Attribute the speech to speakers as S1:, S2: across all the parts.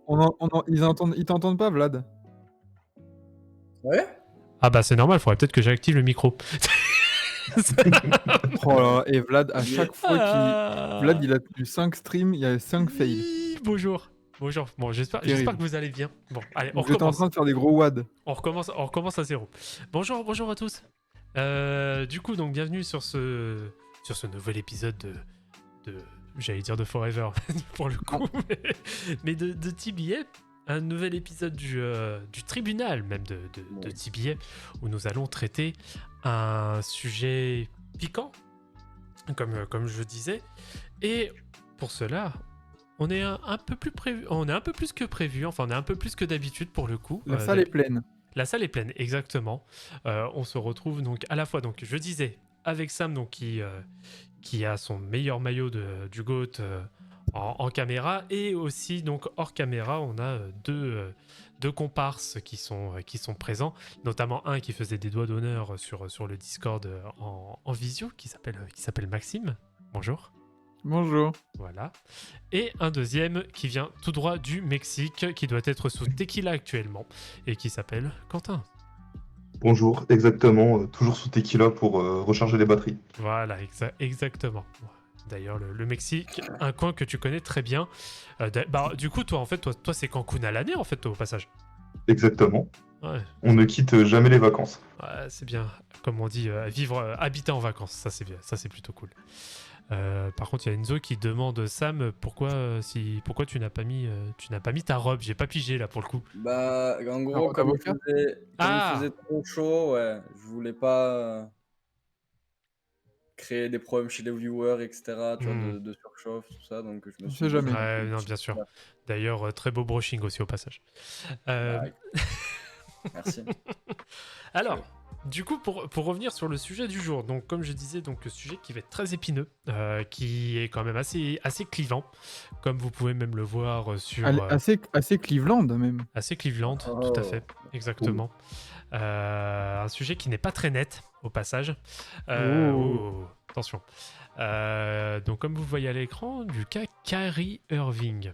S1: Ils t'entendent pas, Vlad?
S2: Ouais?
S3: Ah bah c'est normal, faudrait peut-être que j'active le micro.
S1: Oh là là, et Vlad, à
S2: Mais
S1: chaque fois qu'il Vlad,
S3: Ah
S1: il a tenu 5 streams, il y a 5 fails.
S3: Bonjour. Bonjour. Bon, j'espère que
S1: Terrible.
S3: vous allez bien. Bon, allez, on
S1: Vous êtes en
S3: recommence.
S1: train de faire des gros wads.
S3: On recommence à zéro. Bonjour à tous. Du coup, donc bienvenue sur ce nouvel épisode de j'allais dire de Forever pour le coup, mais de TBA. Un nouvel épisode du tribunal même de TBA où nous allons traiter un sujet piquant, comme je disais. Et pour cela, on est un peu plus on est un peu plus que prévu, enfin on est un peu plus que d'habitude pour le coup.
S1: La salle est pleine.
S3: La salle est pleine, exactement. On se retrouve donc à la fois, donc je disais, avec Sam donc qui a son meilleur maillot du GOAT en caméra, et aussi donc hors caméra, on a deux comparses qui sont présents, notamment un qui faisait des doigts d'honneur sur le Discord en visio, qui s'appelle Maxime. Bonjour.
S1: Bonjour.
S3: Voilà. Et un deuxième qui vient tout droit du Mexique, qui doit être sous tequila actuellement, et qui s'appelle Quentin.
S4: Bonjour, exactement, toujours sous tequila pour recharger les batteries.
S3: Voilà, exactement. D'ailleurs, le Mexique, un coin que tu connais très bien. Du coup, toi, c'est Cancun à l'année, en fait, toi, au passage.
S4: Exactement.
S3: Ouais,
S4: On ne quitte jamais les vacances.
S3: ouais, c'est bien. Comme on dit, habiter en vacances, ça c'est bien, ça c'est plutôt cool. Par contre, il y a Enzo qui demande Sam pourquoi tu n'as pas mis ta robe. J'ai pas pigé là pour le coup.
S2: Bah, en
S1: Un
S2: gros,
S1: robe d'avocat?
S2: comme il faisait trop chaud, ouais, je voulais pas créer des problèmes chez les viewers, etc. Tu vois,
S3: Hmm.
S2: de surchauffe, tout ça. Donc, je me
S1: On
S2: suis
S1: sait
S2: dit, je
S1: jamais.
S2: vais
S3: Ouais,
S2: mettre une
S3: non,
S2: petite
S3: bien sûr.
S2: robe.
S3: D'ailleurs, très beau brushing aussi au passage. Euh,
S2: Bah, merci.
S3: Alors, du coup, pour revenir sur le sujet du jour, donc comme je disais, donc le sujet qui va être très épineux, qui est quand même assez clivant, comme vous pouvez même le voir
S1: Assez Cleveland, même.
S3: assez Cleveland, tout à fait, exactement. Un sujet qui n'est pas très net, au passage. Attention. Donc, comme vous voyez à l'écran, du cas Kyrie Irving.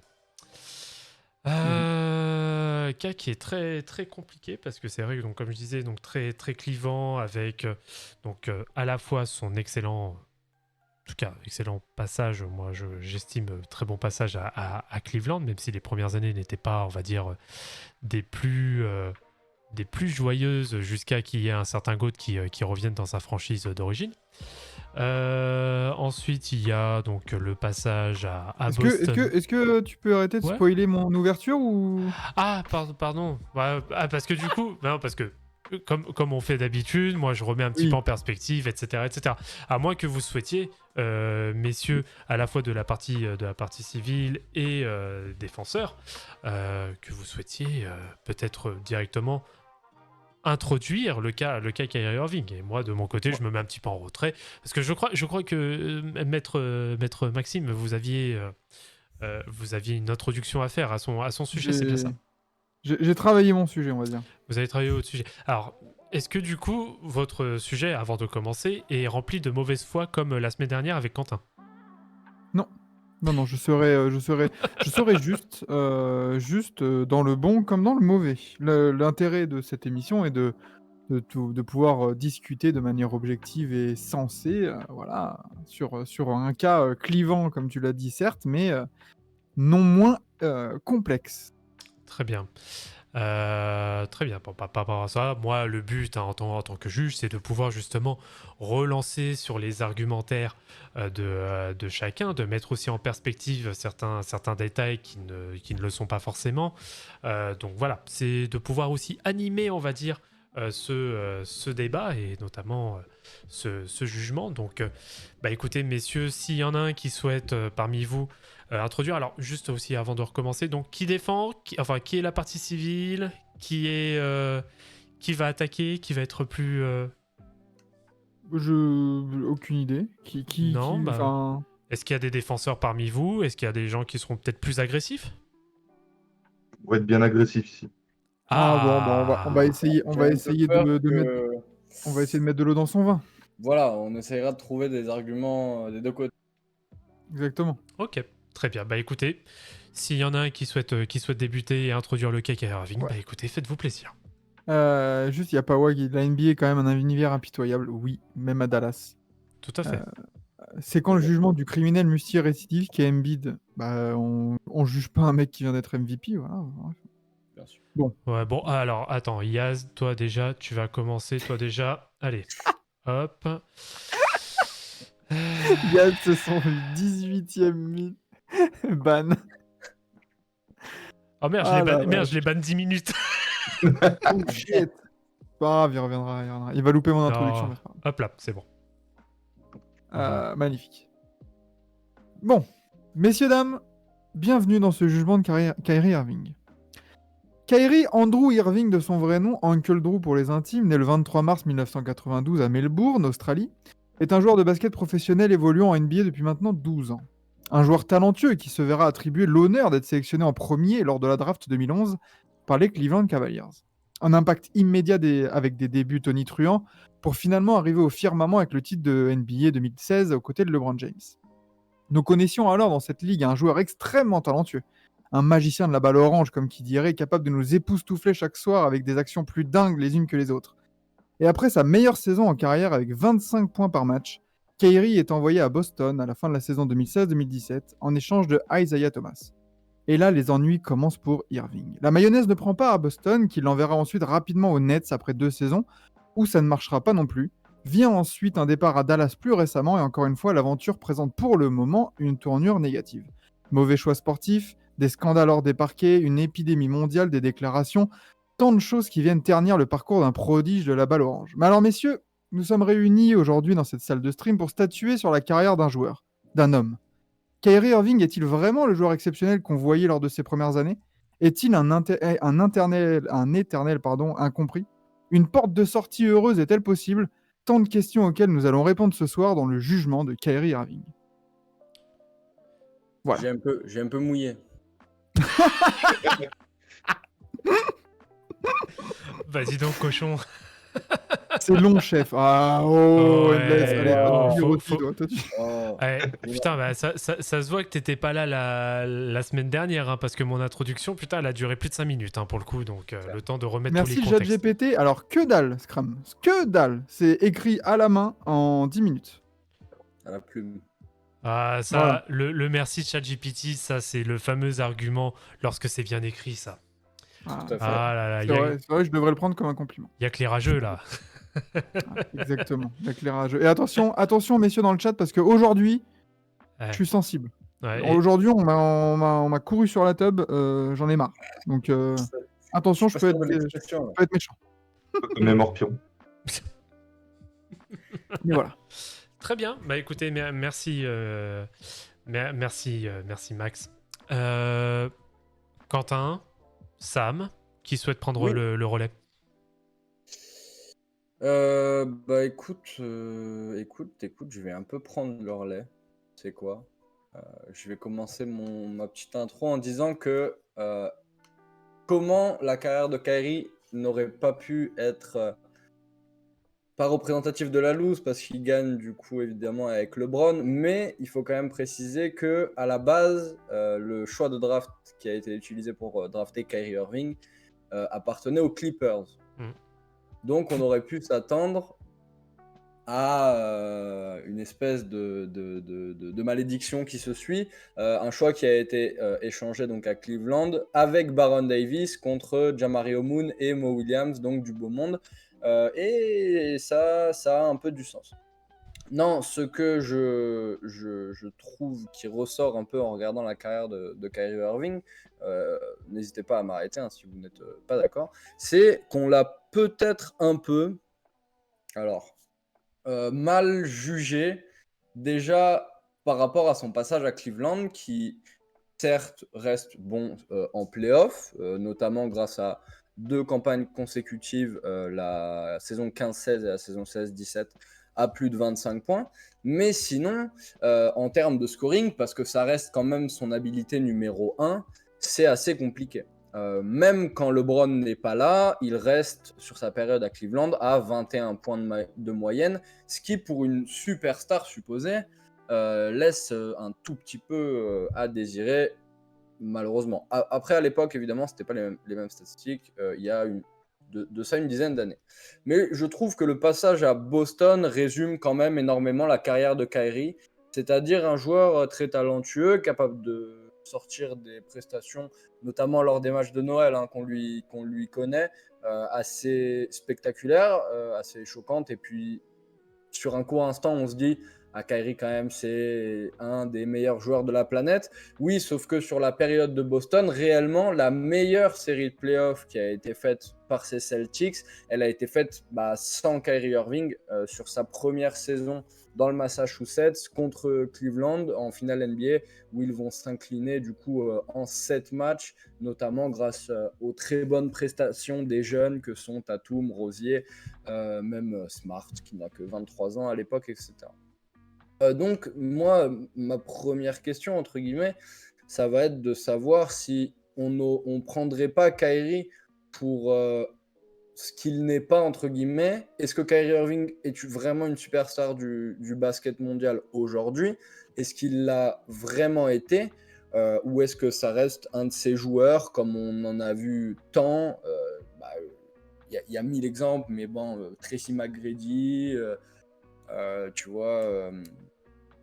S3: Cas qui est très très compliqué parce que c'est vrai que donc comme je disais donc très très clivant avec à la fois son excellent passage, moi j'estime très bon passage à Cleveland, même si les premières années n'étaient pas, on va dire, des plus joyeuses jusqu'à qu'il y ait un certain GOAT qui revienne dans sa franchise d'origine. Ensuite, il y a donc le passage à Boston.
S1: Est-ce que tu peux arrêter de
S3: Ouais.
S1: spoiler mon ouverture ou...
S3: Ah, pardon. Ouais, parce que du coup, non, parce que comme on fait d'habitude, moi je remets un petit
S1: Oui.
S3: peu en perspective, etc., etc. À moins que vous souhaitiez, messieurs, à la fois de la partie civile et défenseur, que vous souhaitiez peut-être directement introduire le cas Kyrie Irving. Et moi, de mon côté, je me mets un petit peu en retrait parce que je crois que maître Maxime, vous aviez une introduction à faire à son sujet, c'est bien ça.
S1: J'ai travaillé mon sujet, on va dire.
S3: Vous avez travaillé au sujet. Alors, est-ce que du coup, votre sujet, avant de commencer, est rempli de mauvaise foi comme la semaine dernière avec Quentin?
S1: Non, je serai juste, dans le bon comme dans le mauvais. L'intérêt de cette émission est de pouvoir discuter de manière objective et sensée, voilà, sur un cas clivant, comme tu l'as dit, certes, mais non moins complexe.
S3: Très bien. Très bien. Bon, par rapport à ça, moi, le but en tant que juge, c'est de pouvoir justement relancer sur les argumentaires de chacun, de mettre aussi en perspective certains détails qui ne le sont pas forcément. Donc voilà, c'est de pouvoir aussi animer, on va dire, ce débat et notamment ce jugement. Donc, écoutez, messieurs, s'il y en a un qui souhaite parmi vous introduire. Alors, juste aussi avant de recommencer, donc qui défend, qui est la partie civile, qui va attaquer, qui va être plus...
S1: Aucune idée.
S3: Non,
S1: Enfin...
S3: est-ce qu'il y a des défenseurs parmi vous? Est-ce qu'il y a des gens qui seront peut-être plus agressifs?
S4: On va être bien agressif ici.
S1: Bon, on va essayer
S2: J'ai peur
S1: de mettre... On va essayer de mettre de l'eau dans son vin.
S2: Voilà, on essaiera de trouver des arguments des deux côtés.
S1: Exactement.
S3: Ok, Très bien. Bah écoutez, s'il y en a un qui souhaite débuter et introduire le Kyrie Irving,
S1: Ouais.
S3: bah écoutez, faites-vous plaisir.
S1: Juste, il y a pas Wag, la NBA est quand même un univers impitoyable. Oui, même à Dallas.
S3: Tout à fait.
S1: C'est quand le jugement du criminel multirécidiviste qui est Embiid. Bah, on juge pas un mec qui vient d'être MVP, voilà.
S2: Bien sûr.
S3: Ouais, bon, alors, attends, Yaz, toi déjà, tu vas commencer, toi déjà. Allez, hop.
S1: Yann, c'est son 18e ban.
S3: Oh merde,
S1: Ah la
S3: merde, je
S1: vache.
S3: l'ai ban 10 minutes.
S1: Oh shit. Pas grave, il reviendra. Il va louper mon introduction,
S3: Non,
S1: mais c'est pas grave.
S3: hop là, c'est bon.
S1: Magnifique. Bon, messieurs, dames, bienvenue dans ce jugement de Kyrie Irving. Kyrie Andrew Irving, de son vrai nom, Uncle Drew pour les intimes, né le 23 mars 1992 à Melbourne, Australie, est un joueur de basket professionnel évoluant en NBA depuis maintenant 12 ans. Un joueur talentueux qui se verra attribuer l'honneur d'être sélectionné en premier lors de la draft 2011 par les Cleveland Cavaliers. Un impact immédiat avec des débuts tonitruants pour finalement arriver au firmament avec le titre de NBA 2016 aux côtés de LeBron James. Nous connaissions alors dans cette ligue un joueur extrêmement talentueux, un magicien de la balle orange, comme qui dirait, capable de nous époustoufler chaque soir avec des actions plus dingues les unes que les autres. Et après sa meilleure saison en carrière avec 25 points par match, Kyrie est envoyé à Boston à la fin de la saison 2016-2017 en échange de Isaiah Thomas. Et là, les ennuis commencent pour Irving. La mayonnaise ne prend pas à Boston, qui l'enverra ensuite rapidement aux Nets après 2 saisons, où ça ne marchera pas non plus. Vient ensuite un départ à Dallas plus récemment, et encore une fois, l'aventure présente pour le moment une tournure négative. Mauvais choix sportif, des scandales hors des parquets, une épidémie mondiale des déclarations, tant de choses qui viennent ternir le parcours d'un prodige de la balle orange. Mais alors messieurs, nous sommes réunis aujourd'hui dans cette salle de stream pour statuer sur la carrière d'un joueur, d'un homme. Kyrie Irving est-il vraiment le joueur exceptionnel qu'on voyait lors de ses premières années? Est-il un éternel incompris? Une porte de sortie heureuse est-elle possible? Tant de questions auxquelles nous allons répondre ce soir dans le jugement de Kyrie Irving. Voilà.
S2: J'ai un peu mouillé.
S3: Vas-y donc, cochon.
S1: C'est long, chef. Ah, oh,
S3: Ouais,
S1: Endless. Allez,
S2: oh,
S1: vas-y,
S3: faut-
S1: Rossi,
S3: faut-
S1: toi, tu-
S2: Oh,
S3: Ouais, putain, bah, ça se voit que t'étais pas là la semaine dernière, hein, parce que mon introduction, putain, elle a duré plus de 5 minutes, hein, pour le coup, donc le temps de remettre tous
S1: Merci,
S3: les contextes.
S1: ChatGPT. Alors, que dalle, Scrum. Que dalle. C'est écrit à la main en 10 minutes.
S2: à la plume.
S3: Ah, ça,
S1: Voilà.
S3: le merci de ChatGPT, ça, c'est le fameux argument lorsque c'est bien écrit, ça.
S1: Ah,
S2: Tout à fait.
S3: Ah là là,
S1: c'est vrai, je devrais le prendre comme un compliment.
S3: y a que les rageux, là.
S1: Exactement, l'éclairage. Et attention, messieurs, dans le chat, parce qu'aujourd'hui,
S3: Ouais.
S1: je suis sensible.
S3: Ouais, et-
S1: Aujourd'hui, on m'a couru sur la tub, j'en ai marre. Donc, attention, je peux être méchant.
S4: Même Morpion.
S1: Mais voilà.
S3: Très bien, bah écoutez, merci, merci Max. Quentin, Sam, qui souhaite prendre
S2: Oui.
S3: le relais.
S2: Bah écoute, je vais un peu prendre le relais. C'est quoi? Je vais commencer ma petite intro en disant que comment la carrière de Kyrie n'aurait pas pu être pas représentative de la loose parce qu'il gagne du coup évidemment avec LeBron, mais il faut quand même préciser que à la base, le choix de draft qui a été utilisé pour drafter Kyrie Irving appartenait aux Clippers. Donc on aurait pu s'attendre à une espèce de malédiction qui se suit, un choix qui a été échangé donc à Cleveland avec Baron Davis contre Jamario Moon et Mo Williams, donc du beau monde, et ça a un peu du sens. Non, ce que je trouve qui ressort un peu en regardant la carrière de Kyrie Irving, n'hésitez pas à m'arrêter si vous n'êtes pas d'accord, c'est qu'on l'a peut-être un peu, alors, mal jugé, déjà par rapport à son passage à Cleveland, qui certes reste bon en playoff, notamment grâce à 2 campagnes consécutives, la saison 15-16 et la saison 16-17, à plus de 25 points. Mais sinon, en termes de scoring, parce que ça reste quand même son habilité numéro 1, c'est assez compliqué. Même quand LeBron n'est pas là, il reste sur sa période à Cleveland à 21 points de moyenne, ce qui pour une superstar supposée laisse un tout petit peu à désirer, malheureusement. Après, à l'époque, évidemment, c'était pas les mêmes statistiques. Il y a de ça une dizaine d'années. Mais je trouve que le passage à Boston résume quand même énormément la carrière de Kyrie, c'est-à-dire un joueur très talentueux, capable de sortir des prestations, notamment lors des matchs de Noël qu'on lui connaît, assez spectaculaires, assez choquantes. Et puis, sur un court instant, on se dit, Kyrie, quand même, c'est un des meilleurs joueurs de la planète. Oui, sauf que sur la période de Boston, réellement, la meilleure série de playoffs qui a été faite par ces Celtics, elle a été faite sans Kyrie Irving sur sa première saison dans le Massachusetts contre Cleveland en finale NBA, où ils vont s'incliner du coup en 7 matchs, notamment grâce aux très bonnes prestations des jeunes que sont Tatum, Rosier, même Smart, qui n'a que 23 ans à l'époque, etc. Donc, moi, ma première question, entre guillemets, ça va être de savoir si on prendrait pas Kyrie pour ce qu'il n'est pas, entre guillemets. Est-ce que Kyrie Irving est vraiment une superstar du basket mondial aujourd'hui? Est-ce qu'il l'a vraiment été? Ou est-ce que ça reste un de ces joueurs, comme on en a vu tant? Y a 1000 exemples, mais bon, Tracy McGrady, tu vois...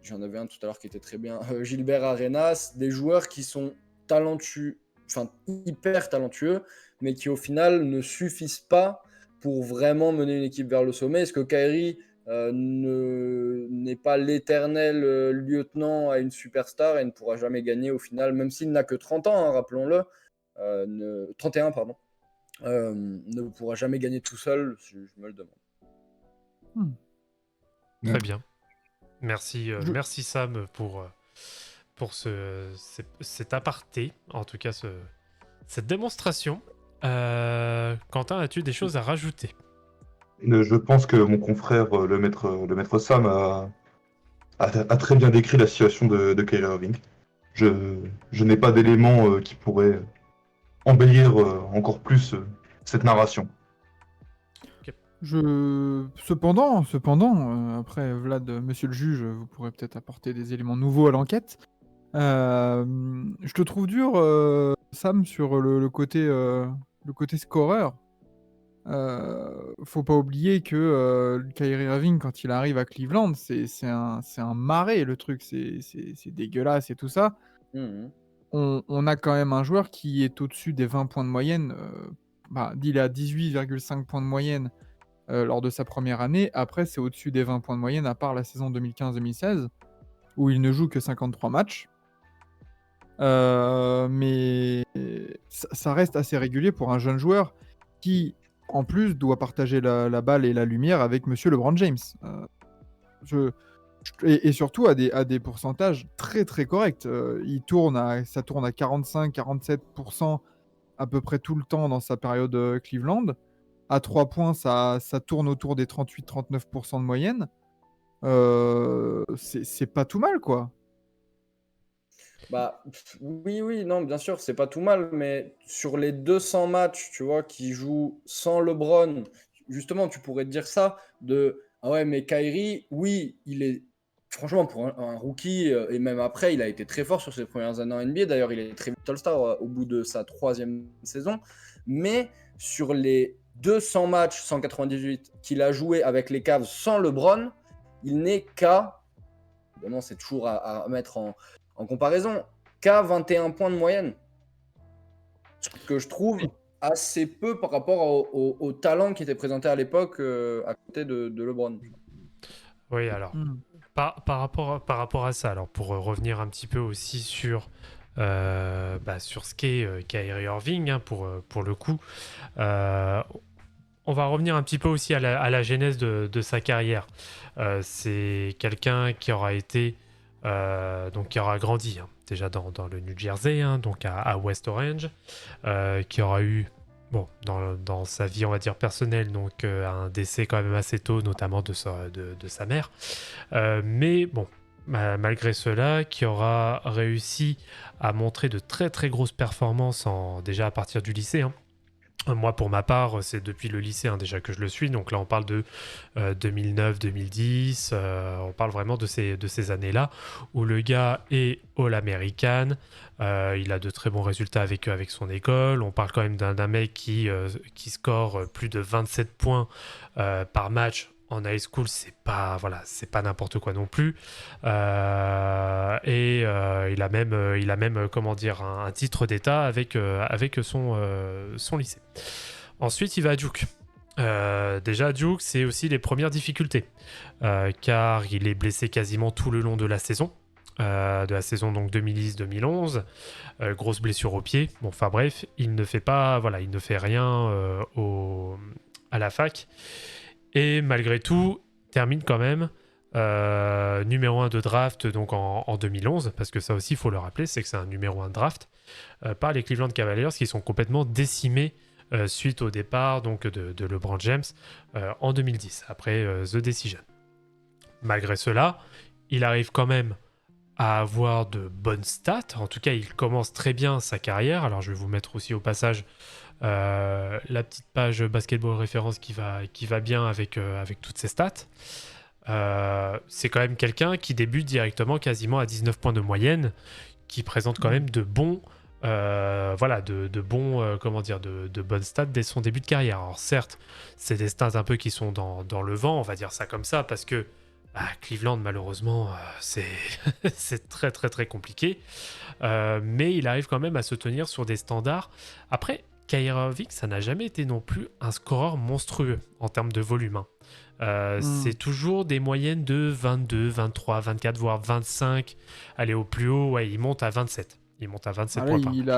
S2: J'en avais un tout à l'heure qui était très bien. Gilbert Arenas, des joueurs qui sont talentueux, enfin hyper talentueux, mais qui au final ne suffisent pas pour vraiment mener une équipe vers le sommet. Est-ce que Kyrie n'est pas l'éternel lieutenant à une superstar et ne pourra jamais gagner au final, même s'il n'a que 30 ans, hein, rappelons-le, 31, pardon, ne pourra jamais gagner tout seul, je me le demande.
S3: Très bien. Merci Sam pour cet aparté, en tout cas cette démonstration. Quentin, as-tu des choses à rajouter?
S4: Je pense que mon confrère, le maître Sam, a très bien décrit la situation de Kyrie Irving. Je n'ai pas d'éléments qui pourraient embellir encore plus cette narration.
S1: Cependant, après Vlad, monsieur le juge, vous pourrez peut-être apporter des éléments nouveaux à l'enquête. Je te trouve dur, Sam, sur le côté scoreur. Faut pas oublier que Kyrie Irving, quand il arrive à Cleveland, c'est un marais, le truc, c'est dégueulasse et tout ça.
S2: Mhm.
S1: On a quand même un joueur qui est au-dessus des 20 points de moyenne. Il est à 18,5 points de moyenne lors de sa première année. Après, c'est au-dessus des 20 points de moyenne, à part la saison 2015-2016, où il ne joue que 53 matchs. Mais ça reste assez régulier pour un jeune joueur qui, en plus, doit partager la balle et la lumière avec monsieur LeBron James. Et surtout à des pourcentages très très corrects. Ça tourne à 45-47% à peu près tout le temps dans sa période Cleveland. À 3 points, ça tourne autour des 38-39% de moyenne. C'est pas tout mal, quoi.
S2: Oui, non, bien sûr, c'est pas tout mal, mais sur les 200 matchs, tu vois, qui jouent sans LeBron, justement, tu pourrais te dire ça, ah ouais, mais Kyrie, oui, il est, franchement, pour un rookie, et même après, il a été très fort sur ses premières années en NBA, d'ailleurs, il est très vite All-Star au bout de sa 3e saison, mais sur les 200 matchs, 198, qu'il a joué avec les Cavs sans LeBron, il n'est évidemment, c'est toujours à mettre en comparaison, qu'à 21 points de moyenne. Ce que je trouve assez peu par rapport au talent qui était présenté à l'époque à côté de LeBron.
S3: Oui, alors, par rapport à ça, alors pour revenir un petit peu aussi sur ce qu'est Kyrie Irving, hein, pour le coup, on va revenir un petit peu aussi à la genèse de sa carrière. C'est quelqu'un qui aura été... donc qui aura grandi déjà dans le New Jersey, donc à West Orange, qui aura eu, dans sa vie, on va dire, personnelle, donc un décès quand même assez tôt, notamment de sa mère. Mais bon, malgré cela, qui aura réussi à montrer de très très grosses performances déjà à partir du lycée, Moi, pour ma part, c'est depuis le lycée déjà que je le suis. Donc là, on parle de 2009-2010. On parle vraiment de ces années-là où le gars est All-American. Il a de très bons résultats avec son école. On parle quand même d'un mec qui score plus de 27 points par match. En high school, c'est pas n'importe quoi non plus. Il a même comment dire, un titre d'État avec son lycée. Ensuite, il va à Duke. Déjà, Duke, c'est aussi les premières difficultés, car il est blessé quasiment tout le long de la saison. De la saison donc 2010-2011, grosse blessure au pied. Bon, enfin bref, il ne fait rien à la fac. Et malgré tout, termine quand même numéro 1 de draft donc en 2011, parce que ça aussi, il faut le rappeler, c'est que c'est un numéro 1 de draft par les Cleveland Cavaliers qui sont complètement décimés suite au départ donc, de LeBron James en 2010, après The Decision. Malgré cela, il arrive quand même à avoir de bonnes stats. En tout cas, il commence très bien sa carrière. Alors, je vais vous mettre aussi au passage la petite page basketball référence qui va bien avec toutes ces stats. C'est quand même quelqu'un qui débute directement quasiment à 19 points de moyenne, qui présente quand même de bons de bonnes stats dès son début de carrière. Alors certes, c'est des stats un peu qui sont dans le vent, on va dire ça comme ça, parce que Cleveland, malheureusement, c'est c'est très très très compliqué. Mais il arrive quand même à se tenir sur des standards. Après, Kyrie Irving, ça n'a jamais été non plus un scoreur monstrueux en termes de volume. C'est toujours des moyennes de 22, 23, 24, voire 25. Allez, au plus haut, ouais, il monte à 27. Il monte à 27 points par match.
S1: Il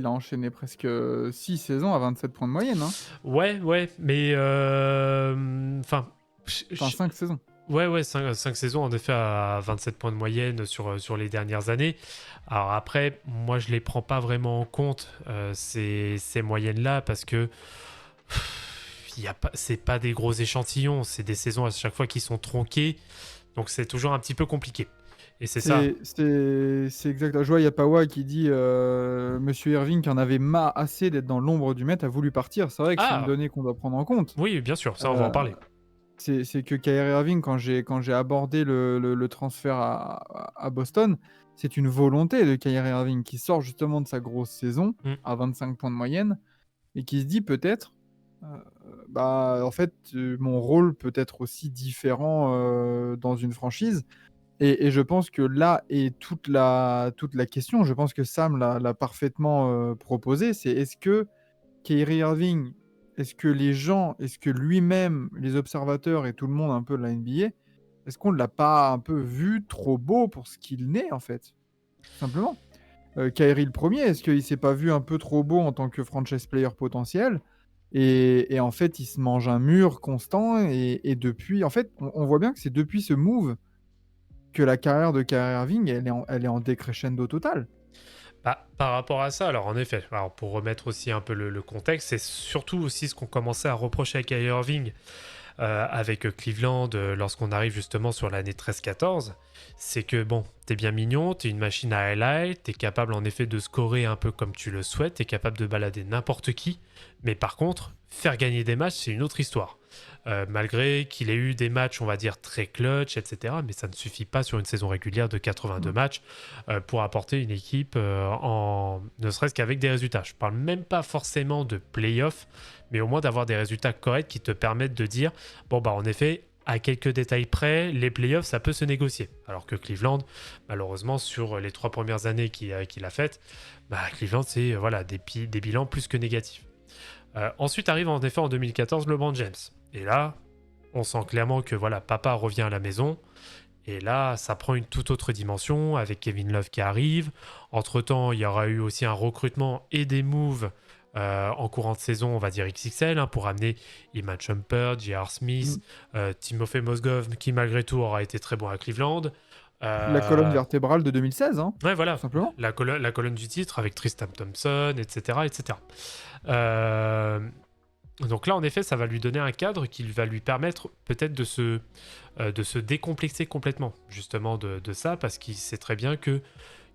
S1: a enchaîné presque 6 saisons à 27 points de moyenne. Hein.
S3: Ouais, mais... Enfin,
S1: 5 saisons.
S3: Ouais, 5 saisons en effet à 27 points de moyenne sur les dernières années. Alors après, moi je les prends pas vraiment en compte ces moyennes-là parce que c'est pas des gros échantillons, c'est des saisons à chaque fois qui sont tronquées, donc c'est toujours un petit peu compliqué. Et c'est ça.
S1: C'est exact. Je vois Yapawa qui dit Monsieur Irving qui en avait assez d'être dans l'ombre du maître a voulu partir. C'est vrai que c'est une donnée qu'on doit prendre en compte.
S3: Oui, bien sûr, ça on va en parler.
S1: C'est que Kyrie Irving, quand j'ai abordé le transfert à Boston, c'est une volonté de Kyrie Irving qui sort justement de sa grosse saison à 25 points de moyenne et qui se dit peut-être, en fait, mon rôle peut être aussi différent dans une franchise. Et je pense que là est toute la question. Je pense que Sam l'a parfaitement proposé. C'est est-ce que Kyrie Irving, est-ce que les gens, est-ce que lui-même, les observateurs et tout le monde un peu de la NBA, est-ce qu'on ne l'a pas un peu vu trop beau pour ce qu'il n'est en fait? Tout simplement. Kyrie le premier, est-ce qu'il s'est pas vu un peu trop beau en tant que franchise player potentiel et en fait, il se mange un mur constant et depuis, en fait, on voit bien que c'est depuis ce move que la carrière de Kyrie Irving, elle est en décrescendo total.
S3: Par rapport à ça, alors en effet, alors pour remettre aussi un peu le contexte, c'est surtout aussi ce qu'on commençait à reprocher à Kyrie Irving avec Cleveland lorsqu'on arrive justement sur l'année 13-14, c'est que bon, t'es bien mignon, t'es une machine à highlight, t'es capable en effet de scorer un peu comme tu le souhaites, t'es capable de balader n'importe qui, mais par contre, faire gagner des matchs, c'est une autre histoire. Malgré qu'il ait eu des matchs, on va dire, très clutch, etc. Mais ça ne suffit pas sur une saison régulière de 82 matchs pour apporter une équipe ne serait-ce qu'avec des résultats. Je ne parle même pas forcément de play-off, mais au moins d'avoir des résultats corrects qui te permettent de dire, en effet, à quelques détails près, les playoffs, ça peut se négocier. Alors que Cleveland, malheureusement, sur les 3 premières années qu'il a faites, Cleveland, c'est des bilans plus que négatifs. Ensuite arrive en effet en 2014 LeBron James. Et là, on sent clairement que papa revient à la maison. Et là, ça prend une toute autre dimension avec Kevin Love qui arrive. Entre-temps, il y aura eu aussi un recrutement et des moves en courant de saison, on va dire XXL, pour amener Iman Shumpert, J.R. Smith, Timofey Mozgov, qui malgré tout aura été très bon à Cleveland.
S1: La colonne vertébrale de 2016,
S3: ouais, voilà,
S1: tout simplement.
S3: La colonne du titre avec Tristan Thompson, etc. Donc là, en effet, ça va lui donner un cadre qui va lui permettre peut-être de se décomplexer complètement, justement, de ça, parce qu'il sait très bien que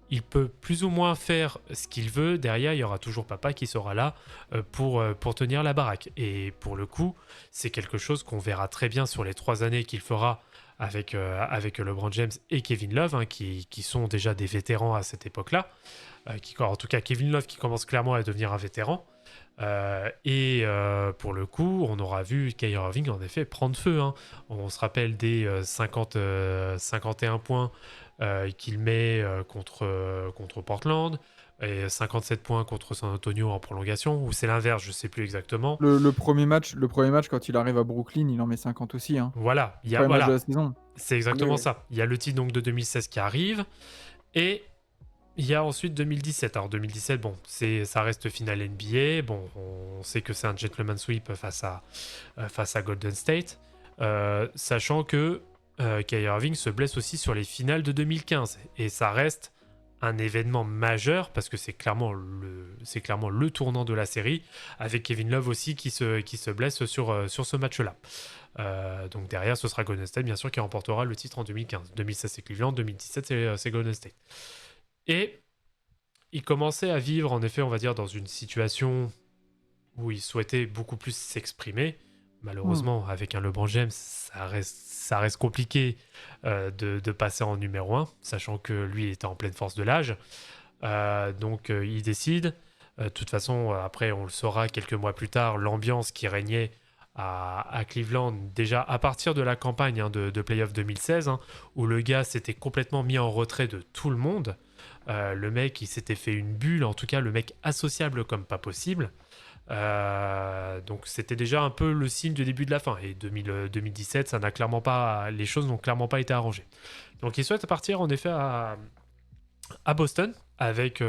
S3: il peut plus ou moins faire ce qu'il veut. Derrière, il y aura toujours papa qui sera là pour tenir la baraque. Et pour le coup, c'est quelque chose qu'on verra très bien sur les 3 années qu'il fera avec LeBron James et Kevin Love, hein, qui sont déjà des vétérans à cette époque-là. En tout cas, Kevin Love qui commence clairement à devenir un vétéran. Pour le coup, on aura vu Kyrie Irving en effet prendre feu, hein. On se rappelle des 51 points qu'il met contre Portland et 57 points contre San Antonio en prolongation, ou c'est l'inverse, je sais plus exactement.
S1: Le premier match, quand il arrive à Brooklyn, il en met 50 aussi. Hein.
S3: Voilà,
S1: Premier match de la saison.
S3: c'est exactement
S2: Oui.
S3: ça. Il y a le titre donc de 2016 qui arrive et il y a ensuite 2017. Alors 2017, bon, ça reste finale NBA. Bon, on sait que c'est un gentleman sweep face à Golden State, sachant que Kyrie Irving se blesse aussi sur les finales de 2015 et ça reste un événement majeur parce que c'est clairement le tournant de la série, avec Kevin Love aussi qui se blesse sur ce match-là. Donc derrière, ce sera Golden State, bien sûr, qui remportera le titre en 2015. 2016, c'est Cleveland. 2017, c'est Golden State. Et il commençait à vivre, en effet, on va dire, dans une situation où il souhaitait beaucoup plus s'exprimer. Malheureusement, avec un LeBron James, ça reste compliqué de passer en numéro 1, sachant que lui était en pleine force de l'âge. Donc il décide. De toute façon, après, on le saura quelques mois plus tard, l'ambiance qui régnait à Cleveland, déjà à partir de la campagne, hein, de Playoff 2016, hein, où le gars s'était complètement mis en retrait de tout le monde. Le mec, il s'était fait une bulle, en tout cas le mec associable comme pas possible. Donc c'était déjà un peu le signe du début de la fin. Et 2017, les choses n'ont clairement pas été arrangées. Donc il souhaite partir en effet à Boston avec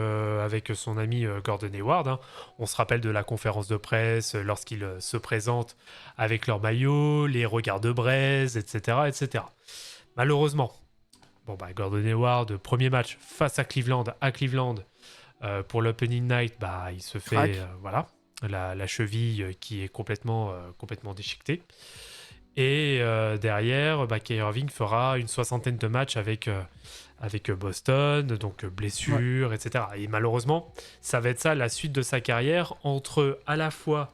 S3: son ami Gordon Hayward, hein. On se rappelle de la conférence de presse lorsqu'il se présente avec leur maillot, les regards de braise, etc., etc. Malheureusement, Gordon Hayward, premier match face à Cleveland, pour l'opening night, il se fait la cheville qui est complètement déchiquetée. Et derrière, Kyrie Irving fera une 60aine de matchs avec Boston, donc blessure, etc. Et malheureusement, ça va être ça la suite de sa carrière, entre à la fois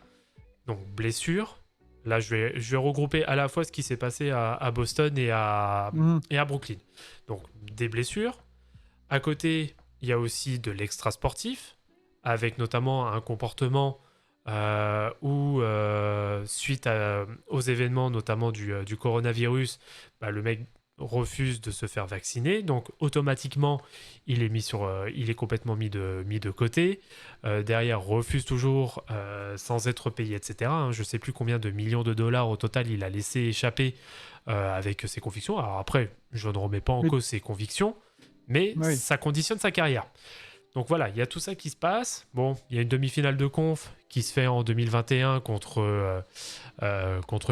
S3: donc blessure. Là, je vais regrouper à la fois ce qui s'est passé à Boston et à Brooklyn. Donc, des blessures. À côté, il y a aussi de l'extra-sportif, avec notamment un comportement où, suite aux événements, notamment du coronavirus, le mec refuse de se faire vacciner. Donc, automatiquement, il est complètement mis de côté. Derrière, refuse toujours sans être payé, etc. Je ne sais plus combien de millions de dollars au total il a laissé échapper avec ses convictions. Alors après, je ne remets pas en cause ses convictions, mais ça conditionne sa carrière. Donc voilà, il y a tout ça qui se passe. Bon, il y a une demi-finale de conf qui se fait en 2021 contre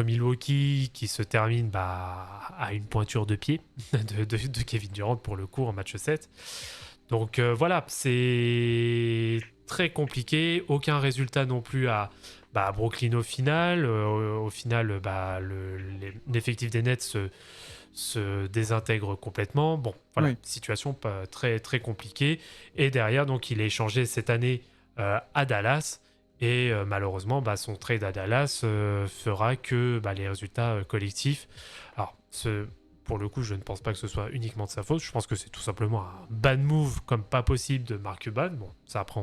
S3: Milwaukee, qui se termine à une pointure de pied de Kevin Durant pour le coup en match 7. Donc voilà, c'est très compliqué. Aucun résultat non plus à Brooklyn au final. Au final, l'effectif des Nets se désintègre complètement. Bon, voilà, situation pas très, très compliquée. Et derrière, donc, il est échangé cette année à Dallas. Et malheureusement, son trade à Dallas fera que les résultats collectifs... Alors, pour le coup, je ne pense pas que ce soit uniquement de sa faute. Je pense que c'est tout simplement un bad move comme pas possible de Mark Cuban. Bon, ça après,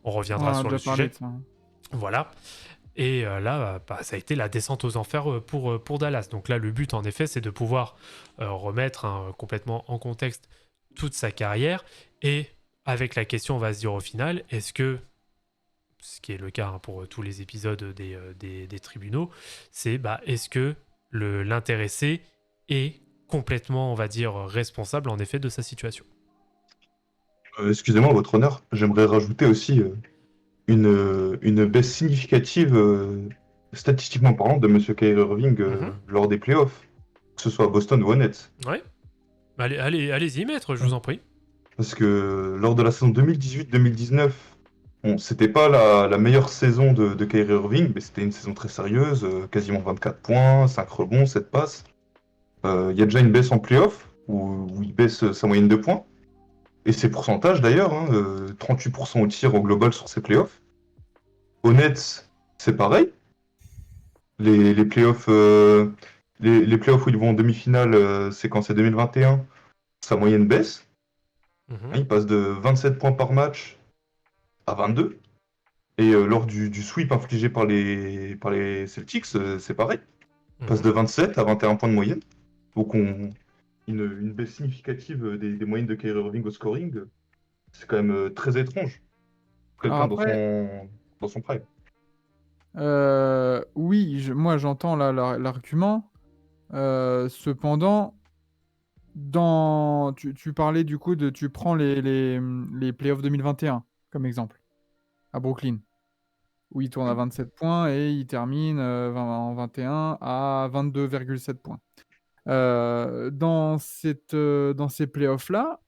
S3: on reviendra sur le sujet. Voilà. Et là, ça a été la descente aux enfers pour Dallas. Donc là, le but, en effet, c'est de pouvoir remettre complètement en contexte toute sa carrière. Et avec la question, on va se dire au final, est-ce que, ce qui est le cas pour tous les épisodes des tribunaux, c'est est-ce que l'intéressé est complètement, on va dire, responsable, en effet, de sa situation.
S4: Excusez-moi, votre honneur, j'aimerais rajouter aussi... une baisse significative, statistiquement parlant, de M. Kyrie Irving lors des playoffs, que ce soit à Boston ou aux Nets.
S3: Ouais. Allez-y, maître, je vous en prie.
S4: Parce que lors de la saison 2018-2019, c'était pas la meilleure saison de Kyrie Irving, mais c'était une saison très sérieuse, quasiment 24 points, 5 rebonds, 7 passes. Il y a déjà une baisse en playoff, où il baisse sa moyenne de points. Et ses pourcentages d'ailleurs, 38% au tir au global sur ses playoffs. Honnête, c'est pareil. Les playoffs, les playoffs où ils vont en demi-finale, c'est quand c'est 2021, sa moyenne baisse. Il passe de 27 points par match à 22. Et lors du sweep infligé par les Celtics, c'est pareil. Il passe de 27 à 21 points de moyenne. Donc une baisse significative des moyennes de Kyrie Irving au scoring, c'est quand même très étrange.
S1: Alors
S4: Quelqu'un
S1: après,
S4: dans son prime.
S1: oui, moi j'entends l'argument. Cependant, tu parlais du coup tu prends les playoffs 2021 comme exemple, à Brooklyn, où il tourne à 27 points et il termine en 21 à 22,7 points. Dans ces playoffs-là,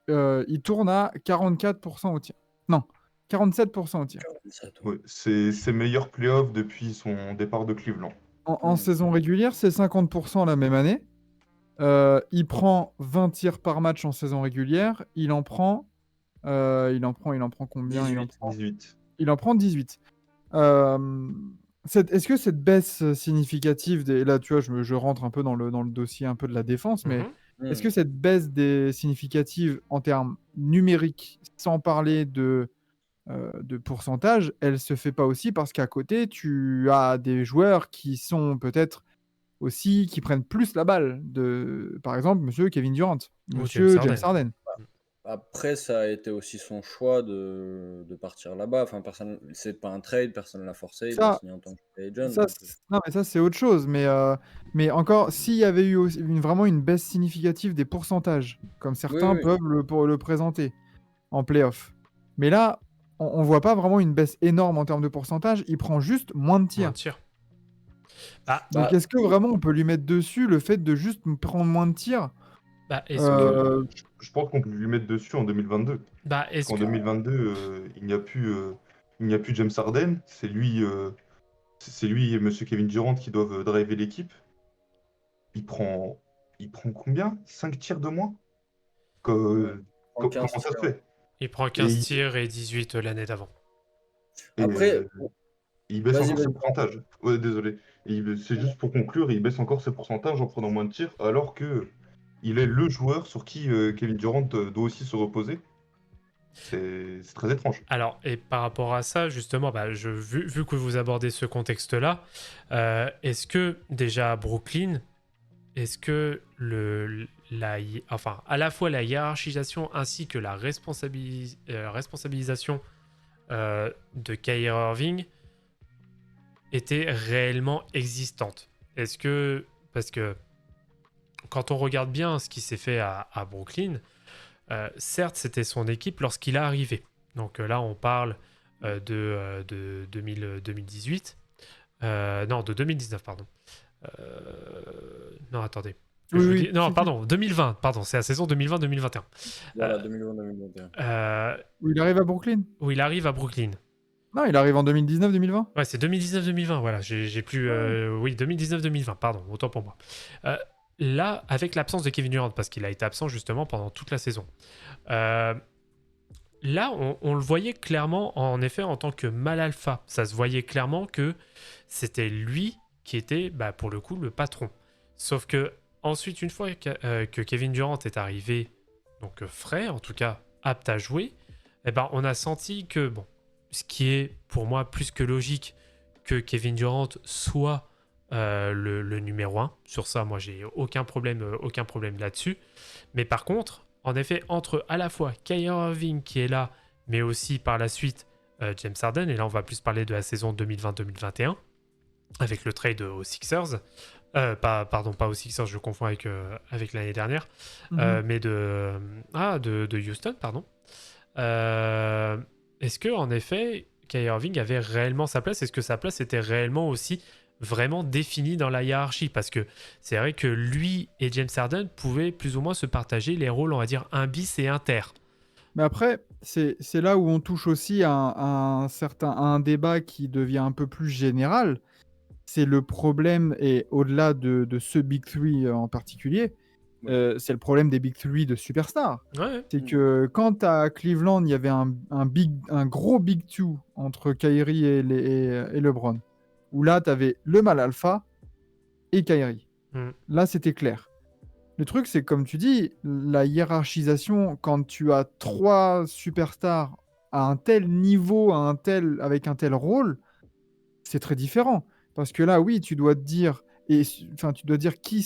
S1: il tourne à 44% au tir. Non, 47% au tir.
S2: 47,
S4: Ouais, c'est ses meilleurs playoffs depuis son départ de Cleveland.
S1: En saison régulière, c'est 50% la même année. Il prend 20 tirs par match en saison régulière. Il en prend combien?
S4: 18.
S1: Il en prend 18. Est-ce que cette baisse significative là, tu vois, je rentre un peu dans le dossier un peu de la défense, mais est-ce que cette baisse significative en termes numériques, sans parler de pourcentage, elle se fait pas aussi parce qu'à côté, tu as des joueurs qui sont peut-être aussi, qui prennent plus la balle, par exemple, monsieur Kevin Durant,
S3: Ou
S1: monsieur
S3: James
S1: James Harden.
S2: Après, ça a été aussi son choix de partir là-bas. Enfin, c'est pas un trade, personne ne l'a forcé, il a
S1: Ça,
S2: signé en tant que free agent.
S1: ça, non, mais ça, c'est autre chose. Mais encore, s'il y avait eu vraiment une baisse significative des pourcentages, comme
S2: Oui,
S1: certains
S2: oui.
S1: peuvent le présenter en playoff. Mais là, on voit pas vraiment une baisse énorme en termes de pourcentage. Il prend juste moins de tirs.
S3: Moins de tir.
S1: Donc, est-ce que vraiment on peut lui mettre dessus le fait de juste prendre moins de tirs?
S3: Est-ce que...
S4: Je pense qu'on peut lui mettre dessus en 2022.
S3: Parce
S4: Parce qu'en 2022, il n'y a plus James Harden. C'est lui et monsieur Kevin Durant qui doivent driver l'équipe. Il prend combien? 5 tirs de moins? Comment ça se fait?
S3: Il prend 15 tirs et 18 l'année d'avant.
S2: Après,
S4: il baisse
S2: vas-y,
S4: encore ses
S2: vas-y.
S4: pourcentages. Ouais, désolé. C'est juste pour conclure, il baisse encore ses pourcentages en prenant moins de tirs, alors que il est le joueur sur qui Kevin Durant doit aussi se reposer. C'est très étrange.
S3: Alors, et par rapport à ça, justement, vu que vous abordez ce contexte-là, est-ce que déjà à Brooklyn, est-ce que à la fois la hiérarchisation ainsi que la responsabilisation de Kyrie Irving était réellement existante? Est-ce que, parce que quand on regarde bien ce qui s'est fait à Brooklyn, certes c'était son équipe lorsqu'il est arrivé. Donc là on parle de 2018. Non, de 2019, pardon. Non, attendez.
S1: Oui,
S3: Non, pardon, 2020, pardon, c'est la saison 2020-2021.
S2: Voilà, 2020-2021.
S1: Où il arrive à Brooklyn?
S3: Où il arrive à Brooklyn.
S1: Non, il arrive en 2019-2020.
S3: Ouais, c'est 2019-2020, voilà, j'ai plus... oui, 2019-2020, pardon, autant pour moi. Là, avec l'absence de Kevin Durant, parce qu'il a été absent justement pendant toute la saison, là, on le voyait clairement, en effet, en tant que mal alpha. Ça se voyait clairement que c'était lui qui était, pour le coup, le patron. Sauf que ensuite, une fois que Kevin Durant est arrivé, donc frais, en tout cas apte à jouer, on a senti que, bon, ce qui est pour moi plus que logique que Kevin Durant soit le numéro 1. Sur ça, moi, j'ai aucun problème là-dessus. Mais par contre, en effet, entre à la fois Kyrie Irving qui est là, mais aussi par la suite James Harden, et là on va plus parler de la saison 2020-2021, avec le trade aux Sixers, pas aux Sixers, je confonds avec l'année dernière, mais de Houston, pardon. Est-ce que en effet, Kyrie Irving avait réellement sa place? Est-ce que sa place était réellement aussi vraiment définie dans la hiérarchie? Parce que c'est vrai que lui et James Harden pouvaient plus ou moins se partager les rôles, on va dire, un bis et inter.
S1: Mais après, c'est là où on touche aussi à un débat qui devient un peu plus général. C'est le problème, et au-delà de ce Big Three en particulier, C'est le problème des Big Three de superstars.
S3: Ouais.
S1: C'est que quand à Cleveland, il y avait un gros Big Two entre Kyrie et LeBron, où là, tu avais le mal alpha et Kyrie.
S3: Mm.
S1: Là, c'était clair. Le truc, c'est comme tu dis, la hiérarchisation, quand tu as 3 superstars à un tel niveau, avec un tel rôle, c'est très différent. Parce que là, oui, tu dois te dire, tu dois dire qui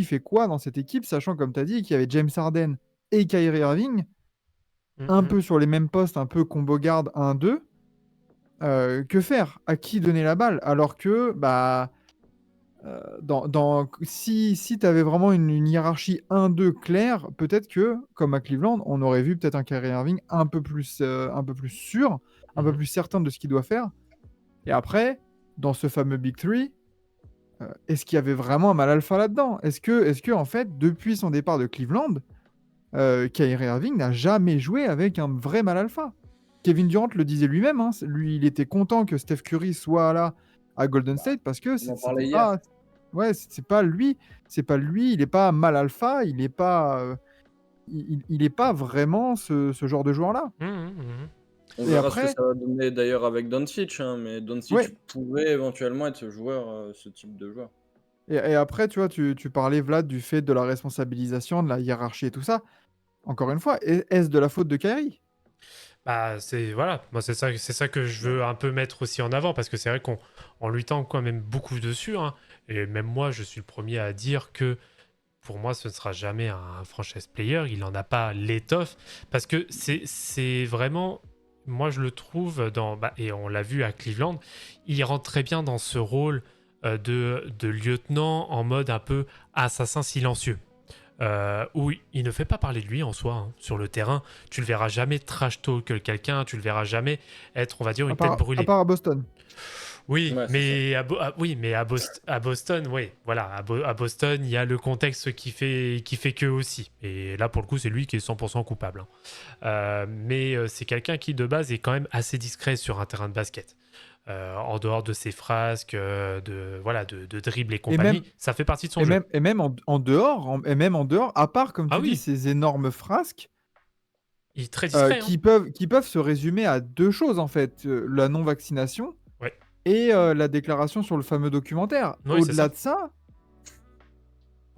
S1: fait quoi dans cette équipe, sachant, comme tu as dit, qu'il y avait James Harden et Kyrie Irving, un peu sur les mêmes postes, un peu combo garde 1-2. Que faire? À qui donner la balle? Alors que, si tu avais vraiment une hiérarchie 1-2 claire, peut-être que, comme à Cleveland, on aurait vu peut-être un Kyrie Irving un peu plus sûr, un peu plus certain de ce qu'il doit faire. Et après, dans ce fameux Big Three, est-ce qu'il y avait vraiment un mal alpha là-dedans? Est-ce que, en fait, depuis son départ de Cleveland, Kyrie Irving n'a jamais joué avec un vrai mal alpha? Kevin Durant le disait lui-même, hein, lui, il était content que Steph Curry soit là à Golden State parce que
S2: On en parlait hier.
S1: c'est pas lui, il n'est pas mal alpha, il n'est pas, il est pas vraiment ce genre de joueur-là.
S2: On
S1: Et
S2: verra
S1: après-
S2: ce que ça va donner d'ailleurs avec Doncic, hein, mais Doncic
S1: Ouais.
S2: pourrait éventuellement être ce type de joueur.
S1: Et après, tu vois, tu parlais, Vlad, du fait de la responsabilisation, de la hiérarchie et tout ça. Encore une fois, est-ce de la faute de Kyrie?
S3: Bah, moi c'est ça que je veux un peu mettre aussi en avant parce que c'est vrai qu'on lui tend quand même beaucoup dessus, hein. Et même moi, je suis le premier à dire que pour moi, ce ne sera jamais un franchise player. Il n'en a pas l'étoffe parce que c'est vraiment, moi je le trouve et on l'a vu à Cleveland, il rentre très bien dans ce rôle de lieutenant en mode un peu assassin silencieux. Où il ne fait pas parler de lui en soi, hein. Sur le terrain, tu le verras jamais trash talk quelqu'un, tu le verras jamais être, on va dire, une tête brûlée.
S1: À part à Boston.
S3: Oui,
S2: Ouais,
S3: mais à Boston, oui, voilà, à Boston, il y a le contexte qui fait que aussi. Et là, pour le coup, c'est lui qui est 100% coupable, hein. Mais c'est quelqu'un qui, de base, est quand même assez discret sur un terrain de basket. En dehors de ses frasques, de dribble et compagnie, ça fait partie de son jeu.
S1: Et même en dehors, à part, comme tu
S3: Ah oui.
S1: dis, ces énormes frasques,
S3: Il est très discret, hein.
S1: qui peuvent se résumer à 2 choses, en fait. La non-vaccination
S3: Ouais.
S1: et la déclaration sur le fameux documentaire.
S3: Oui, c'est
S1: Au-delà de ça...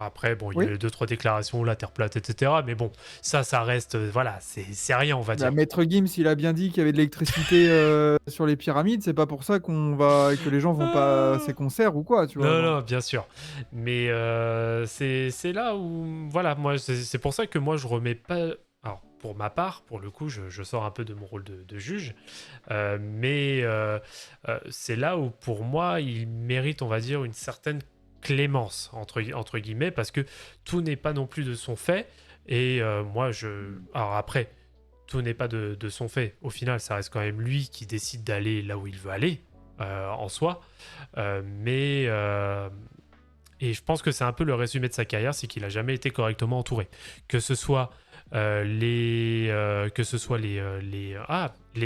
S3: Après, bon, il
S1: Oui.
S3: y a eu 2-3 déclarations, la Terre plate, etc. Mais bon, ça reste, voilà, c'est rien, on va dire.
S1: Maître Gims, il a bien dit qu'il y avait de l'électricité sur les pyramides. C'est pas pour ça que les gens vont pas à ces concerts ou quoi, tu vois.
S3: Non,
S1: genre.
S3: non, bien sûr. Mais c'est là où, voilà, moi, c'est pour ça que moi, je remets pas. Alors, pour ma part, pour le coup, je sors un peu de mon rôle de juge. Mais c'est là où, pour moi, il mérite, on va dire, une certaine clémence, entre guillemets, parce que tout n'est pas non plus de son fait. Et moi, alors après, tout n'est pas de son fait. Au final, ça reste quand même lui qui décide d'aller là où il veut aller, en soi. Et je pense que c'est un peu le résumé de sa carrière, c'est qu'il a jamais été correctement entouré. Que ce soit les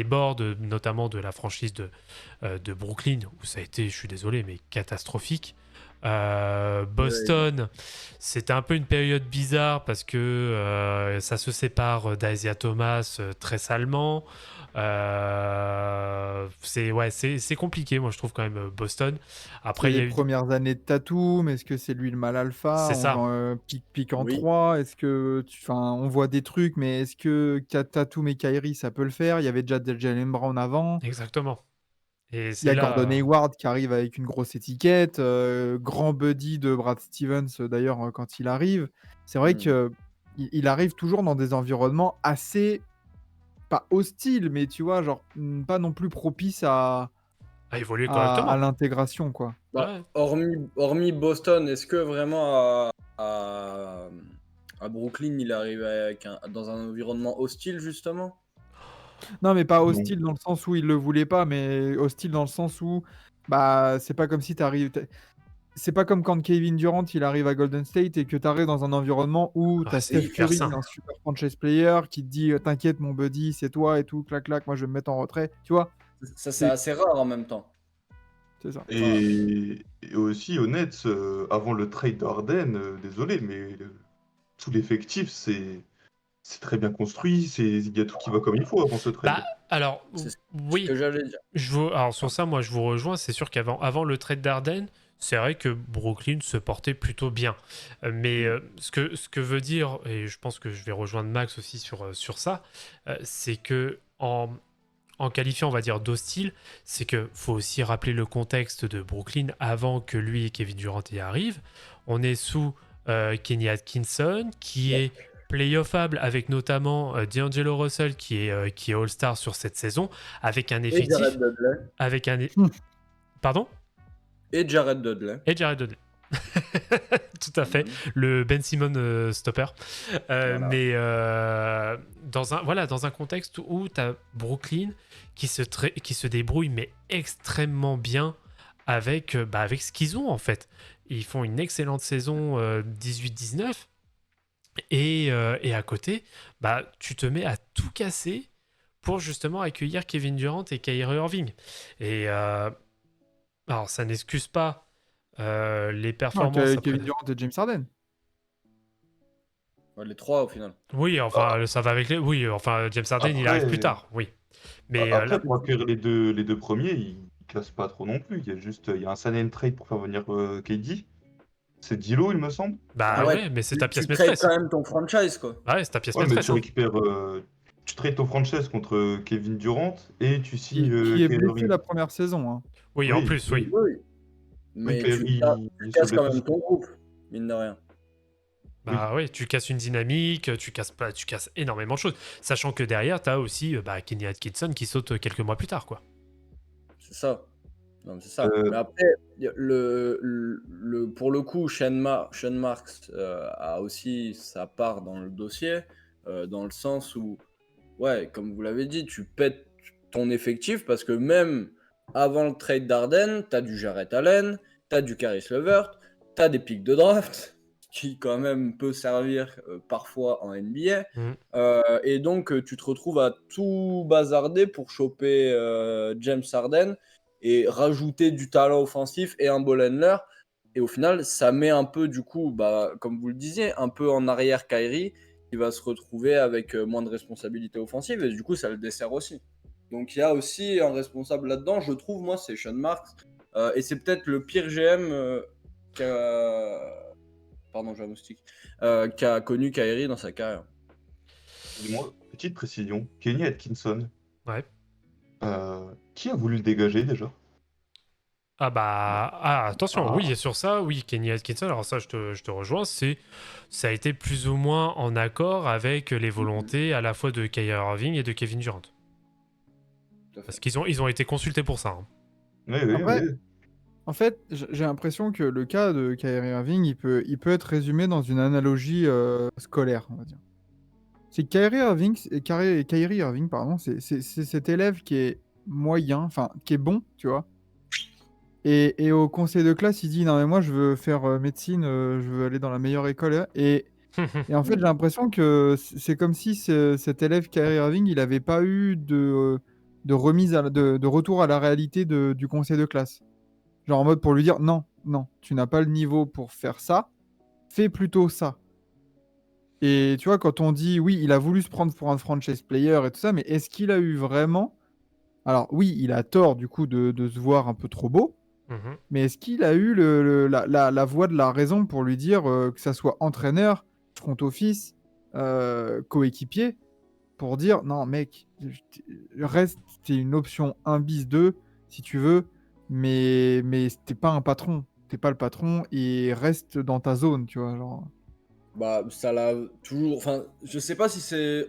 S3: boards, notamment de la franchise de Brooklyn, où ça a été, je suis désolé, mais catastrophique. Boston, c'était un peu une période bizarre parce que ça se sépare d'Isaiah Thomas très salement. C'est compliqué, moi je trouve quand même Boston. Après, il y a
S1: les
S3: eu.
S1: premières années de Tatum, est-ce que c'est lui le mal alpha?
S3: C'est ça.
S1: Pique en
S2: Oui.
S1: 3, est-ce que on voit des trucs, mais est-ce que Tatum et Kyrie ça peut le faire? Il y avait déjà Jaylen Brown avant.
S3: Exactement. Et
S1: Il y
S3: c'est
S1: a
S3: là.
S1: Gordon Hayward qui arrive avec une grosse étiquette, grand buddy de Brad Stevens d'ailleurs quand il arrive. C'est vrai que il arrive toujours dans des environnements assez, pas hostiles, mais tu vois, genre pas non plus propices à
S3: évoluer correctement.
S1: l'intégration, quoi.
S3: Ouais.
S2: Hormis Boston, est-ce que vraiment à Brooklyn, il arrive dans un environnement hostile, justement?
S1: Non, mais pas hostile dans le sens où il le voulait pas, mais hostile dans le sens où c'est pas comme si c'est pas comme quand Kevin Durant il arrive à Golden State et que tu arrives dans un environnement où tu as
S3: c'est
S1: Steph
S3: hyper
S1: Curry,
S3: sain.
S1: un super franchise player, qui te dit t'inquiète mon buddy, c'est toi et tout, clac clac, moi je vais me mettre en retrait, tu vois.
S2: Ça, c'est assez rare en même temps.
S1: C'est ça.
S4: Et aussi, au Nets, avant le trade d'Harden, désolé, mais tout l'effectif, c'est très bien construit, il y a tout qui va comme il faut avant ce trade.
S3: Bah, alors,
S2: C'est ce
S3: oui,
S2: que j'allais dire.
S3: alors sur ça, moi je vous rejoins. C'est sûr avant le trade d'Arden, c'est vrai que Brooklyn se portait plutôt bien. Mais ce que veut dire, et je pense que je vais rejoindre Max aussi sur ça, c'est que en qualifiant, on va dire, d'hostile, c'est que faut aussi rappeler le contexte de Brooklyn avant que lui et Kevin Durant y arrivent. On est sous Kenny Atkinson, qui est playoffable avec notamment D'Angelo Russell, qui est All-Star sur cette saison, avec un
S2: Et
S3: effectif,
S2: Jared Dudley.
S3: avec un...
S1: Hmm.
S3: Pardon?
S2: Et Jared Dudley.
S3: Et Jared Dudley. Tout à fait,
S2: Mhm.
S3: le Ben Simmons stopper.
S2: Voilà.
S3: Mais dans un contexte où tu as Brooklyn qui se débrouille mais extrêmement bien avec ce qu'ils ont en fait. Ils font une excellente saison 18-19 et à côté, tu te mets à tout casser pour justement accueillir Kevin Durant et Kyrie Irving. Et alors ça n'excuse pas les
S1: Non,
S3: performances après.
S1: Kevin Durant et James Harden.
S2: Ouais, les trois au final.
S3: Oui, enfin, ça va avec les. Oui, enfin, James Harden, il arrive plus tard, oui. Mais
S4: Après,
S3: là,
S4: pour accueillir les deux premiers, ils cassent pas trop non plus. Il y a un sign and trade pour faire venir KD. C'est Dilo, il me semble.
S3: bah ouais, mais c'est ta pièce
S2: Tu trades
S3: maîtresse.
S2: quand même ton franchise, quoi.
S3: Ouais, c'est ta pièce
S4: Ouais, mais
S3: maîtresse.
S4: tu
S3: Hein.
S4: récupères, tu trades ton franchise contre Kevin Durant et tu signes
S1: Qui est
S4: Kyrie
S1: blessé
S4: Irving.
S1: la première saison. Hein.
S3: Oui, en
S4: Oui,
S3: plus, oui.
S2: Oui.
S4: oui,
S2: Mais
S4: Kyrie,
S2: tu
S4: il se
S2: casses quand
S4: blesse
S2: même ton groupe, mine de rien.
S3: Bah oui, tu casses une dynamique, tu casses énormément de choses. Sachant que derrière, t'as aussi Kenny Atkinson qui saute quelques mois plus tard, quoi.
S2: C'est ça. Non, mais c'est ça.
S4: Euh,
S2: Mais après, pour le coup, Sean Marks a aussi sa part dans le dossier, dans le sens où, ouais, comme vous l'avez dit, tu pètes ton effectif parce que même avant le trade d'Arden, t'as du Jarrett Allen, t'as du Caris LeVert, t'as des pics de draft qui quand même peut servir parfois en NBA.
S3: Mhm.
S2: Et donc, tu te retrouves à tout bazarder pour choper James Harden et rajouter du talent offensif et un ball handler. Et au final, ça met un peu, du coup, comme vous le disiez, un peu en arrière Kyrie, qui va se retrouver avec moins de responsabilités offensives. Et du coup, ça le dessert aussi. Donc, il y a aussi un responsable là-dedans. Je trouve, moi, c'est Sean Marks. Et c'est peut-être le pire GM pardon, j'ai un moustique. Qui a connu Kyrie dans sa carrière.
S4: Dis-moi, petite précision, Kenny Atkinson,
S3: Ouais.
S4: qui a voulu le dégager déjà?
S3: Attention, oui, et sur ça, oui, Kenny Atkinson, alors ça, je te rejoins, ça a été plus ou moins en accord avec les volontés à la fois de Kyrie Irving et de Kevin Durant.
S2: Tout à fait.
S3: Parce qu'ils ont été consultés pour ça. Hein.
S4: Oui,
S1: Après,
S4: oui.
S1: en fait, j'ai l'impression que le cas de Kyrie Irving, il peut être résumé dans une analogie scolaire, on va dire. C'est que Kyrie Irving, pardon, c'est cet élève qui est moyen, enfin, qui est bon, tu vois. Et au conseil de classe, il dit, non mais moi je veux faire médecine, je veux aller dans la meilleure école. Et en fait, j'ai l'impression que c'est comme si cet élève Kyrie Irving, il n'avait pas eu de remise, de retour à la réalité du conseil de classe. Genre en mode pour lui dire, non, non, tu n'as pas le niveau pour faire ça, fais plutôt ça. Et tu vois, quand on dit, oui, il a voulu se prendre pour un franchise player et tout ça, mais est-ce qu'il a eu vraiment... Alors oui, il a tort du coup de se voir un peu trop beau,
S3: Mhm.
S1: mais est-ce qu'il a eu la voix de la raison pour lui dire que ça soit entraîneur, front office, coéquipier, pour dire, non mec, reste, t'es une option 1 bis 2 si tu veux, mais t'es pas un patron, t'es pas le patron et reste dans ta zone, tu vois, genre...
S2: Ça l'a toujours. Enfin, je sais pas si c'est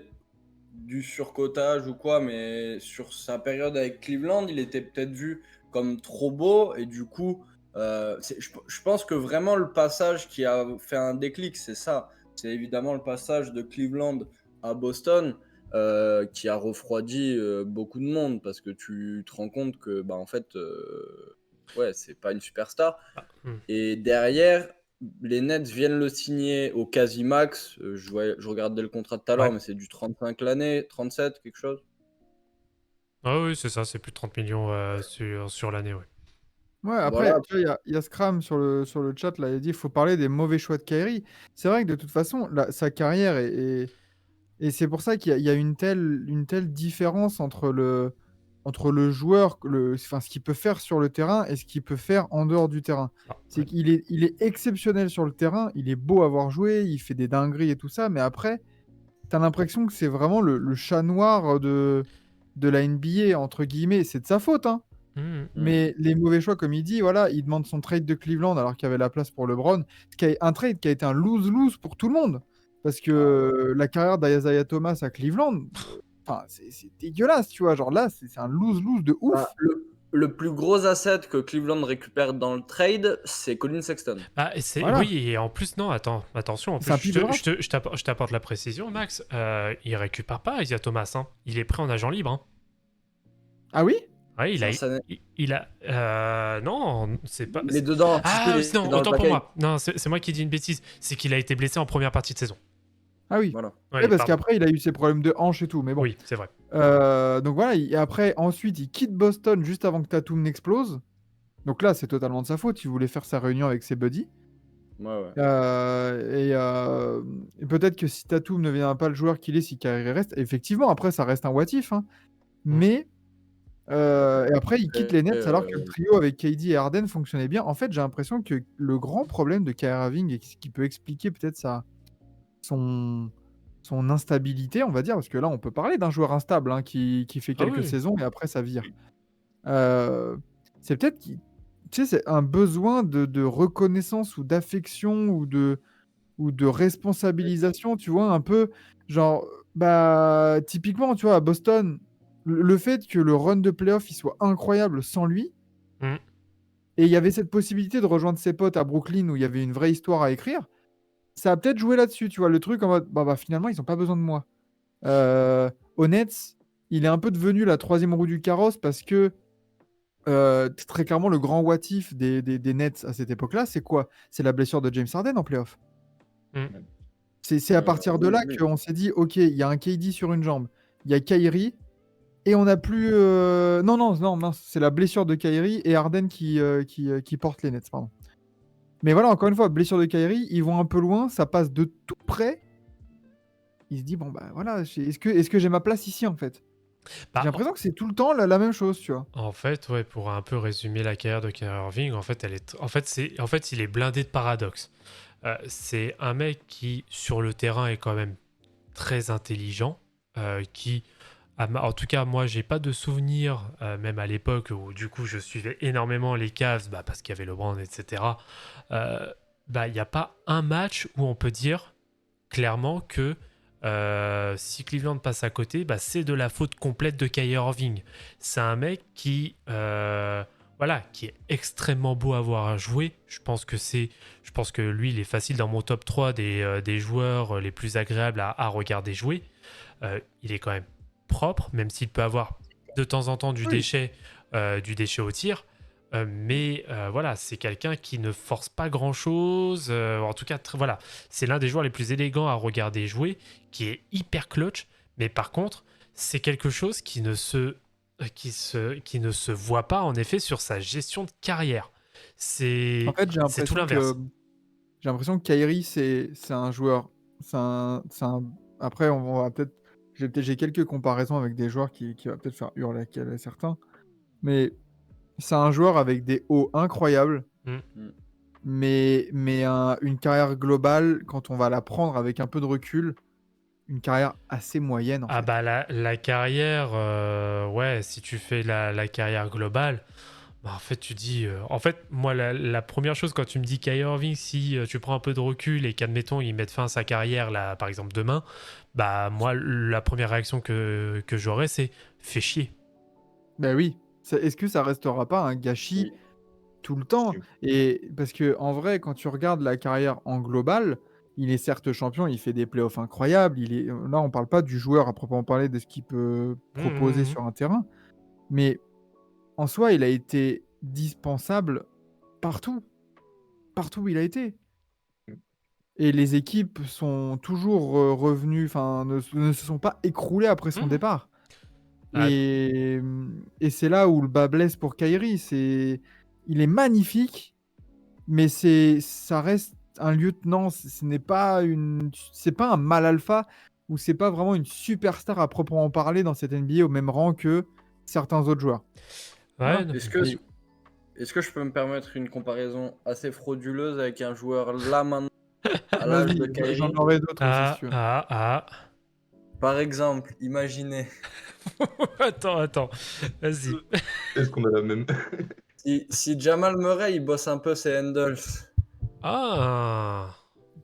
S2: du surcotage ou quoi, mais sur sa période avec Cleveland, il était peut-être vu comme trop beau et du coup, je pense que vraiment le passage qui a fait un déclic, c'est ça. C'est évidemment le passage de Cleveland à Boston qui a refroidi beaucoup de monde parce que tu te rends compte que, en fait, ouais, c'est pas une superstar. Et derrière, les Nets viennent le signer au quasi-max. Je regardais le contrat de tout à l'heure,
S3: Ouais.
S2: mais c'est du 35 l'année, 37, quelque chose.
S3: Ah oui, c'est ça, c'est plus de 30 millions sur l'année, ouais.
S1: Ouais, après,
S2: Voilà.
S1: tu vois, il y a Scram sur le chat, là, il dit: «Il faut parler des mauvais choix de Kyrie». C'est vrai que de toute façon, sa carrière et c'est pour ça qu'il y a une telle différence entre le joueur, enfin, ce qu'il peut faire sur le terrain et ce qu'il peut faire en dehors du terrain.
S3: Ah,
S1: C'est
S3: ouais.
S1: qu'il est exceptionnel sur le terrain, il est beau à voir jouer, il fait des dingueries et tout ça, mais après, tu as l'impression que c'est vraiment le chat noir de la NBA, entre guillemets. C'est de sa faute, hein.
S3: Mhm.
S2: Mm.
S1: Mais les mauvais choix, comme il dit, voilà, il demande son trade de Cleveland alors qu'il y avait la place pour LeBron. Un trade qui a été un lose-lose pour tout le monde. Parce que la carrière d'Isaiah Thomas à Cleveland, enfin, c'est dégueulasse, tu vois. Genre là, c'est un lose-lose de
S2: Bah,
S1: ouf.
S2: le plus gros asset que Cleveland récupère dans le trade, c'est Colin Sexton.
S3: Ah,
S1: Voilà.
S3: oui, et en plus, non, attends, attention, en
S1: C'est
S3: plus,
S1: un pivot de draft.
S3: je t'apporte la précision, Max. Il récupère pas Isaiah Thomas, hein. Il est pris en agent libre, hein.
S1: Ah oui?
S3: Ouais,
S2: C'est un Sané.
S3: non, c'est pas.
S2: Il est dedans.
S3: Ah,
S2: Il est
S3: non,
S2: dans le
S3: autant pour
S2: package.
S3: moi. Non, c'est moi qui dis une bêtise. C'est qu'il a été blessé en première partie de saison.
S1: Ah oui.
S2: Voilà.
S1: Oui,
S3: Oui,
S1: parce
S3: pardon.
S1: qu'après, il a eu ses problèmes de hanche et tout. Mais bon.
S3: Oui, c'est vrai.
S1: Donc voilà. Et après, ensuite, il quitte Boston juste avant que Tatum n'explose. Donc là, c'est totalement de sa faute. Il voulait faire sa réunion avec ses buddies.
S2: Ouais, ouais.
S1: Et peut-être que si Tatum ne devient pas le joueur qu'il est, si Kyrie reste, effectivement, après, ça reste un what if, hein.
S3: Mm.
S1: Mais et après, il quitte les Nets alors que le
S2: Euh,
S1: trio avec KD et Harden fonctionnait bien. En fait, j'ai l'impression que le grand problème de Kyrie Irving et ce qui peut expliquer peut-être son, son instabilité, on va dire, parce que là, on peut parler d'un joueur instable, hein, qui fait
S3: Ah
S1: quelques
S3: oui.
S1: saisons et après ça vire. Euh, c'est peut-être qu'il, tu sais, c'est un besoin de reconnaissance ou d'affection ou de responsabilisation, tu vois, un peu genre, bah, typiquement, tu vois, à Boston, le fait que le run de playoff il soit incroyable sans lui,
S3: Mm.
S1: et il y avait cette possibilité de rejoindre ses potes à Brooklyn où il y avait une vraie histoire à écrire, ça a peut-être joué là-dessus, tu vois, le truc en mode, bah finalement, ils n'ont pas besoin de moi. Au Nets, il est un peu devenu la troisième roue du carrosse parce que très clairement, le grand what if des Nets à cette époque-là, c'est quoi? C'est la blessure de James Harden en playoff.
S3: Mm.
S1: C'est à partir de
S2: oui,
S1: là
S2: oui.
S1: qu'on s'est dit, OK, il y a un KD sur une jambe, il y a Kyrie, et on n'a plus. Non, non, non, mince, c'est la blessure de Kyrie et Harden qui porte les Nets, pardon. Mais voilà, encore une fois, blessure de Kyrie, ils vont un peu loin, ça passe de tout près. Il se dit, bon, bah voilà, est-ce que j'ai ma place ici, en fait? J'ai
S3: Bah,
S1: l'impression que c'est tout le temps la même chose, tu vois.
S3: en fait, ouais, pour un peu résumer la carrière de Kyrie Irving, en fait, en fait, il est blindé de paradoxes. C'est un mec qui, sur le terrain, est quand même très intelligent, qui, en tout cas, moi, j'ai pas de souvenir, même à l'époque où, du coup, je suivais énormément les Cavs, bah, parce qu'il y avait LeBron, etc. Bah, il n'y a pas un match où on peut dire clairement que si Cleveland passe à côté, bah, c'est de la faute complète de Kyrie Irving. C'est un mec qui, voilà, qui est extrêmement beau à voir à jouer. Je pense que lui, il est facile dans mon top 3 des joueurs les plus agréables à regarder jouer. Il est quand même propre, même s'il peut avoir de temps en temps
S1: Oui.
S3: du déchet au tir. Mais voilà, c'est quelqu'un qui ne force pas grand-chose. En tout cas, voilà, c'est l'un des joueurs les plus élégants à regarder jouer, qui est hyper clutch. Mais par contre, c'est quelque chose qui ne se voit pas en effet sur sa gestion de carrière.
S1: En fait,
S3: C'est tout l'inverse.
S1: j'ai l'impression que Kyrie, c'est un joueur. Après, on va peut-être. J'ai quelques comparaisons avec des joueurs qui va peut-être faire hurler à certains. Mais c'est un joueur avec des hauts incroyables,
S3: Mm.
S1: mais une carrière globale, quand on va la prendre avec un peu de recul, une carrière assez moyenne en
S3: Ah
S1: fait.
S3: bah la carrière, ouais, si tu fais la carrière globale, bah en fait tu dis, en fait moi la première chose quand tu me dis Kyrie Irving, si tu prends un peu de recul et qu'admettons il mette fin à sa carrière là par exemple demain, bah moi la première réaction que j'aurais c'est fait chier.
S1: Ben oui. Est-ce que ça restera pas un gâchis
S2: Oui.
S1: tout le temps? Et parce que en vrai, quand tu regardes la carrière en global, il est certes champion, il fait des playoffs incroyables. Là, on parle pas du joueur à proprement parler de ce qu'il peut proposer
S3: Mhm.
S1: sur un terrain, mais en soi, il a été dispensable partout, partout où il a été. Et les équipes sont toujours revenues, enfin, ne se sont pas écroulées après son
S3: Mhm.
S1: départ.
S3: Ah,
S1: Et c'est là où le bas blesse pour Kyrie. il est magnifique, mais ça reste un lieutenant. Ce n'est pas c'est pas un mal alpha ou c'est pas vraiment une superstar à proprement parler dans cette NBA au même rang que certains autres joueurs.
S3: Ouais,
S2: Est-ce que je peux me permettre une comparaison assez frauduleuse avec un joueur là maintenant à l'âge de
S1: Vas-y,
S2: Kyrie?
S1: j'en aurai d'autres aussi, si tu veux.
S2: Par exemple, imaginez
S3: Attends, vas-y.
S4: Est-ce qu'on a la même?
S2: si Jamal Murray il bosse un peu ses handles
S3: Ah.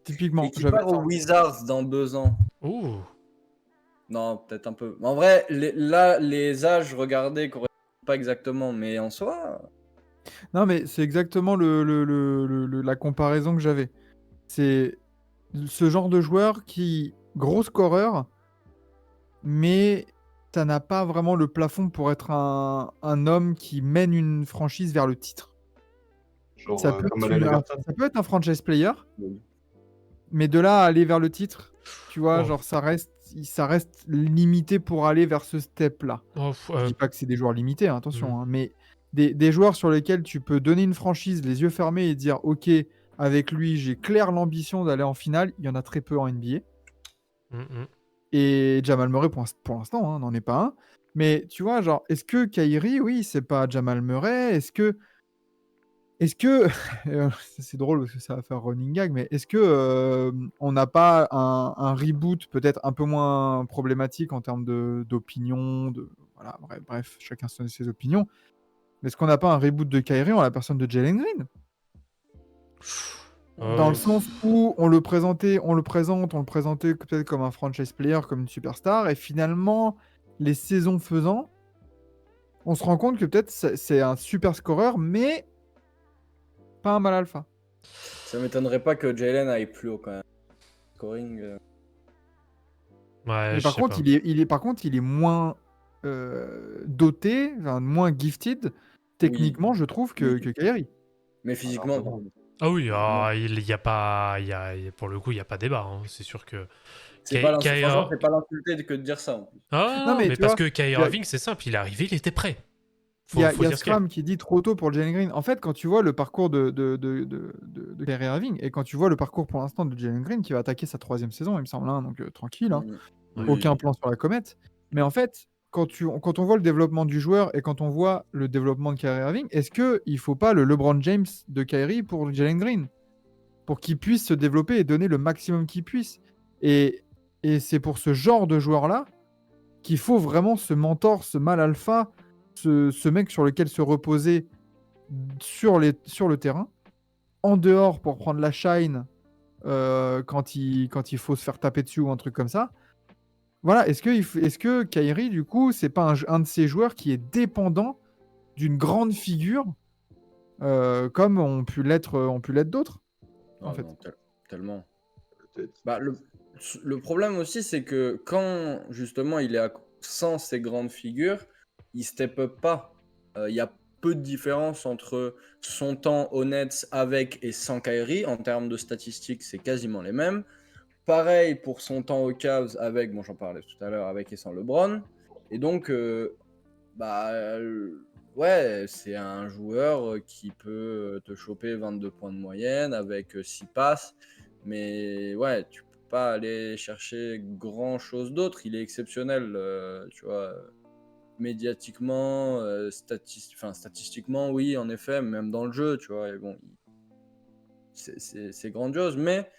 S1: Typiquement,
S2: et qu'il
S1: j'avais
S2: part aux
S1: ça.
S2: Wizards dans 2 ans.
S3: Ouh.
S2: Non, peut-être un peu. En vrai, là, les âges regardés correspondent pas exactement, mais en soi,
S1: Non, mais c'est exactement la comparaison que j'avais. C'est ce genre de joueur qui, gros scoreur, mais ça n'a pas vraiment le plafond pour être un homme qui mène une franchise vers le titre.
S4: Genre
S1: Ça peut
S4: comme
S1: être
S4: Allen Iverson.
S1: ça peut être un franchise player,
S2: oui.
S1: mais de là à aller vers le titre, tu vois,
S3: Oh.
S1: genre ça reste limité pour aller vers ce step-là.
S3: Oh,
S1: Je dis pas que c'est des joueurs limités, hein, attention, hein, mais des joueurs sur lesquels tu peux donner une franchise les yeux fermés et dire ok, avec lui j'ai clair l'ambition d'aller en finale, il y en a très peu en NBA. Et Jamal Murray pour l'instant n'en est pas un. Mais tu vois, genre, est-ce que Kyrie, oui, c'est pas Jamal Murray? Est-ce que c'est drôle parce que ça va faire running gag, mais est-ce que on n'a pas un reboot peut-être un peu moins problématique en termes d'opinion, voilà, bref, chacun ses opinions. Mais est-ce qu'on n'a pas un reboot de Kyrie en la personne de Jalen Green? Dans le sens où on le présentait peut-être comme un franchise player, comme une superstar, et finalement, les saisons faisant, on se rend compte que peut-être c'est un super scoreur, mais pas un mal alpha.
S2: Ça m'étonnerait pas que Jalen aille plus haut quand même. Scoring.
S3: Ouais,
S1: Mais par contre, il est moins doté, enfin, moins gifted, techniquement, je trouve, que Kyrie.
S2: Mais physiquement, non.
S3: Ah oui, il y a pas, pour le coup, il y a pas débat. Hein. C'est sûr que.
S2: Franchement, c'est pas l'insulter que de dire ça en plus.
S3: Ah
S1: Non,
S3: non,
S1: mais
S3: mais
S1: tu
S3: parce
S1: vois,
S3: que Kyrie Irving, c'est simple, il est arrivé, il était prêt.
S1: Il y a
S3: dire ce qu'il y a.
S1: Scram qui dit trop tôt pour Jalen Green. En fait, quand tu vois le parcours de Kyrie Irving et quand tu vois le parcours pour l'instant de Jalen Green qui va attaquer sa 3e saison, il me semble, hein, donc tranquille, hein, aucun plan sur la comète. Mais en fait, quand on voit le développement du joueur et quand on voit le développement de Kyrie Irving, est-ce qu'il ne faut pas le LeBron James de Kyrie pour Jalen Green pour qu'il puisse se développer et donner le maximum qu'il puisse? Et c'est pour ce genre de joueur-là qu'il faut vraiment ce mentor, ce mal alpha, ce mec sur lequel se reposer sur le terrain, en dehors pour prendre la shine quand il faut se faire taper dessus ou un truc comme ça. Voilà, est-ce que Kyrie, du coup, c'est pas un de ces joueurs qui est dépendant d'une grande figure comme ont pu l'être d'autres en fait.
S2: Non, tellement.
S4: Peut-être.
S2: Bah, le problème aussi, c'est que quand justement il est sans ces grandes figures, il step up pas. Il y a peu de différence entre son temps au Nets avec et sans Kyrie. En termes de statistiques, c'est quasiment les mêmes. Pareil pour son temps aux Cavs avec, bon j'en parlais tout à l'heure, avec et sans LeBron. Et donc, ouais, c'est un joueur qui peut te choper 22 points de moyenne avec 6 passes. Mais ouais, tu peux pas aller chercher grand chose d'autre. Il est exceptionnel, tu vois, médiatiquement, statistiquement, oui, en effet, même dans le jeu, tu vois. Et bon, c'est grandiose, mais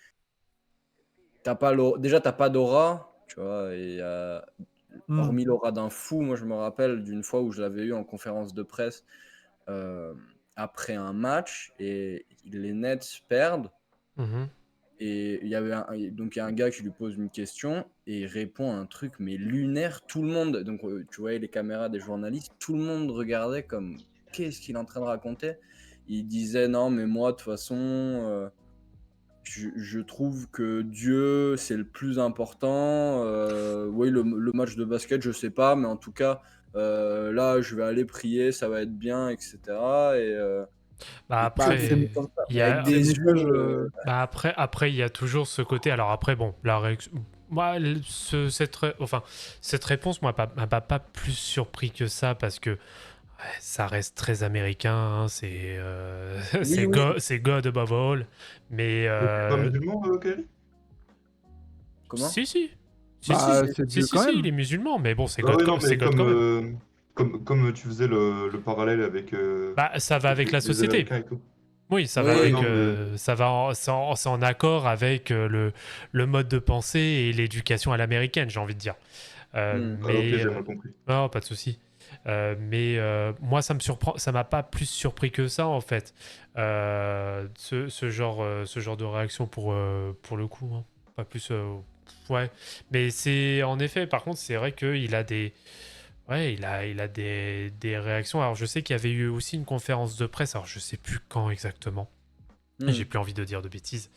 S2: déjà, t'as pas d'aura, tu vois. Et hormis l'aura d'un fou, moi je me rappelle d'une fois où je l'avais eu en conférence de presse après un match et les Nets perdent. Et il y a un gars qui lui pose une question et il répond à un truc mais lunaire. Tout le monde, donc tu voyais les caméras des journalistes, tout le monde regardait comme qu'est-ce qu'il est en train de raconter. Il disait non mais moi de toute façon je trouve que Dieu c'est le plus important. Oui le match de basket je sais pas mais en tout cas là je vais aller prier ça va être bien etc. Et
S3: après,
S2: il y a des yeux.
S3: Après, il y a toujours ce côté. Alors après, bon, moi, cette réponse, moi, m'a pas plus surpris que ça parce que Ça reste très américain, hein,
S2: Oui, oui.
S3: c'est God above all, mais
S4: Mais t'es pas musulman, Kairi?
S2: Comment?
S3: si, si. Si,
S2: Si, si,
S3: si.
S1: Bah,
S2: si.
S1: c'est
S3: Si,
S1: Dieu
S3: si,
S1: quand
S3: si, il
S1: même.
S3: est musulman, mais bon,
S4: Ah ouais, non,
S3: C'est
S4: mais
S3: God quand même.
S4: comme tu faisais le parallèle avec
S3: Bah, ça va avec la
S4: les
S3: société.
S4: Américains et tout.
S3: Oui, ça va
S4: Ah oui,
S2: Oui,
S3: avec,
S4: non, mais
S3: c'est en accord avec le mode de pensée et l'éducation à l'américaine, j'ai envie de dire.
S2: hmm.
S4: ah, ok,
S3: Mais
S4: j'ai mal compris.
S3: non, pas de souci. Mais moi, ça me surprend, ça m'a pas plus surpris que ça en fait. Ce genre de réaction pour le coup, hein. Pas plus. Ouais. Mais c'est en effet, par contre, c'est vrai qu'il a des, ouais, il a des réactions. Alors, je sais qu'il y avait eu aussi une conférence de presse. Alors, je sais plus quand exactement. J'ai
S2: Hmm.
S3: plus envie de dire de bêtises.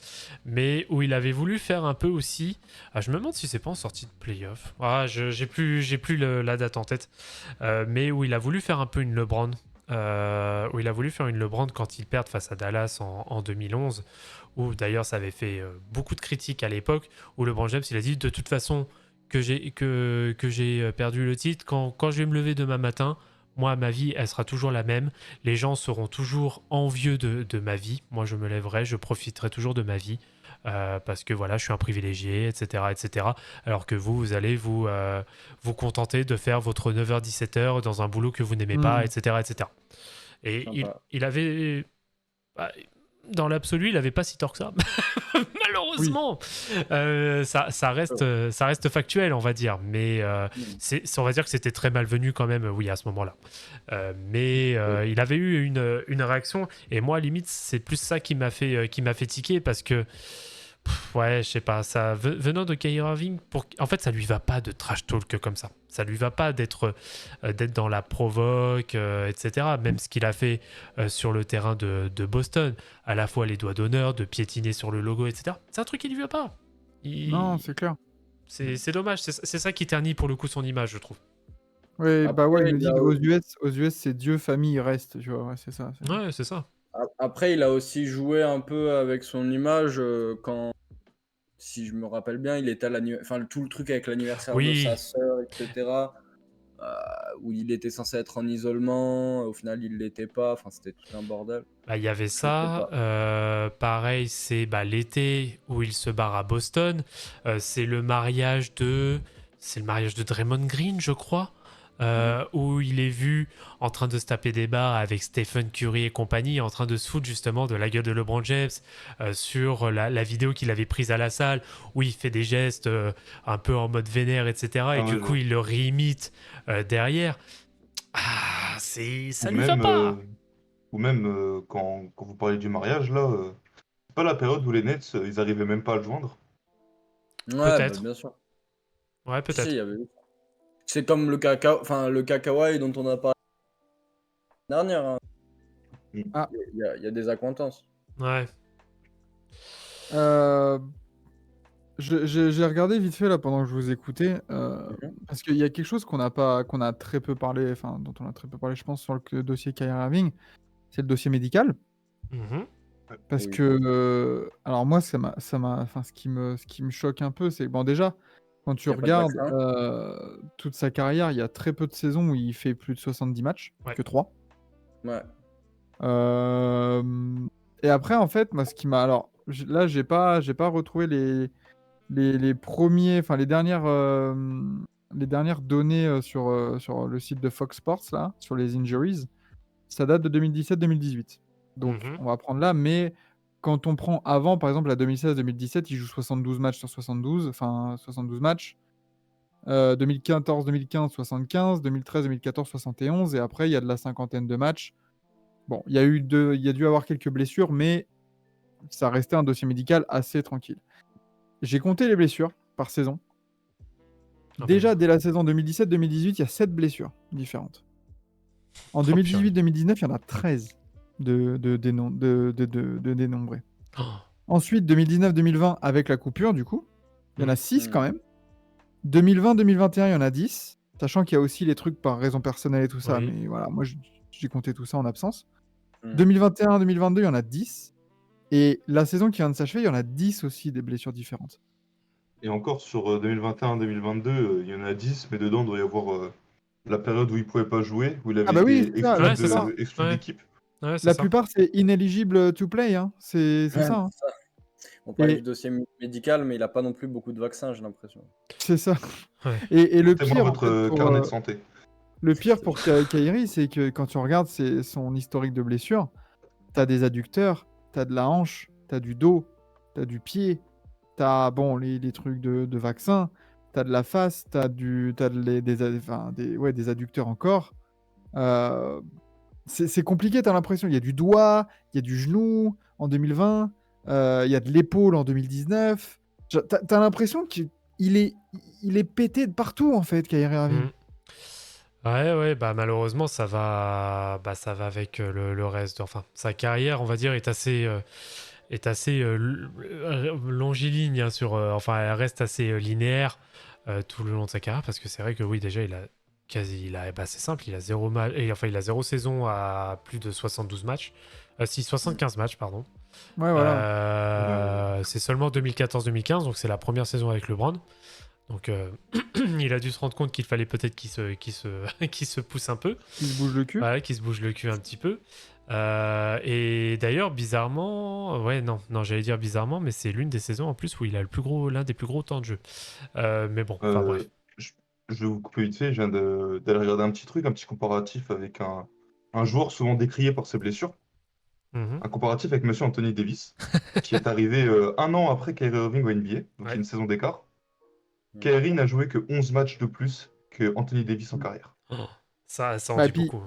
S3: Mais où il avait voulu faire un peu aussi. Ah, je me demande si c'est pas en sortie de playoff. Ah, j'ai plus la date en tête. Mais où il a voulu faire un peu une LeBron. Où il a voulu faire une LeBron quand ils perdent face à Dallas en 2011. Où d'ailleurs ça avait fait beaucoup de critiques à l'époque. Où LeBron James il a dit de toute façon que j'ai perdu le titre. Quand je vais me lever demain matin, moi, ma vie, elle sera toujours la même. Les gens seront toujours envieux de ma vie. Moi, je me lèverai, je profiterai toujours de ma vie. Parce que voilà, je suis un privilégié, etc., etc. Alors que vous, vous allez vous contenter de faire votre 9h-17h dans un boulot que vous n'aimez pas,
S1: Hmm.
S3: etc., etc. Et
S2: Sympa.
S3: il avait... bah, dans l'absolu, il avait pas si tort que ça.
S1: Oui.
S3: Malheureusement, ça reste factuel, on va dire. Mais
S2: Hmm.
S3: on va dire que c'était très malvenu quand même, oui, à ce moment-là. Mais
S4: Ouais.
S3: il avait eu une réaction, et moi, limite, c'est plus ça qui m'a fait tiquer parce que, ouais, je sais pas, ça, venant de Kyrie Irving, en fait, ça lui va pas de trash talk comme ça. Ça lui va pas d'être dans la provoque, etc. Même ce qu'il a fait sur le terrain de Boston, à la fois les doigts d'honneur, de piétiner sur le logo, etc. C'est un truc qui lui va pas.
S1: Non,
S3: Il-
S1: c'est clair.
S3: c'est dommage, c'est ça qui ternit pour le coup son image, je trouve.
S1: Ouais, bah ouais, il
S2: Après,
S1: nous
S2: il
S1: dit
S2: a,
S1: aux US, c'est Dieu, famille, reste, tu vois, ouais, c'est ça.
S3: Ouais, c'est ça.
S2: après, il a aussi joué un peu avec son image quand, si je me rappelle bien, il était à enfin, tout le truc avec l'anniversaire de sa
S3: Oui,
S2: sœur, etc. euh, où il était censé être en isolement, au final il l'était pas, enfin c'était tout un bordel.
S3: bah, il y avait
S2: Je sais
S3: ça.
S2: pas.
S3: Pareil, c'est bah, l'été où il se barre à Boston. C'est le mariage de. C'est le mariage de Draymond Green, je crois.
S2: Mhm.
S3: Où il est vu en train de se taper des barres avec Stephen Curry et compagnie, en train de se foutre justement de la gueule de LeBron James sur la vidéo qu'il avait prise à la salle, où il fait des gestes un peu en mode vénère, etc. Et
S4: Ah ouais,
S3: du
S4: je
S3: coup,
S4: vois.
S3: il le réimite derrière. Ah,
S4: Ou
S3: ça lui va
S4: même,
S3: pas.
S4: quand vous parlez du mariage, là, c'est pas la période où les Nets, ils arrivaient même pas à le joindre.
S2: Ouais, bah,
S3: Peut-être.
S2: bien sûr.
S3: Ouais,
S2: Si, il y
S3: peut-être.
S2: avait eu. C'est comme le caca, enfin le cacahuay dont on a parlé la dernière, hein.
S4: Mm.
S1: Ah,
S2: Il y a des accointances.
S3: Ouais.
S1: euh, j'ai regardé vite fait là pendant que je vous écoutais,
S2: Mhm.
S1: parce qu'il y a quelque chose qu'on a très peu parlé, enfin dont on a très peu parlé, je pense, sur le dossier Kyrie Irving, c'est le dossier médical.
S3: Mhm.
S1: Parce
S2: Oui.
S1: que, alors moi, enfin, ce qui me choque un peu, c'est bon, déjà, quand tu
S2: Il n'y a pas de
S1: regardes
S2: vaccin.
S1: toute sa carrière, il y a très peu de saisons où il fait plus de 70 matchs,
S3: Ouais.
S1: que 3.
S2: Ouais.
S1: Et après, en fait, moi, ce qui m'a. Alors, là, j'ai pas retrouvé les premiers, enfin, les dernières données sur le site de Fox Sports, là, sur les injuries. Ça date de 2017-2018. Donc,
S3: Mhm.
S1: on va prendre là, mais quand on prend avant, par exemple, la 2016-2017, il joue 72 matchs sur 72, enfin 72 matchs. 2014-2015, 75, 2013-2014, 71, et après, il y a de la cinquantaine de matchs. Bon, il y a dû avoir quelques blessures, mais ça restait un dossier médical assez tranquille. J'ai compté les blessures par saison.
S3: Ah bah,
S1: Déjà, dès la saison 2017-2018, il y a 7 blessures différentes. En
S3: oh, purée.
S1: 2018-2019, il y en a 13 de dénombrés.
S3: Oh.
S1: Ensuite, 2019-2020, avec la coupure, du coup, il y en a
S3: Mhm.
S1: 6 quand même. 2020-2021, il y en a 10, sachant qu'il y a aussi les trucs par raison personnelle et tout ça,
S3: Oui.
S1: mais voilà, moi j'ai compté tout ça en absence.
S2: Mm.
S1: 2021-2022, il y en a 10. Et la saison qui vient de s'achever, il y en a 10 aussi des blessures différentes.
S4: Et encore sur 2021-2022, il y en a 10, mais dedans, il doit y avoir La période où il pouvait pas jouer, où il
S1: Ah
S4: avait
S1: bah oui,
S4: été
S1: c'est ça.
S3: Ouais, c'est ça.
S4: exclu de
S3: Ouais,
S4: l'équipe.
S3: ouais, c'est
S1: La
S3: ça.
S1: plupart, c'est ineligible to play, hein. C'est
S2: Ouais,
S1: ça, hein.
S2: c'est ça. On parlait du
S1: Et
S2: dossier médical, mais il a pas non plus beaucoup de vaccins, j'ai l'impression.
S1: c'est ça.
S3: Ouais.
S1: Et le
S4: Portez-moi
S1: pire, en fait,
S4: votre carnet de santé.
S1: le pire
S2: C'est
S1: pour Kyrie, c'est que quand tu regardes son historique de blessures, t'as des adducteurs, t'as de la hanche, t'as du dos, t'as du pied, t'as bon, les trucs de vaccin, t'as de la face, des adducteurs encore. Euh, c'est compliqué, t'as l'impression. Il y a du doigt, il y a du genou en 2020, il y a de l'épaule en 2019. T'as l'impression qu'il est, il est pété de partout, en fait, Kyrie Irving.
S3: Mm. Ouais, bah malheureusement ça va avec le reste. Enfin, sa carrière, on va dire, est assez longiligne enfin, elle reste assez linéaire tout le long de sa carrière parce que c'est vrai que oui, déjà c'est simple, il a zéro match, enfin il a zéro saison à plus de 72 matchs, si 75 matchs pardon.
S1: Ouais, voilà.
S3: C'est seulement 2014-2015, donc c'est la première saison avec LeBron. Donc il a dû se rendre compte qu'il fallait peut-être qu'il se pousse un peu.
S1: Il se bouge le cul.
S3: Voilà, qu'il se bouge le cul un petit peu. Et d'ailleurs, bizarrement, ouais, non, j'allais dire bizarrement, mais c'est l'une des saisons en plus où il a l'un des plus gros temps de jeu. Mais bon, enfin
S4: Euh,
S3: bref.
S4: je, je vais vous couper vite fait, je viens d'aller regarder un petit truc, un petit comparatif avec un joueur souvent décrié par ses blessures.
S3: Mhm.
S4: Un comparatif avec Monsieur Anthony Davis, qui est arrivé un an après Kyrie Irving au NBA, donc il y a
S3: Ouais.
S4: une saison d'écart.
S2: Mm.
S4: Kyrie n'a joué que 11 matchs de plus que Anthony Davis en carrière.
S3: Oh, ça en
S1: Bah, et
S3: dit
S1: puis,
S3: beaucoup.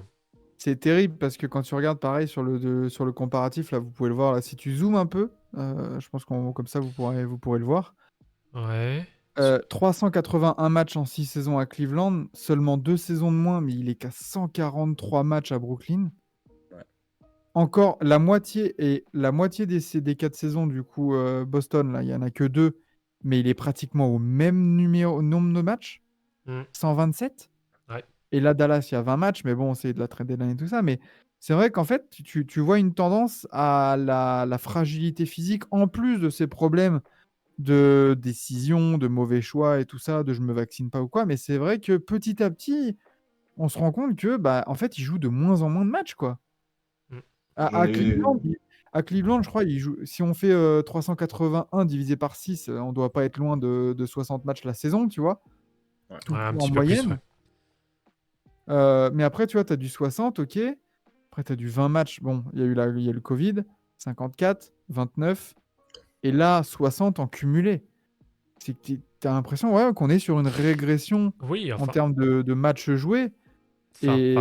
S1: c'est terrible parce que quand tu regardes pareil sur le comparatif, là, vous pouvez le voir. Là, si tu zoomes un peu, je pense qu'on comme ça, vous pourrez le voir.
S3: Ouais.
S1: 381 matchs en 6 saisons à Cleveland, seulement 2 saisons de moins, mais il est qu'à 143 matchs à Brooklyn.
S2: Ouais.
S1: Encore la moitié des 4 saisons, du coup, Boston, là, il n'y en a que 2, mais il est pratiquement au même nombre de matchs,
S3: Mm.
S1: 127.
S3: Ouais.
S1: Et là, Dallas, il y a 20 matchs, mais bon, c'est de la trade deadline et tout ça. Mais c'est vrai qu'en fait, tu vois une tendance à la fragilité physique, en plus de ces problèmes de décision, de mauvais choix et tout ça, de je me vaccine pas ou quoi. Mais c'est vrai que petit à petit, on se rend compte que, bah, en fait, il joue de moins en moins de matchs, quoi.
S3: Mm.
S4: J'en
S1: À
S4: ai...
S1: Cleveland, je crois, il joue, si on fait 381 divisé par 6, on doit pas être loin de 60 matchs la saison, tu vois,
S2: Ouais.
S3: Ouais, un
S1: en
S3: petit peu plus, ouais.
S1: moyenne. Mais après, tu vois, tu as du 60, ok. Après, tu as du 20 matchs. Bon, il y a eu le Covid, 54, 29. Et là, 60 en cumulé. C'est que tu as l'impression qu'on est sur une régression
S3: Oui,
S1: en
S3: enfin,
S1: termes de matchs joués.
S3: enfin
S1: Et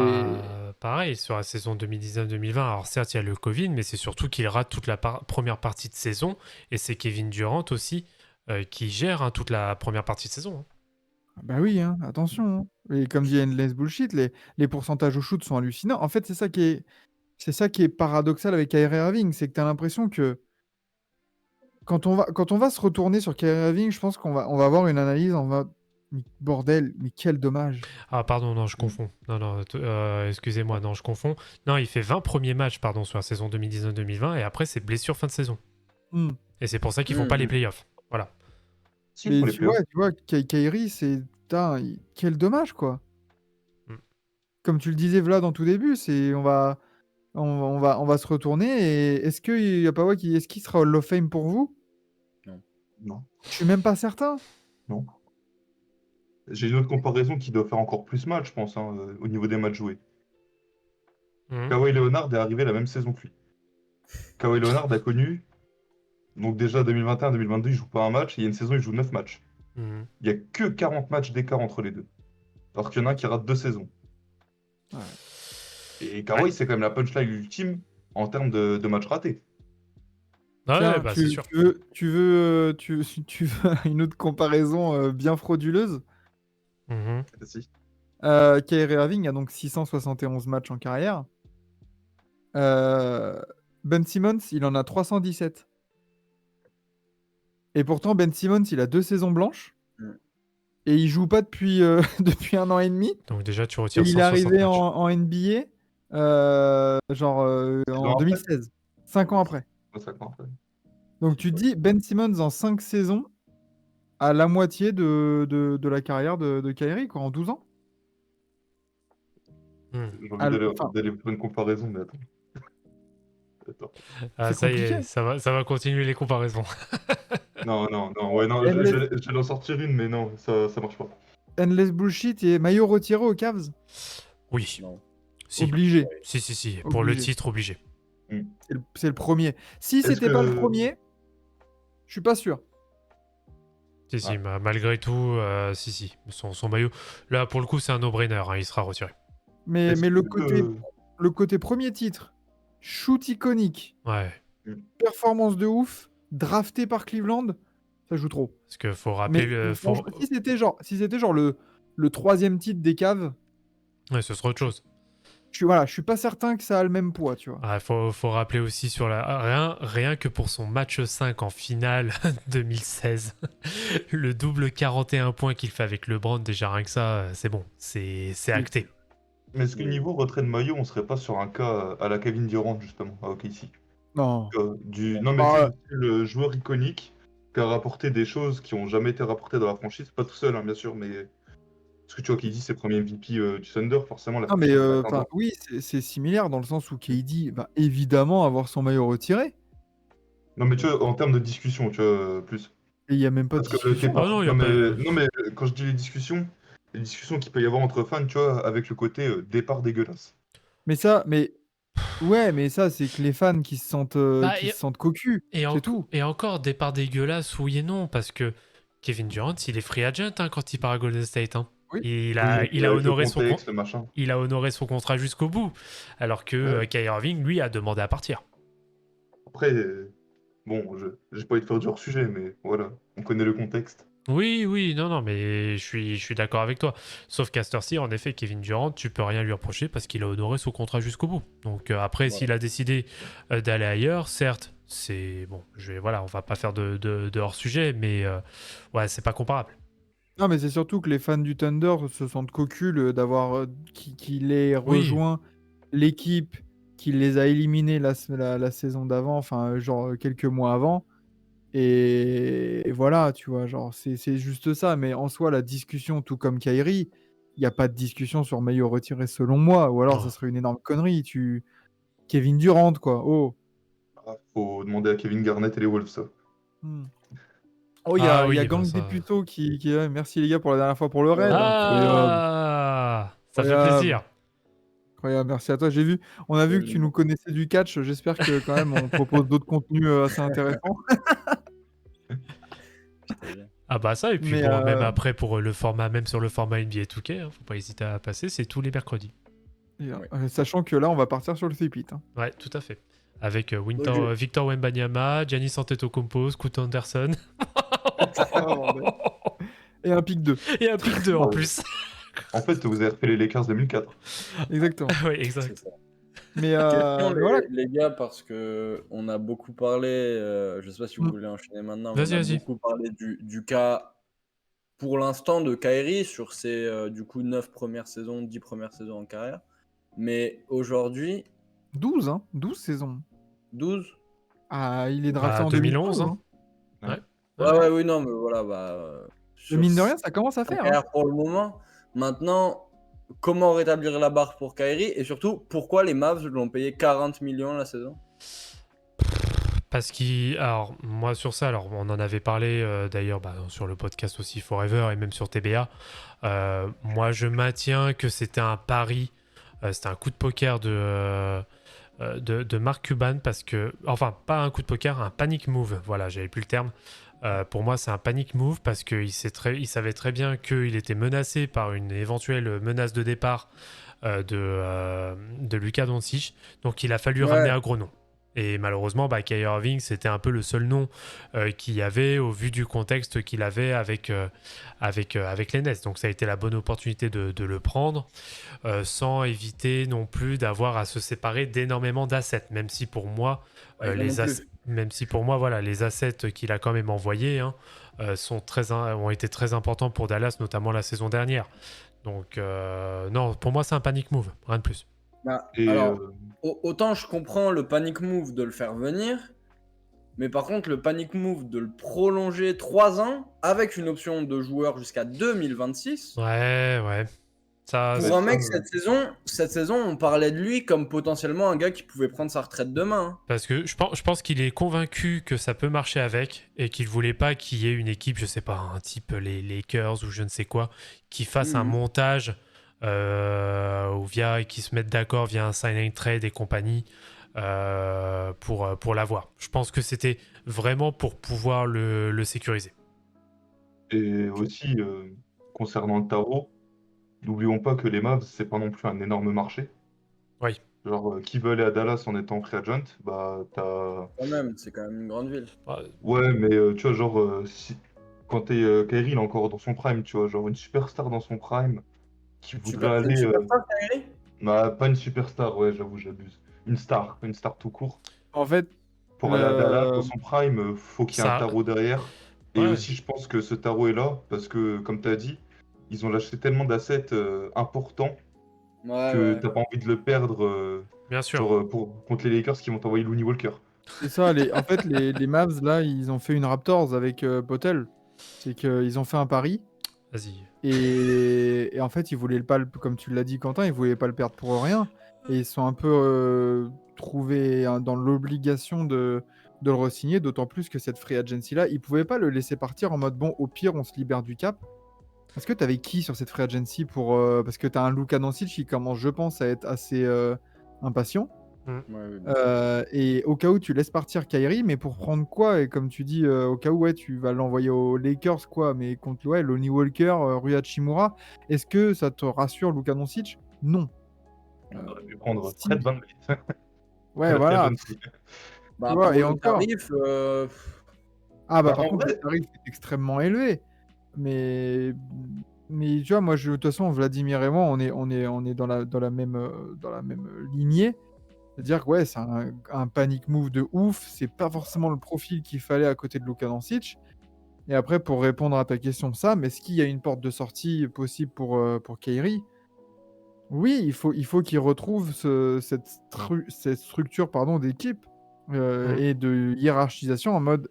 S3: pareil, sur la saison 2019-2020, alors certes, il y a le Covid, mais c'est surtout qu'il rate toute la première partie de saison, et c'est Kevin Durant aussi qui gère toute la première partie de saison. Hein.
S1: bah oui, hein, attention, hein. Et comme dit Endless Bullshit, les pourcentages au shoot sont hallucinants. En fait, c'est ça qui est paradoxal avec Kyrie Irving, c'est que tu as l'impression que quand on va se retourner sur Kyrie Irving, je pense on va avoir une analyse, mais bordel, mais quel dommage.
S3: Ah, pardon, non, je
S2: Mm.
S3: confonds. Non, excusez-moi, non, je confonds. Non, il fait 20 premiers matchs, pardon, sur la saison 2019-2020, et après, c'est blessure fin de saison.
S1: Hmm.
S3: Et c'est pour ça qu'ils font pas les playoffs. Voilà.
S4: Si,
S1: Mais
S4: pour les playoffs.
S1: tu vois, Kyrie, putain, quel dommage, quoi.
S3: Mm.
S1: Comme tu le disais, Vlad, en tout début, on va se retourner. Et est-ce qu'il y a pas est-ce qu'il sera Hall of Fame pour vous?
S4: Non,
S1: Je suis même pas certain.
S4: non. J'ai une autre comparaison qui doit faire encore plus mal, je pense, hein, au niveau des matchs joués.
S3: Mhm.
S4: Kawhi Leonard est arrivé la même saison que lui. Kawhi Leonard a connu, donc déjà 2021-2022, il joue pas un match, et il y a une saison, il joue 9 matchs.
S3: Mhm.
S4: Il y a que 40 matchs d'écart entre les deux. Alors qu'il y en a un qui rate 2 saisons.
S1: Ouais.
S4: Et Kawhi, c'est quand même la punchline ultime en termes de matchs ratés.
S3: Ouais,
S1: Tiens,
S3: bah, c'est sûr.
S1: tu veux une autre comparaison bien frauduleuse?
S3: Mhm.
S4: Si.
S1: Kyrie Irving a donc 671 matchs en carrière. Ben Simmons, il en a 317. Et pourtant, Ben Simmons, il a 2 saisons blanches.
S2: Mm.
S1: Et il joue pas depuis, depuis 1 an et demi.
S3: Donc déjà, tu
S1: Et
S3: retires
S1: il est
S3: 160
S1: arrivé
S3: matchs.
S1: en NBA
S4: Saison
S1: en
S4: après.
S1: 2016, 5 ans après.
S4: Ouais, ça compte, ouais.
S1: Donc tu te dis, Ben Simmons en 5 saisons à la moitié de la carrière de Kyrie, quoi, en 12 ans.
S4: J'ai envie d'aller
S1: Enfin,
S4: faire une comparaison, mais attends.
S3: Ah,
S1: c'est
S3: ça y est,
S1: compliqué.
S3: ça va continuer les comparaisons.
S4: Non, ouais, non,
S1: Endless,
S4: j'allais en sortir une, mais non, ça marche pas.
S1: Endless Bullshit et maillot retiré aux Cavs.
S3: Oui,
S2: Non.
S3: si.
S1: Obligé.
S3: Si. Pour le
S1: Obligé.
S3: titre, obligé.
S1: C'est le premier. Si
S4: Est-ce
S1: c'était pas le
S4: que...
S1: premier, je suis pas sûr.
S3: Si,
S4: Ouais.
S3: malgré tout, si. Son maillot, là, pour le coup, c'est un no-brainer, hein, il sera retiré.
S1: Mais
S4: Est-ce
S1: le
S4: que...
S1: côté premier titre, shoot iconique,
S3: Ouais,
S1: performance de ouf, drafté par Cleveland, ça joue trop.
S3: parce que faut rappeler,
S1: Mais franchement, si c'était genre le troisième titre des Cavs,
S3: ouais, ce sera autre chose.
S1: je suis pas certain que ça a le même poids, tu vois.
S3: Ah, faut rappeler aussi sur rien que pour son match 5 en finale 2016, le double 41 points qu'il fait avec LeBron, déjà rien que ça, c'est bon, c'est acté.
S4: Mais est-ce que niveau retrait de maillot, on serait pas sur un cas à la Kevin Durant, justement, à OKC?
S1: Non.
S4: Non, mais tu sais,
S1: Bah,
S4: le joueur iconique qui a rapporté des choses qui ont jamais été rapportées dans la franchise, pas tout seul, hein, bien sûr, mais... Parce que tu vois, KD, c'est le premier MVP du Thunder, forcément, la
S1: non, mais
S4: franchise a atteint.
S1: oui, c'est similaire dans le sens où KD va évidemment avoir son maillot retiré.
S4: Non, mais tu vois, en termes de discussion, tu vois, plus.
S1: Et il n'y a même pas de
S4: Parce que t'es
S1: discussion.
S4: pas...
S3: Ah non, il y a
S4: non,
S3: pas.
S4: mais quand je dis les discussions qu'il peut y avoir entre fans, tu vois, avec le côté départ dégueulasse.
S1: Mais ouais, mais ça, c'est que les fans
S3: Bah,
S1: qui se sentent cocus, c'est tout.
S3: et encore, départ dégueulasse, oui et non, parce que Kevin Durant, il est free agent hein, quand il part à Golden State. Hein.
S1: Oui.
S3: Il
S4: Oui,
S3: a,
S4: et puis
S3: il a
S4: avec le
S3: honoré
S4: contexte, le machin.
S3: il a honoré son contrat jusqu'au bout, alors que
S4: Ouais.
S3: Kyrie Irving, lui, a demandé à partir.
S4: Après, bon, j'ai pas envie de faire du hors-sujet, mais voilà, on connaît le contexte.
S3: Oui, non, mais je suis d'accord avec toi. Sauf qu'à cette heure-ci, en effet, Kevin Durant, tu peux rien lui reprocher parce qu'il a honoré son contrat jusqu'au bout. Donc après,
S2: Voilà.
S3: s'il a décidé d'aller ailleurs, certes, c'est bon. Voilà, on va pas faire de hors-sujet, mais ouais, c'est pas comparable.
S1: Non, mais c'est surtout que les fans du Thunder se sentent cocus d'avoir qu'il ait
S3: Oui,
S1: rejoint l'équipe qui les a éliminés la saison d'avant, enfin, genre quelques mois avant. Et voilà, tu vois, genre, c'est juste ça. Mais en soi, la discussion, tout comme Kyrie, il n'y a pas de discussion sur maillot retiré selon moi. Ou alors, ça
S3: oh,
S1: serait une énorme connerie. Kevin Durant, quoi. Oh.
S4: Ah, faut demander à Kevin Garnett et les Wolves, ça.
S1: Hmm. Oh,
S3: ah
S1: il y a
S3: oui, ben
S1: Gang des
S3: ça.
S1: Putos merci les gars pour la dernière fois pour le raid.
S2: Ouais.
S1: Incroyable.
S3: Ah, ça fait
S1: Incroyable.
S3: plaisir.
S1: Incroyable, merci à toi. On a vu que tu nous connaissais du catch. J'espère que quand même on propose d'autres contenus assez intéressants.
S3: Ah bah ça, et puis
S1: Mais
S3: bon, même après pour le format, même sur le format NBA 2K, hein, faut pas hésiter à passer, c'est tous les mercredis.
S1: sachant que là, on va partir sur le Fipit. Hein.
S3: Ouais, tout à fait. Avec
S2: Moi,
S3: Victor Wembanyama, Giannis Antetokounmpo, Scoot Anderson.
S1: Et un pic 2.
S3: Et un pick 2 en plus.
S4: En fait, vous avez refait les Lakers 2004.
S1: Exactement.
S3: Oui, exact.
S2: C'est ça.
S1: Mais
S2: Question,
S1: voilà.
S2: les gars, parce que on a beaucoup parlé, je sais pas si vous
S1: Mm.
S2: voulez enchaîner maintenant, mais on a
S3: Vas-y.
S2: beaucoup parlé du cas, pour l'instant, de Kyrie sur ses du coup 9 premières saisons, 10 premières saisons en carrière. Mais aujourd'hui,
S1: 12, hein. 12 saisons.
S2: 12.
S1: Ah, il est drafté
S3: Bah,
S1: en
S3: 2011,
S1: 2011.
S3: hein.
S1: Hein.
S3: Ouais.
S2: Oui, non, mais voilà,
S1: Mais mine de rien, ça commence à
S2: sa
S1: faire. Hein.
S2: carrière pour le moment. Maintenant, comment rétablir la barre pour Kyrie et surtout, pourquoi les Mavs l'ont payé 40 millions la saison?
S3: Parce qu'il. Alors, moi, sur ça, alors, on en avait parlé d'ailleurs sur le podcast aussi Forever et même sur TBA. Moi, je maintiens que c'était un pari, c'était un coup de poker de Mark Cuban parce que. Enfin, pas un coup de poker, un panic move. Voilà, j'avais plus le terme. Pour moi, c'est un panic move parce qu'il savait très bien qu'il était menacé par une éventuelle menace de départ de Luka Doncic. Donc, il a fallu ramener un gros nom. Et malheureusement, Kyrie Irving, c'était un peu le seul nom qu'il y avait au vu du contexte qu'il avait avec les Nets. Donc ça a été la bonne opportunité de le prendre, sans éviter non plus d'avoir à se séparer d'énormément d'assets, même si pour moi, voilà, les assets qu'il a quand même envoyés ont été très importants pour Dallas, notamment la saison dernière. Donc non, pour moi, c'est un panic move, rien de plus.
S4: Et
S2: Alors, autant je comprends le panic move de le faire venir, mais par contre, le panic move de le prolonger 3 ans avec une option de joueur jusqu'à 2026,
S3: Ouais. Ça,
S2: Pour
S4: Mais
S2: un
S4: ça,
S2: mec, cette saison, on parlait de lui comme potentiellement un gars qui pouvait prendre sa retraite demain. Hein.
S3: parce que je pense qu'il est convaincu que ça peut marcher avec et qu'il voulait pas qu'il y ait une équipe, je sais pas, un type les Lakers ou je ne sais quoi, qui fasse un
S2: Mhm.
S3: montage ou via et qui se mettent d'accord via un sign and trade et compagnie pour l'avoir. Je pense que c'était vraiment pour pouvoir le sécuriser.
S4: et aussi, concernant le tarot, n'oublions pas que les Mavs, c'est pas non plus un énorme marché.
S3: Oui,
S4: Genre, qui veut aller à Dallas en étant free agent, bah t'as.
S2: Quand même, c'est quand même une grande ville.
S4: Ouais, mais tu vois, genre, quand t'es Kyrie, il est encore dans son prime, tu vois, genre une superstar dans son prime qui voudrait
S2: C'est une
S4: aller.
S2: superstar, Kyrie.
S4: Bah, pas une superstar, ouais, j'avoue, j'abuse. Une star tout court.
S1: En fait,
S4: Pour aller à Dallas dans
S1: le...
S4: son prime, faut qu'il y ait un
S3: ça,
S4: tarot derrière. Et
S3: ouais,
S4: aussi, je pense que ce tarot est là parce que, comme tu as dit, ils ont lâché tellement d'assets importants
S2: Ouais,
S4: que
S2: ouais.
S4: t'as pas envie de le perdre,
S3: bien sûr.
S4: genre contre les Lakers qui vont t'envoyer Looney Walker.
S1: c'est ça, en fait, les Mavs, là, ils ont fait une Raptors avec Potel. C'est qu'ils ont fait un pari.
S3: Vas-y.
S1: Et en fait, ils voulaient pas, comme tu l'as dit, Quentin, ils voulaient pas le perdre pour rien. Et ils sont un peu trouvés dans l'obligation de le re-signer, d'autant plus que cette free agency-là, ils pouvaient pas le laisser partir en mode bon, au pire, on se libère du cap. Est-ce que tu avais qui sur cette free agency parce que tu as un Luka Doncic qui commence, je pense, à être assez impatient.
S2: Ouais, oui,
S1: Et au cas où tu laisses partir Kyrie, mais pour prendre quoi? Et comme tu dis, au cas où ouais, tu vas l'envoyer aux Lakers, quoi, mais contre ouais, Lonnie Walker, Rui Hachimura, est-ce que ça te rassure Luka Doncic? Non.
S4: On aurait pu prendre
S1: Si.
S4: Fred VanVleet à
S1: Ouais,
S4: la free
S1: voilà.
S4: agency.
S2: Bah,
S1: Tu vois,
S2: pour
S1: et
S2: le
S1: encore.
S2: tarif,
S1: Ah bah
S4: Bah,
S1: par
S4: en
S1: contre, le
S4: vrai,
S1: tarif est extrêmement élevé. Mais, mais tu vois, moi, de toute façon, Vladimir et moi, on est dans la même lignée. C'est-à-dire que ouais, c'est un panic move de ouf. C'est pas forcément le profil qu'il fallait à côté de Luka Doncic. Et après, pour répondre à ta question, Sam, est-ce qu'il y a une porte de sortie possible pour Kyrie? Oui, il faut qu'il retrouve cette structure pardon, d'équipe et de hiérarchisation en mode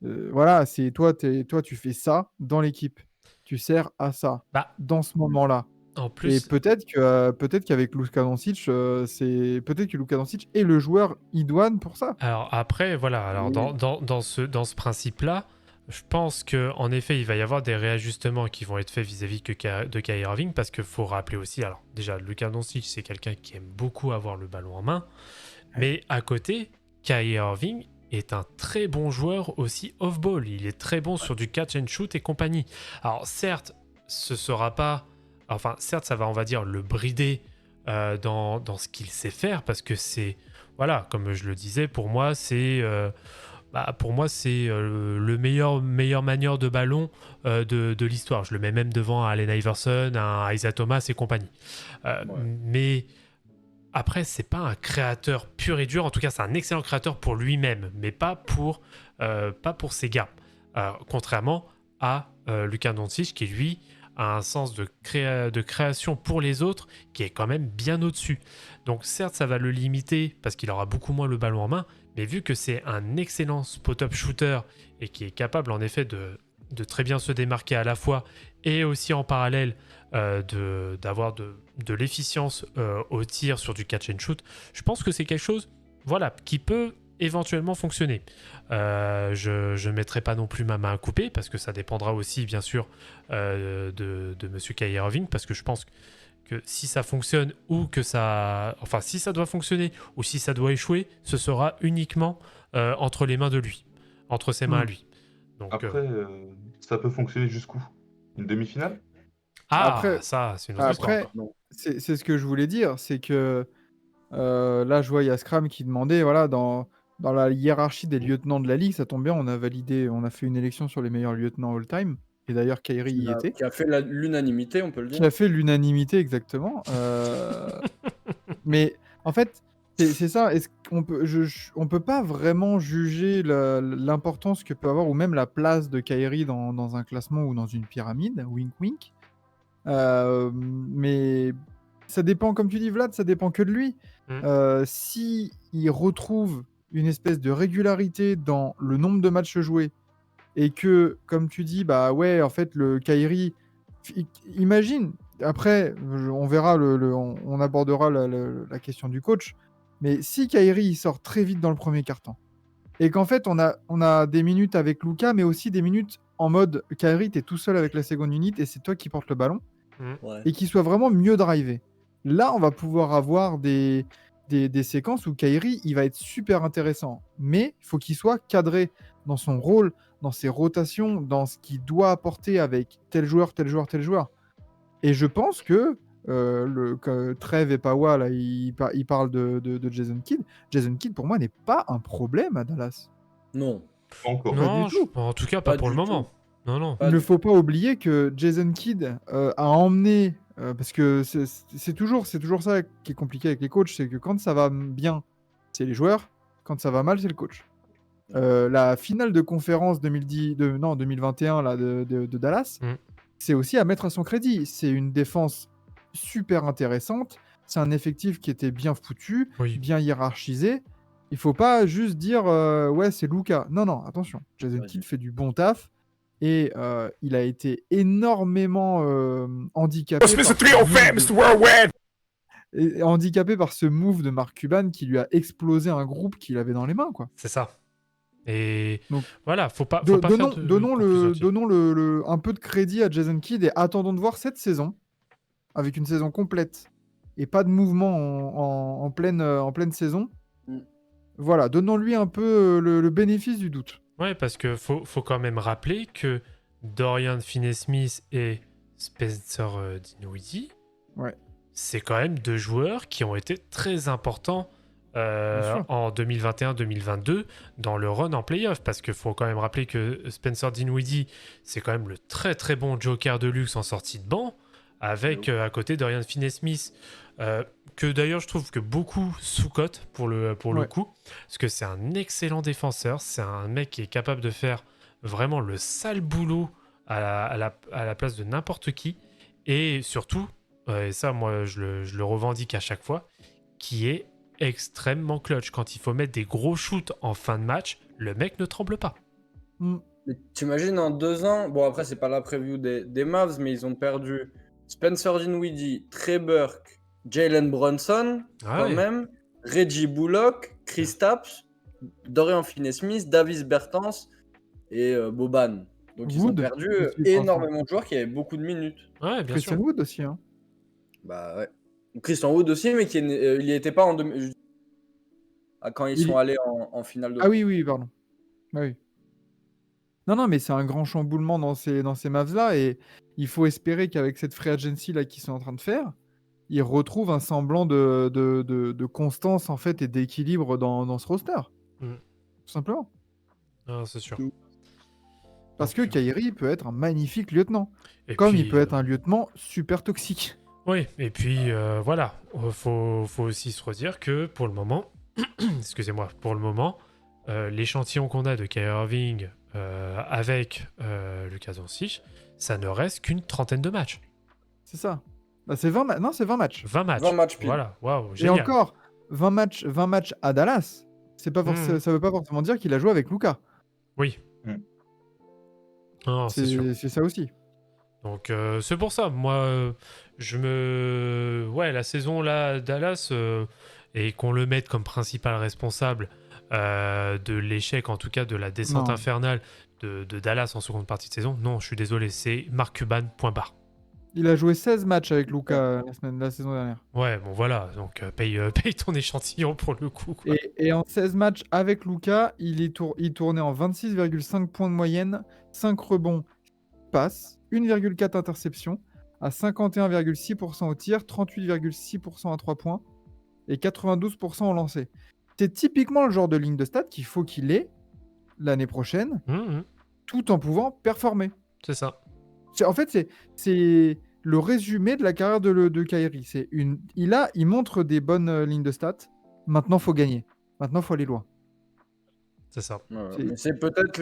S1: voilà, c'est toi, toi, tu fais ça dans l'équipe. Tu sers à ça,
S3: Bah,
S1: dans ce moment-là.
S3: en
S1: Et
S3: plus,
S1: peut-être qu'avec Luka Doncic, peut-être que Luka Doncic est le joueur idoine pour ça.
S3: alors après, voilà, alors
S2: Oui.
S3: dans ce principe-là, je pense que en effet, il va y avoir des réajustements qui vont être faits vis-à-vis de Kyrie Irving, parce qu'il faut rappeler aussi, alors déjà, Luka Doncic, c'est quelqu'un qui aime beaucoup avoir le ballon en main, mais à côté, Kyrie Irving est un très bon joueur aussi off-ball. Il est très bon sur du catch and shoot et compagnie. Alors certes, ce sera pas, enfin certes, ça va, on va dire, le brider dans ce qu'il sait faire, parce que c'est voilà, comme je le disais, pour moi, c'est le meilleur manieur de ballon de l'histoire. Je le mets même devant un Allen Iverson, un Isaiah Thomas et compagnie.
S2: Ouais.
S3: Mais après, c'est pas un créateur pur et dur. En tout cas, c'est un excellent créateur pour lui-même, mais pas pour ses gars. Contrairement à Luka Doncic, qui lui a un sens de création pour les autres qui est quand même bien au-dessus. Donc certes, ça va le limiter parce qu'il aura beaucoup moins le ballon en main, mais vu que c'est un excellent spot-up shooter et qui est capable en effet de très bien se démarquer à la fois et aussi en parallèle d'avoir de l'efficience au tir sur du catch and shoot, je pense que c'est quelque chose voilà, qui peut éventuellement fonctionner. Je ne mettrai pas non plus ma main à couper parce que ça dépendra aussi bien sûr de Monsieur Kyrie Irving, parce que je pense que si ça fonctionne ou que ça... Enfin, si ça doit fonctionner ou si ça doit échouer, ce sera uniquement entre les mains de lui, entre ses mains à lui. Donc,
S4: après, ça peut fonctionner jusqu'où? Une demi-finale?
S3: ah,
S1: Après,
S3: ça, c'est une autre histoire
S1: après
S3: encore.
S2: Non.
S1: c'est ce que je voulais dire, c'est que là, je vois, il y a Scram qui demandait, voilà, dans la hiérarchie des lieutenants de la ligue, ça tombe bien, on a fait une élection sur les meilleurs lieutenants all-time, et d'ailleurs Kyrie y était,
S2: Qui a fait l'unanimité, on peut le
S1: qui
S2: dire.
S1: a fait l'unanimité exactement. Mais en fait, c'est ça. Est-ce qu'on peut, on peut pas vraiment juger l'importance que peut avoir ou même la place de Kyrie dans un classement ou dans une pyramide, wink wink. Mais ça dépend, comme tu dis Vlad, ça dépend que de lui.
S3: Mm.
S1: Si il retrouve une espèce de régularité dans le nombre de matchs joués et que, comme tu dis, bah ouais, en fait, le Kyrie Imagine, après, on verra, on abordera la question du coach, mais si Kyrie il sort très vite dans le premier quart-temps, et qu'en fait on a des minutes avec Luka, mais aussi des minutes en mode Kyrie, t'es tout seul avec la seconde unit et c'est toi qui portes le ballon,
S2: Ouais.
S1: et qu'il soit vraiment mieux drivé. Là, on va pouvoir avoir des séquences où Kyrie, il va être super intéressant. Mais il faut qu'il soit cadré dans son rôle, dans ses rotations, dans ce qu'il doit apporter avec tel joueur, tel joueur, tel joueur. Et je pense que, que Trev et Pawa, là, ils parlent de Jason Kidd. Jason Kidd, pour moi, n'est pas un problème à Dallas.
S2: Non.
S4: Pas encore.
S1: Pas
S3: Non,
S1: du tout.
S3: en tout cas, pas
S2: Pas
S3: pour le
S2: du
S3: moment. Non, non.
S2: Pas
S1: Il ne
S2: du
S1: faut pas oublier que Jason Kidd a emmené, parce que c'est toujours ça qui est compliqué avec les coachs, c'est que quand ça va bien, c'est les joueurs, quand ça va mal, c'est le coach. La finale de conférence 2021 là, de Dallas,
S3: Mm.
S1: c'est aussi à mettre à son crédit. C'est une défense super intéressante, c'est un effectif qui était bien foutu,
S3: Oui.
S1: bien hiérarchisé. Il faut pas juste dire ouais, c'est Luka. Non, non, attention. Jason
S2: Ouais.
S1: Kidd fait du bon taf et il a été énormément handicapé. Handicapé par ce move de Mark Cuban qui lui a explosé un groupe qu'il avait dans les mains, quoi.
S3: C'est ça. Et
S1: Donc,
S3: voilà, faut pas faire de
S1: donnons
S3: conclusion.
S1: un peu de crédit à Jason Kidd et attendons de voir cette saison, avec une saison complète et pas de mouvement en pleine saison.
S2: Mm.
S1: Voilà, donnons-lui un peu le bénéfice du doute.
S3: Ouais, parce que faut quand même rappeler que Dorian Finney-Smith et Spencer Dinwiddie,
S1: Ouais.
S3: c'est quand même deux joueurs qui ont été très importants
S1: Bien sûr.
S3: en 2021-2022 dans le run en playoff, parce qu'il faut quand même rappeler que Spencer Dinwiddie, c'est quand même le très très bon joker de luxe en sortie de banc, avec à côté Dorian Finney-Smith, que d'ailleurs je trouve que beaucoup sous-cotent pour le
S1: Ouais.
S3: coup, parce que c'est un excellent défenseur, c'est un mec qui est capable de faire vraiment le sale boulot à la place de n'importe qui, et surtout, et ça moi je le revendique à chaque fois, qui est extrêmement clutch. Quand il faut mettre des gros shoots en fin de match, le mec ne tremble pas.
S1: Mm.
S2: Mais t'imagines en 2 ans, bon après c'est pas la preview des Mavs, mais ils ont perdu Spencer Dinwiddie, Trey Burke, Jalen Brunson,
S3: Ah
S2: quand
S3: ouais.
S2: même, Reggie Bullock, Chris Tapps, Dorian Finney-Smith, Davis Bertans et Boban. Donc ils ont
S1: Wood
S2: perdu
S1: aussi, pour
S2: énormément de joueurs qui avaient beaucoup de minutes.
S3: Ouais, bien
S1: Christian
S3: sûr.
S1: Wood aussi. Hein.
S2: Bah ouais. Christian Wood aussi, mais il y était pas quand ils sont allés en finale de
S1: Ah oui, pardon. Ah oui. Non, mais c'est un grand chamboulement dans ces Mavs-là, et il faut espérer qu'avec cette free agency là qu'ils sont en train de faire, ils retrouvent un semblant de constance en fait et d'équilibre dans ce roster.
S3: Mm.
S1: Tout simplement.
S3: Ah, c'est sûr.
S1: Parce que
S3: Donc,
S1: Kyrie peut être un magnifique lieutenant.
S3: et
S1: Comme
S3: puis,
S1: il peut être un lieutenant super toxique.
S3: Oui, et puis voilà, faut aussi se redire que pour le moment, excusez-moi, pour le moment, l'échantillon qu'on a de Kyrie Irving avec Luka Doncic, ça ne reste qu'une trentaine de matchs.
S1: C'est ça. Bah, c'est 20 Non, c'est 20 matchs.
S3: 20 matchs.
S2: 20 matchs pile.
S3: Voilà, waouh,
S1: Et
S3: génial.
S1: encore, 20 matchs à Dallas. C'est pas ça veut pas forcément dire qu'il a joué avec Luka.
S3: Oui.
S4: Mm.
S3: Non, c'est sûr.
S1: C'est ça aussi.
S3: Donc c'est pour ça, moi, Ouais, la saison là, Dallas, et qu'on le mette comme principal responsable de l'échec, en tout cas de la descente
S1: Non.
S3: infernale de Dallas en seconde partie de saison, non, je suis désolé, c'est Mark Cuban, point barre.
S1: Il a joué 16 matchs avec Luka la saison dernière.
S3: Ouais, bon voilà, donc paye ton échantillon pour le coup, quoi.
S1: Et en 16 matchs avec Luka, il tournait en 26,5 points de moyenne, 5 rebonds, passes, 1,4 interceptions, à 51,6% au tir, 38,6% à 3 points et 92% au lancer. C'est typiquement le genre de ligne de stats qu'il faut qu'il ait l'année prochaine, tout en pouvant performer.
S3: C'est ça.
S1: En fait, c'est le résumé de la carrière de Kyrie. Il montre des bonnes lignes de stats. Maintenant, faut gagner. Maintenant, faut aller loin.
S3: C'est ça.
S2: Mais c'est peut-être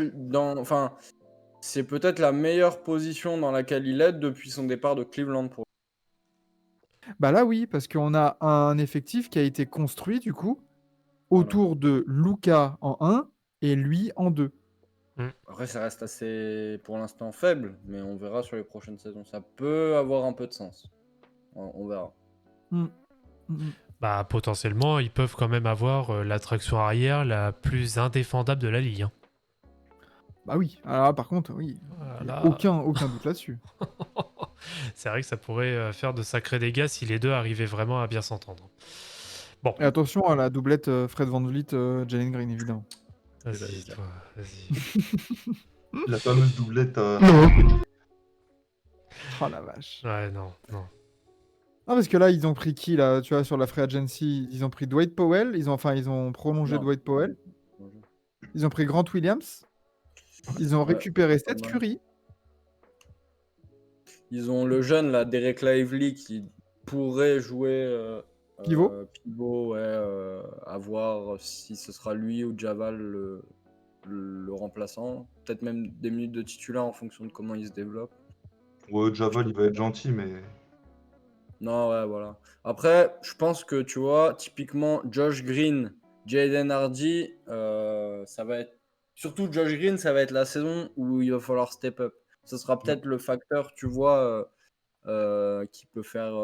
S2: la meilleure position dans laquelle il est depuis son départ de Cleveland.
S1: Bah là, oui, parce qu'on a un effectif qui a été construit, du coup, autour de Luka en 1 et lui en 2.
S2: Après, ça reste assez, pour l'instant, faible, mais on verra sur les prochaines saisons. Ça peut avoir un peu de sens. On verra.
S1: Mm. Mm.
S3: Bah, potentiellement, ils peuvent quand même avoir l'attraction arrière la plus indéfendable de la ligue, hein.
S1: Bah oui, alors par contre, oui, il n'y a
S3: Voilà.
S1: aucun doute là-dessus.
S3: C'est vrai que ça pourrait faire de sacrés dégâts si les deux arrivaient vraiment à bien s'entendre. Bon,
S1: Et attention à la doublette Fred VanVleet, Jalen Green, évidemment.
S3: vas-y, toi, vas-y.
S4: La fameuse doublette à...
S1: Oh la vache.
S3: Ouais, non.
S1: Ah, parce que là, ils ont pris qui, là, tu vois, sur la free agency? Ils ont pris Dwight Powell, ils ont prolongé
S2: Non.
S1: Dwight Powell, ils ont pris Grant Williams, ils ont
S2: Ouais,
S1: récupéré
S2: pas
S1: Seth
S2: mal.
S1: Curry.
S2: Ils ont le jeune, là, Derek Lively, qui pourrait jouer
S1: Pivot.
S2: pivot, ouais, à voir si ce sera lui ou Javal le remplaçant. Peut-être même des minutes de titulaire en fonction de comment il se développe.
S4: Ouais, Javal, il va être gentil, mais...
S2: Non, ouais, voilà. Après, je pense que, tu vois, typiquement, Josh Green, Jaden Hardy, ça va être... Surtout Josh Green, ça va être la saison où il va falloir step up. Ce sera peut-être le facteur, tu vois, qui peut faire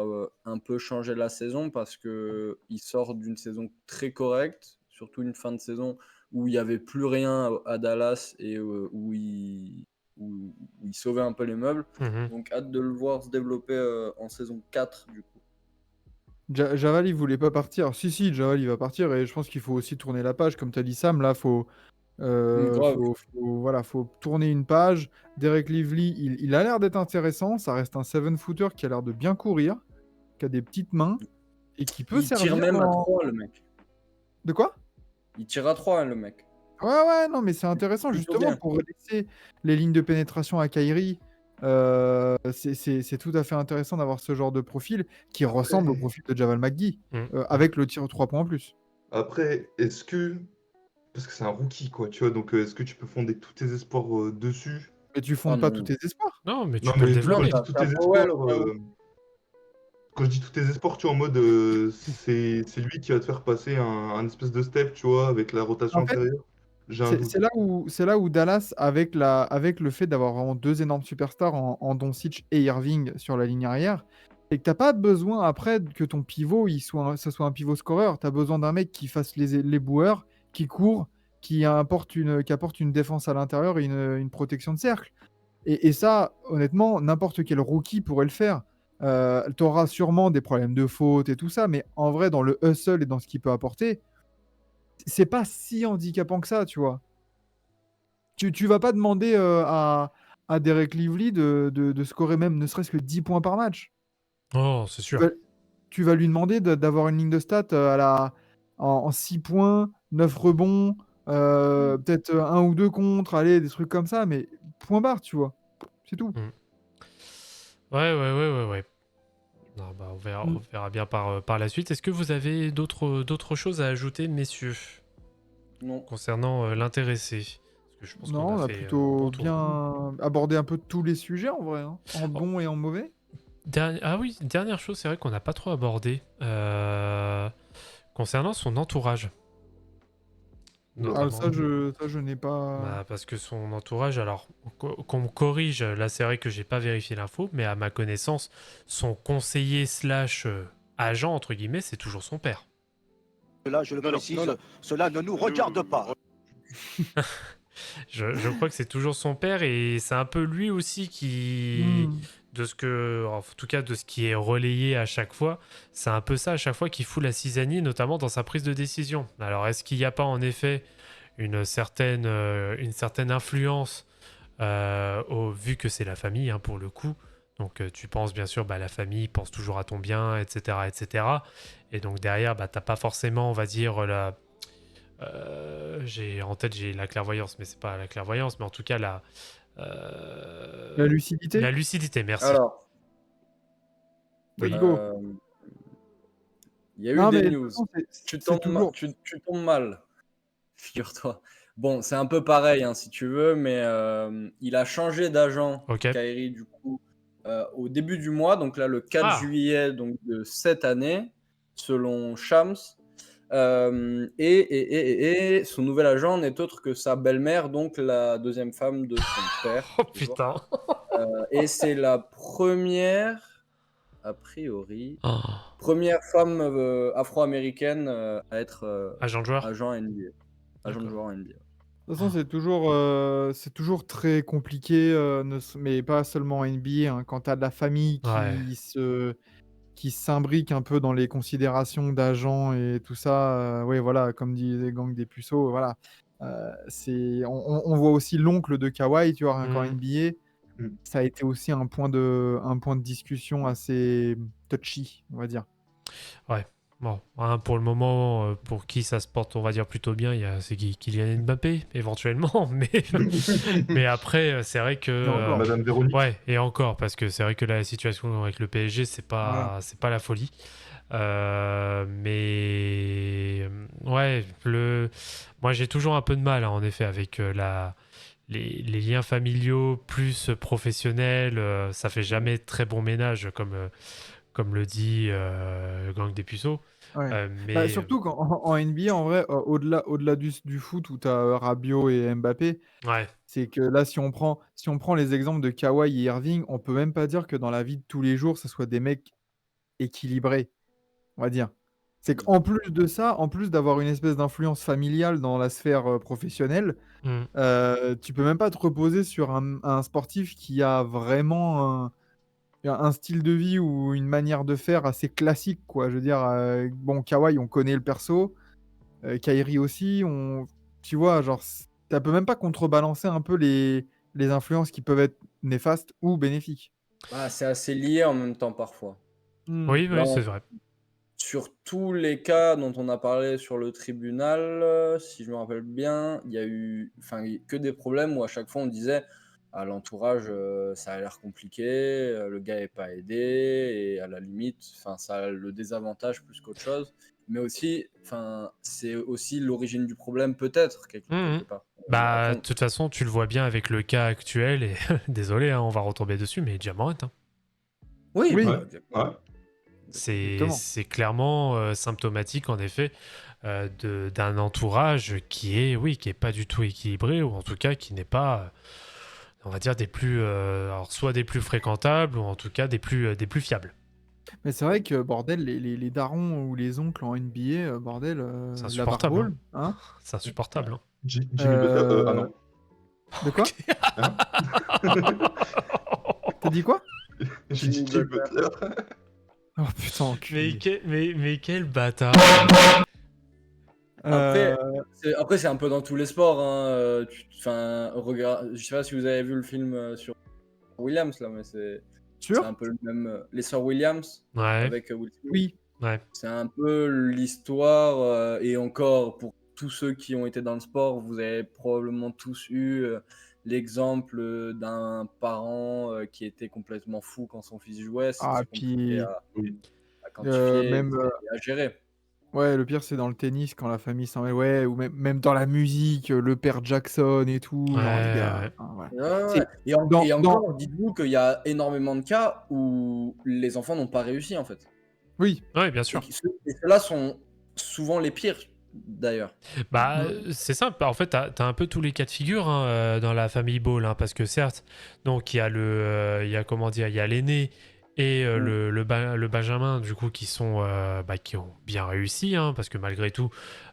S2: un peu changer la saison parce que il sort d'une saison très correcte, surtout une fin de saison où il n'y avait plus rien à Dallas et où il sauvait un peu les meubles.
S3: Mhm.
S2: Donc hâte de le voir se développer en saison 4 du coup.
S1: Javal, il voulait pas partir. Si, Javal, il va partir. Et je pense qu'il faut aussi tourner la page. Comme tu as dit, Sam, là,
S2: Grave.
S1: voilà, faut tourner une page. Derek Lively, il a l'air d'être intéressant. Ça reste un 7-footer qui a l'air de bien courir, qui a des petites mains et qui peut
S2: Il tire
S1: servir
S2: même à
S1: dans...
S2: 3 le mec.
S1: De quoi?
S2: Il tire à 3 le mec.
S1: Ouais, non, mais c'est intéressant
S2: Plutôt
S1: justement
S2: bien.
S1: pour laisser les lignes de pénétration à Kyrie. C'est tout à fait intéressant d'avoir ce genre de profil qui ressemble au profil de Javal McGee, avec le tir 3 points en plus.
S4: Après, est-ce que... Parce que c'est un rookie, quoi, tu vois, donc est-ce que tu peux fonder tous tes espoirs dessus?
S1: Mais tu
S2: Ah
S1: fondes pas
S2: non.
S1: tous tes espoirs.
S3: Non, mais tu
S4: Non,
S3: peux le
S4: mais quand je
S3: développer.
S4: dis tous
S2: T'as
S4: tes
S2: Powell
S4: espoirs...
S2: au cas où.
S4: Quand je dis tous tes espoirs, tu vois, en mode, c'est lui qui va te faire passer un espèce de step, tu vois, avec la rotation
S1: En fait,
S4: intérieure. J'ai un
S1: c'est
S4: doute.
S1: c'est là où Dallas, avec le fait d'avoir vraiment deux énormes superstars en Doncic et Irving sur la ligne arrière, et que t'as pas besoin après que ton pivot ça soit un pivot scoreur. Tu as besoin d'un mec qui fasse les boueurs, qui court, qui apporte une défense à l'intérieur et une protection de cercle. Et ça, honnêtement, n'importe quel rookie pourrait le faire. Tu auras sûrement des problèmes de faute et tout ça, mais en vrai, dans le hustle et dans ce qu'il peut apporter, c'est pas si handicapant que ça, tu vois. Tu vas pas demander à Derek Lively de scorer même ne serait-ce que 10 points par match.
S3: Oh, c'est
S1: Tu
S3: sûr.
S1: vas, tu vas lui demander d'avoir une ligne de stats en 6 points, 9 rebonds, peut-être un ou deux contre, allez, des trucs comme ça, mais point barre, tu vois. C'est tout.
S3: Ouais. Non, bah, on
S1: Mm.
S3: verra bien par la suite. Est-ce que vous avez d'autres choses à ajouter, messieurs,
S2: Non.
S3: concernant l'intéressé? Parce que je pense qu'on
S1: Non,
S3: a
S1: on a
S3: fait un bon
S1: plutôt
S3: tour, hein.
S1: bien abordé un peu tous les sujets en vrai, hein, en
S3: Oh,
S1: bon et en mauvais.
S3: ah oui, dernière chose, c'est vrai qu'on n'a pas trop abordé. Concernant son entourage,
S1: Ah,
S3: notamment.
S1: ça, je n'ai pas.
S3: Bah, parce que son entourage, alors qu'on me corrige, là c'est vrai que j'ai pas vérifié l'info, mais à ma connaissance, son conseiller slash agent, entre guillemets, c'est toujours son père.
S5: Là, je le précise, cela ne nous regarde pas.
S3: Je crois que c'est toujours son père et c'est un peu lui aussi qui,
S1: Hmm.
S3: en tout cas de ce qui est relayé à chaque fois, c'est un peu ça à chaque fois qui fout la cisanie, notamment dans sa prise de décision. Alors est-ce qu'il n'y a pas en effet une certaine influence vu que c'est la famille hein, pour le coup. Donc tu penses bien sûr, bah, la famille pense toujours à ton bien, etc. etc. Et donc derrière, bah, t'as pas forcément, on va dire, j'ai la clairvoyance, mais c'est pas la clairvoyance, mais en tout cas
S1: La
S3: la
S1: lucidité.
S3: lucidité, merci.
S2: Alors,
S1: Let's go.
S2: il y a eu
S1: Non, mais
S2: des
S1: de toute
S2: news.
S1: façon,
S2: Tu
S1: c'est
S2: tombes,
S1: toujours.
S2: tu tombes mal, figure-toi. Bon, c'est un peu pareil, hein, si tu veux, mais il a changé d'agent,
S3: Ok.
S2: Kyrie, du coup, au début du mois, donc là, le 4
S3: Ah,
S2: juillet donc, de cette année, selon Shams. Et son nouvel agent n'est autre que sa belle-mère, donc la deuxième femme de son père.
S3: Oh
S2: toujours.
S3: putain.
S2: Et c'est la première, a priori,
S3: Oh.
S2: première femme afro-américaine à être
S3: Agent de joueur.
S2: agent NBA. Agent de
S3: D'accord.
S2: joueur NBA.
S1: De toute façon, c'est toujours très compliqué, mais pas seulement en NBA, hein, quand tu as de la famille
S3: Ouais.
S1: qui s'imbrique un peu dans les considérations d'agents et tout ça. Oui, voilà, comme disait Gang des Puceaux, voilà. On voit aussi l'oncle de Kawhi, tu vois, rien qu'en
S3: Mhm.
S1: NBA.
S4: Mm.
S1: Ça a été aussi un point de discussion assez touchy, on va dire.
S3: Ouais. Bon, hein, pour le moment, pour qui ça se porte, on va dire plutôt bien, c'est Kylian Mbappé, éventuellement. Mais après, c'est vrai que.
S1: Et encore.
S4: Madame Véronique.
S3: Ouais, et encore, parce que c'est vrai que là, la situation avec le PSG, c'est pas la folie. Mais ouais, moi j'ai toujours un peu de mal, hein, en effet, avec les liens familiaux plus professionnels. Ça fait jamais très bon ménage, comme le dit le gang des puceaux.
S1: Ouais.
S3: Mais
S1: Surtout en NBA, en vrai, au-delà du foot où tu as Rabiot et Mbappé,
S3: ouais,
S1: c'est que là, si on prend les exemples de Kawhi et Irving, on peut même pas dire que dans la vie de tous les jours, ce soit des mecs équilibrés, on va dire. C'est qu'en plus de ça, en plus d'avoir une espèce d'influence familiale dans la sphère professionnelle,
S3: mm,
S1: tu peux même pas te reposer sur un sportif qui a vraiment un style de vie ou une manière de faire assez classique, quoi. Je veux dire, bon, Kawhi, on connaît le perso, Kyrie aussi, tu vois, genre, ça peut même pas contrebalancer un peu les influences qui peuvent être néfastes ou bénéfiques.
S2: Bah, c'est assez lié en même temps parfois.
S3: oui,
S2: Là,
S3: c'est vrai.
S2: sur tous les cas dont on a parlé sur le tribunal, si je me rappelle bien, il y a eu que des problèmes où à chaque fois on disait à l'entourage, ça a l'air compliqué, le gars n'est pas aidé, et à la limite, ça a le désavantage plus qu'autre chose. Mais aussi, c'est aussi l'origine du problème peut-être, quelque part.
S3: Bah,
S2: Après,
S3: de toute façon, tu le vois bien avec le cas actuel, et désolé, hein, on va retomber dessus, mais Ja Morant, hein.
S2: oui,
S1: Oui.
S2: bah,
S4: Ouais.
S1: Exactement.
S3: C'est clairement symptomatique, en effet, d'un entourage qui est pas du tout équilibré, ou en tout cas qui n'est pas, on va dire, alors soit des plus fréquentables, ou en tout cas des plus fiables.
S1: Mais c'est vrai que, bordel, les darons ou les oncles en NBA, bordel,
S3: C'est
S1: la VAR
S3: insupportable,
S1: Ball, hein.
S3: C'est insupportable, hein.
S4: Jimmy Butler. Ah
S1: Euh,
S4: non.
S1: De quoi?
S4: Hein
S1: T'as dit quoi?
S4: J'ai dit
S2: Jimmy
S4: Jimmy
S2: Butler.
S4: Butler.
S1: Oh putain, enculé.
S3: Mais quel bâtard!
S2: Après,
S1: Euh,
S2: après, c'est un peu dans tous les sports, hein. Regarde, je sais pas si vous avez vu le film sur Williams là, mais c'est
S1: Sûr?
S2: un peu le même. Les sœurs Williams
S3: Ouais,
S2: avec Will Smith.
S1: Oui.
S3: ouais.
S2: C'est un peu l'histoire, et encore pour tous ceux qui ont été dans le sport, vous avez probablement tous eu l'exemple d'un parent qui était complètement fou quand son fils jouait. C'est
S1: Ah,
S2: très compliqué
S1: puis
S4: Oui.
S2: à quantifier
S1: même,
S2: et à gérer.
S1: ouais, le pire, c'est dans le tennis, quand la famille s'en mêle, ouais, ou même dans la musique, le père Jackson et tout, genre, les gars,
S3: Ouais.
S1: enfin, voilà.
S2: Ouais, ouais.
S1: C'est dans,
S2: Et
S1: dans...
S2: encore, dites-vous qu'il y a énormément de cas où les enfants n'ont pas réussi en fait.
S1: Oui,
S3: Ouais, bien sûr.
S2: Et ceux-là sont souvent les pires d'ailleurs.
S3: Bah,
S1: Ouais.
S3: c'est simple. En fait, t'as un peu tous les cas de figure, hein, dans la famille Ball, hein, parce que certes, donc il y a il y a comment dire, il y a l'aîné et le Benjamin, du coup, qui ont bien réussi, hein, parce que malgré tout,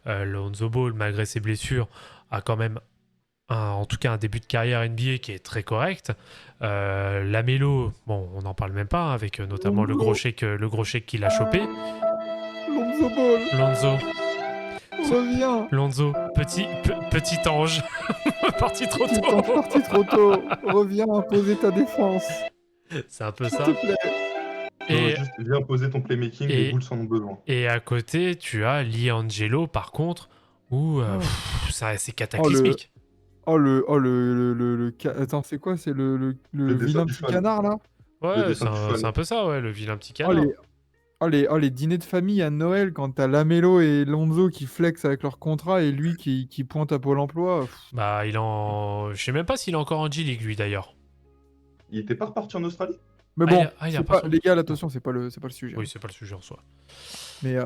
S3: Lonzo Ball, malgré ses blessures, a quand même en tout cas un début de carrière NBA qui est très correct. Lamelo, bon, on n'en parle même pas, hein, avec notamment le gros chèque qu'il a chopé.
S1: Lonzo Ball,
S3: Lonzo,
S1: reviens.
S3: Lonzo, petit ange, parti trop
S1: Petit
S3: tôt.
S1: ange parti trop tôt, reviens imposer ta défense,
S3: C'est un peu
S1: s'il
S3: ça.
S1: te plaît.
S3: Et,
S4: Juste viens poser ton playmaking, les Bulls en ont besoin.
S3: et à côté, tu as Liangelo, par contre, où c'est cataclysmique.
S1: Attends, c'est quoi? C'est le
S4: dessin
S1: vilain
S4: du
S1: petit
S4: fan.
S1: canard, là?
S4: Le
S3: Ouais,
S4: dessin du fan.
S3: c'est un peu ça, ouais, le vilain petit
S1: Oh
S3: canard.
S1: les dîners de famille à Noël quand t'as Lamelo et Lonzo qui flexent avec leur contrat et lui qui pointe à Pôle emploi.
S3: Bah, je sais même pas s'il est encore en G-League, lui, d'ailleurs.
S4: Il était pas reparti en Australie?
S1: Mais
S3: Ah,
S1: bon,
S3: il a
S1: c'est
S3: pas
S1: pas,
S3: son-
S1: les gars, attention, c'est pas le sujet.
S3: Oui, c'est pas le sujet en soi.
S1: Mais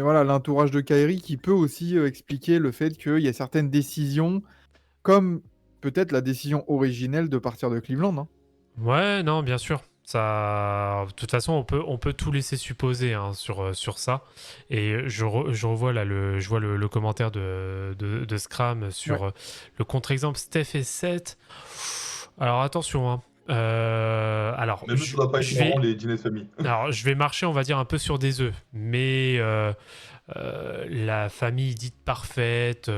S1: voilà, l'entourage de Kyrie qui peut aussi expliquer le fait qu'il y a certaines décisions, comme peut-être la décision originelle de partir de Cleveland. Hein.
S3: Ouais, non, bien sûr. Ça, de toute façon, on peut tout laisser supposer hein, sur ça. Et je revois là, je vois le commentaire de Scram sur
S1: Ouais.
S3: le contre-exemple Steph et 7. Alors attention, hein. Alors,
S4: Même si ça doit pas être
S3: je vais,
S4: marrant, les dîners de famille.
S3: alors, je vais marcher, on va dire, un peu sur des œufs. Mais la famille dite parfaite,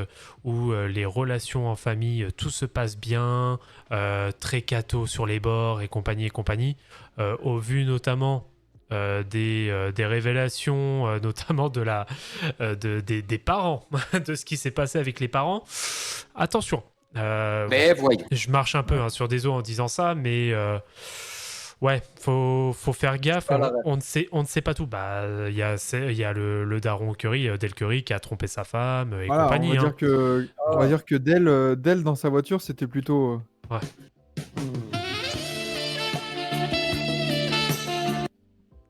S3: où les relations en famille, tout se passe bien, très catho sur les bords et compagnie, au vu notamment des révélations, notamment des parents, de ce qui s'est passé avec les parents. Attention,
S6: Mais voyons.
S3: je marche un peu hein, sur des œufs en disant ça, mais ouais, faut faire gaffe.
S2: Pas la
S3: On ne sait pas tout. Bah, il y a le daron Curry, Del Curry, qui a trompé sa femme et
S1: Voilà,
S3: compagnie. Hein.
S1: on va dire que Dell dans sa voiture, c'était plutôt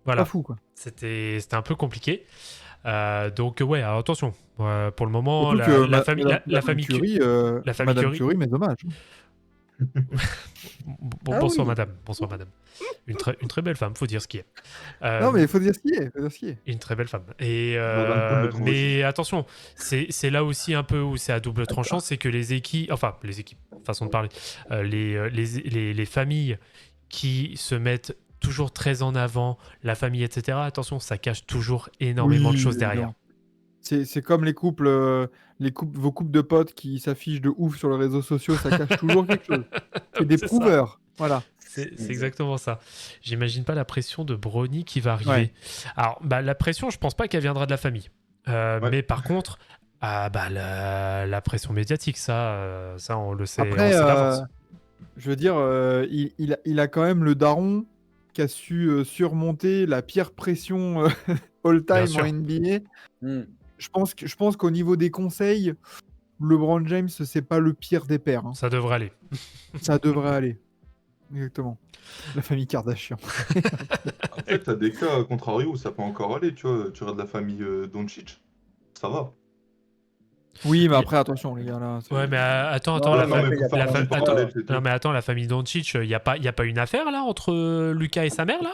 S3: Voilà,
S1: pas fou, quoi.
S3: c'était un peu compliqué. Donc ouais, alors attention. Pour le moment,
S1: Surtout que
S3: la famille, la famille
S1: Curie,
S3: la famille
S1: Madame
S3: Curie.
S1: Curie, mes hommages. Ah
S3: Bonsoir
S1: oui.
S3: madame, bonsoir madame. Une très belle femme, faut dire ce qui est.
S1: Non, mais il faut dire ce qui est. Faut dire ce qui est.
S3: Une très belle femme. Et
S4: Madame Paul le trouve
S3: mais attention, c'est là aussi un peu où c'est à double tranchant, c'est que les équipes, façon de parler, les familles qui se mettent toujours très en avant, la famille, etc. Attention, ça cache toujours énormément de
S1: Oui,
S3: choses
S1: évidemment.
S3: derrière.
S1: C'est comme les couples, vos couples de potes qui s'affichent de ouf sur les réseaux sociaux, ça cache toujours quelque chose. C'est des
S3: C'est ça.
S1: prouveurs. Voilà.
S3: C'est exactement ça. J'imagine pas la pression de Brony qui va arriver.
S1: Ouais.
S3: Alors, bah, la pression, je pense pas qu'elle viendra de la famille.
S4: Ouais.
S3: Mais par contre, la pression médiatique, ça on le sait,
S1: Après,
S3: on sait d'avance.
S1: je veux dire, il a quand même le daron qui a su surmonter la pire pression all-time
S3: sûr.
S1: en NBA.
S2: Hmm.
S1: Je pense qu'au niveau des conseils, LeBron James, c'est pas le pire des pères. Hein.
S3: Ça devrait aller.
S1: Ça devrait aller. Exactement. La famille Kardashian.
S4: Après, t'as des cas contrario où ça peut encore aller, tu vois. Tu regardes la famille Doncic, ça va.
S1: Oui, mais après, attention, les gars. Là,
S3: Ouais, mais attends,
S2: Non,
S3: la
S2: non,
S3: fa-
S2: mais faut
S3: la
S2: faire
S3: fa-
S2: un
S3: attends,
S2: parallèle,
S4: c'est tout.
S3: non, mais attends, la famille Doncic, y a pas une affaire là entre Lucas et sa mère là?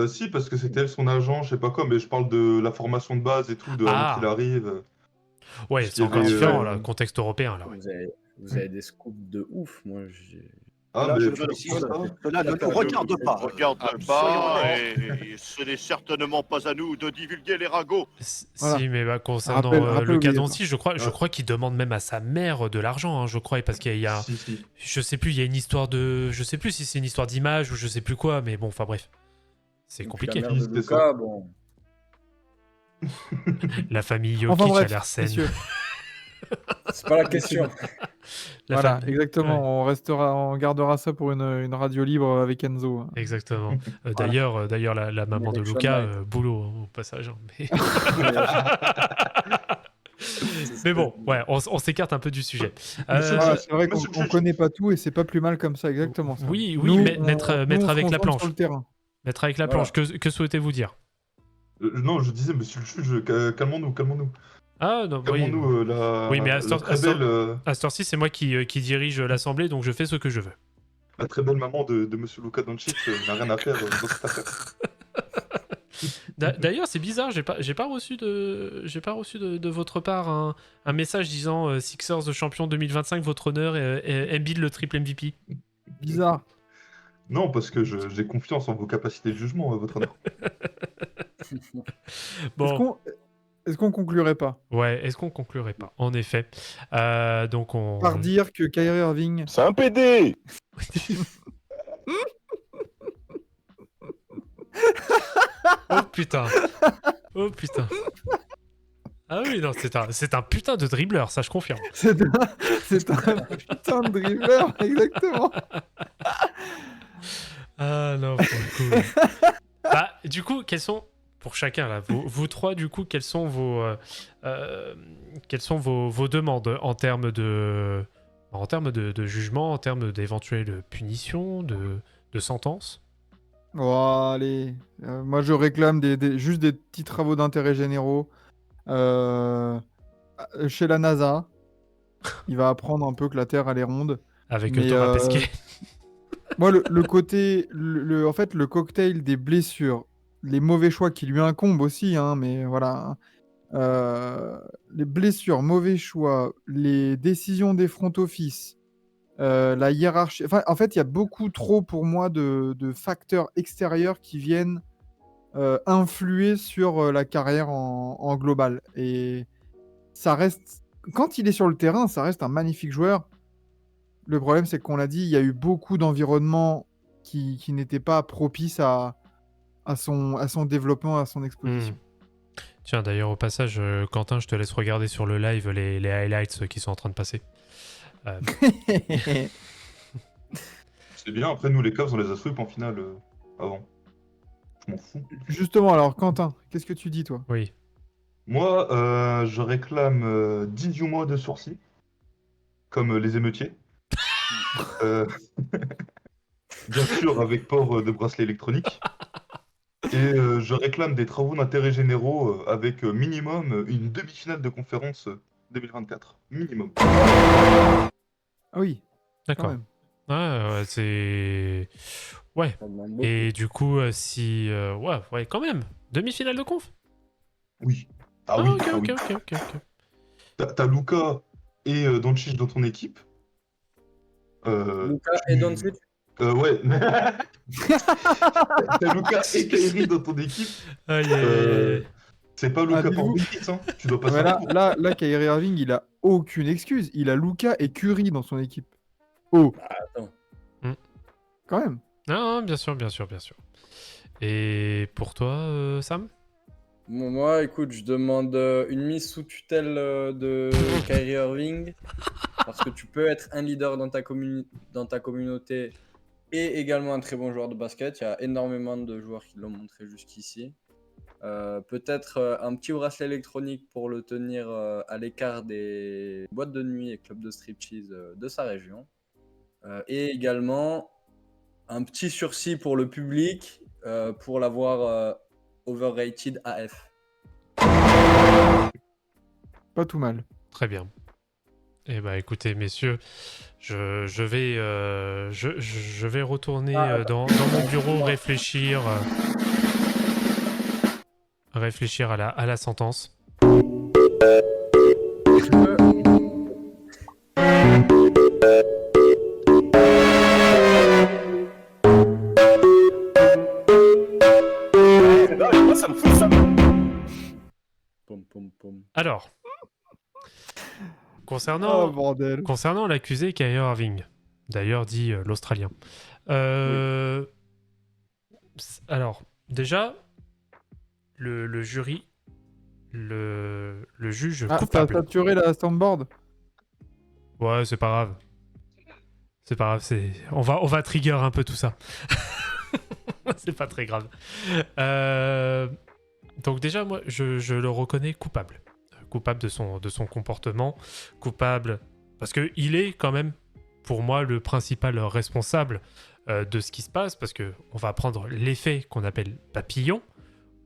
S4: Si, parce que c'était elle son agent, je sais pas quoi, mais je parle de la formation de base et tout, de avant
S3: Ah.
S4: qu'il arrive.
S3: Ouais,
S4: Parce
S3: c'est
S4: qu'il y
S3: encore
S4: avait,
S3: différent là, contexte européen là. Ouais.
S2: Vous avez des scoops de ouf. Moi, j'ai.
S4: Ah,
S5: Là,
S4: mais
S5: je
S4: tu
S5: précise,
S4: vois ça
S5: cela ne nous regarde pas.
S6: Regarde
S5: Soyons
S6: pas,
S5: honnêtes.
S6: et ce n'est certainement pas à nous de divulguer les ragots.
S1: Voilà.
S3: Si, mais concernant
S1: Rappel
S3: Lucas
S1: obligatoire.
S3: Doncic, je crois qu'il demande même à sa mère de l'argent, hein, je crois, parce qu'il y a,
S4: Si.
S3: je sais plus, il y a une histoire je sais plus si c'est une histoire d'image ou je sais plus quoi, mais bon, enfin bref, c'est compliqué.
S2: La mère de
S4: C'était
S2: Luka,
S4: ça.
S2: bon.
S3: La famille Jokic
S1: Enfin
S3: a
S1: bref,
S3: l'air saine.
S1: messieurs.
S2: C'est pas la question.
S3: La
S1: Voilà,
S3: famille-
S1: exactement.
S3: ouais,
S1: On gardera ça pour une radio libre avec Enzo. hein.
S3: exactement. D'ailleurs, la maman de
S2: Election
S3: Luca,
S2: night.
S3: boulot hein, au passage. Hein, mais... mais bon, ouais, on s'écarte un peu du sujet.
S1: Voilà, c'est vrai qu'on
S4: Monsieur
S1: on
S4: Juge.
S1: connaît pas tout et c'est pas plus mal comme ça, exactement. Ça.
S3: Oui,
S1: Nous,
S3: mettre
S1: on
S3: avec
S1: se
S3: la
S1: concentre
S3: planche.
S1: sur le terrain.
S3: Mettre avec la
S2: Voilà.
S3: planche, que souhaitez-vous dire?
S4: Non, je disais, monsieur le juge, calmons-nous.
S3: Ah, non, oui.
S4: Calmons-nous,
S3: Oui, mais à
S4: la très belle,
S3: À cette heure-ci, c'est moi qui dirige l'assemblée, donc je fais ce que je veux.
S4: la très belle maman de monsieur Luka Doncic n'a rien à faire dans cette affaire.
S3: D'ailleurs, c'est bizarre, j'ai pas reçu de votre part un message disant Sixers champion 2025, votre honneur, et Embiid le triple MVP.
S1: Bizarre.
S4: Non, parce que j'ai confiance en vos capacités de jugement, votre honneur.
S3: Bon,
S1: Est-ce qu'on conclurait pas
S3: ouais, est-ce qu'on conclurait pas? En effet. Donc on.
S1: par dire que Kyrie Irving
S6: C'est un PD.
S3: Oh putain. Oh putain. Ah oui, non, c'est un putain de dribbleur, ça je confirme.
S1: c'est un putain de dribbler, exactement.
S3: Ah non, pour le coup. Bah, du coup, quels sont, pour chacun, là, vous trois, du coup, quelles sont vos demandes en termes de jugement, en termes d'éventuelles punitions, de sentences?
S1: Oh, allez. Moi, je réclame juste des petits travaux d'intérêt généraux euh, chez la NASA. Il va apprendre un peu que la Terre, elle est ronde.
S3: Avec
S1: Mais
S3: Thomas Pesquet.
S1: moi, le côté, en fait, le cocktail des blessures, les mauvais choix qui lui incombent aussi, hein, mais voilà. euh, les blessures, mauvais choix, les décisions des front office, la hiérarchie. Enfin, en fait, il y a beaucoup trop pour moi de facteurs extérieurs qui viennent influer sur la carrière en global. Et ça reste, quand il est sur le terrain, ça reste un magnifique joueur. Le problème, c'est qu'on l'a dit, il y a eu beaucoup d'environnements qui n'étaient pas propices à son développement, à son exposition.
S3: Tiens, d'ailleurs, au passage, Quentin, je te laisse regarder sur le live les highlights qui sont en train de passer.
S4: C'est bien, après nous les Cavs on les a sweep en finale avant. Je m'en fous.
S1: Justement, alors, Quentin, qu'est-ce que tu dis, toi?
S3: Oui.
S4: Moi, je réclame 18 mois de sursis, comme les émeutiers. Euh, Bien sûr, avec port de bracelet électronique. Et je réclame des travaux d'intérêt généraux avec minimum une demi-finale de conférence 2024. Minimum.
S1: Ah oui, quand
S3: D'accord.
S1: même.
S3: Ouais, c'est... Ouais.
S2: Ça demande beaucoup.
S3: Et du coup, si... ouais, quand même. Demi-finale de conf.
S4: Oui. Ah
S3: Ah,
S4: oui,
S3: ok,
S4: ah
S3: ok,
S4: oui.
S3: ok, ok, ok.
S4: T'as Luka et Doncic dans ton équipe.
S2: Luka et Doncic.
S4: Ouais. T'as Luka et Kyrie dans ton équipe.
S3: Aïe, aïe, aïe, aïe.
S4: C'est pas
S1: Ah,
S4: Luka
S1: dites-vous.
S4: Porzingis, hein. Tu dois pas
S1: Ouais,
S4: savoir.
S1: là, Kyrie Irving, il a aucune excuse. Il a Luka et Curry dans son équipe. Oh,
S2: Attends.
S1: quand même.
S3: Non, bien sûr, bien sûr, bien sûr. Et pour toi, Sam?
S2: Moi, écoute, je demande une mise sous tutelle de Kyrie Irving. Parce que tu peux être un leader dans ta communauté et également un très bon joueur de basket. Il y a énormément de joueurs qui l'ont montré jusqu'ici. Peut-être un petit bracelet électronique pour le tenir à l'écart des boîtes de nuit et clubs de striptease de sa région. Et également un petit sursis pour le public pour l'avoir overrated AF.
S1: Pas tout mal.
S3: Très bien. Eh ben, écoutez, messieurs, je vais retourner dans mon bureau réfléchir à la sentence.
S2: Tu peux-
S5: Moi, ça me fout ça.
S2: Pom, pom, pom.
S3: Alors,
S1: Oh,
S3: concernant
S1: bordel.
S3: l'accusé Kyrie Irving, d'ailleurs dit l'Australien. Alors, déjà, le jury, le juge
S1: Ah, t'as
S3: coupable.
S1: saturé la soundboard?
S3: Ouais, c'est pas grave. C'est pas grave, on va trigger un peu tout ça. C'est pas très grave. Donc déjà, moi, je le reconnais coupable. Coupable de son comportement. Coupable parce qu'il est quand même, pour moi, le principal responsable de ce qui se passe. Parce qu'on va prendre l'effet qu'on appelle papillon,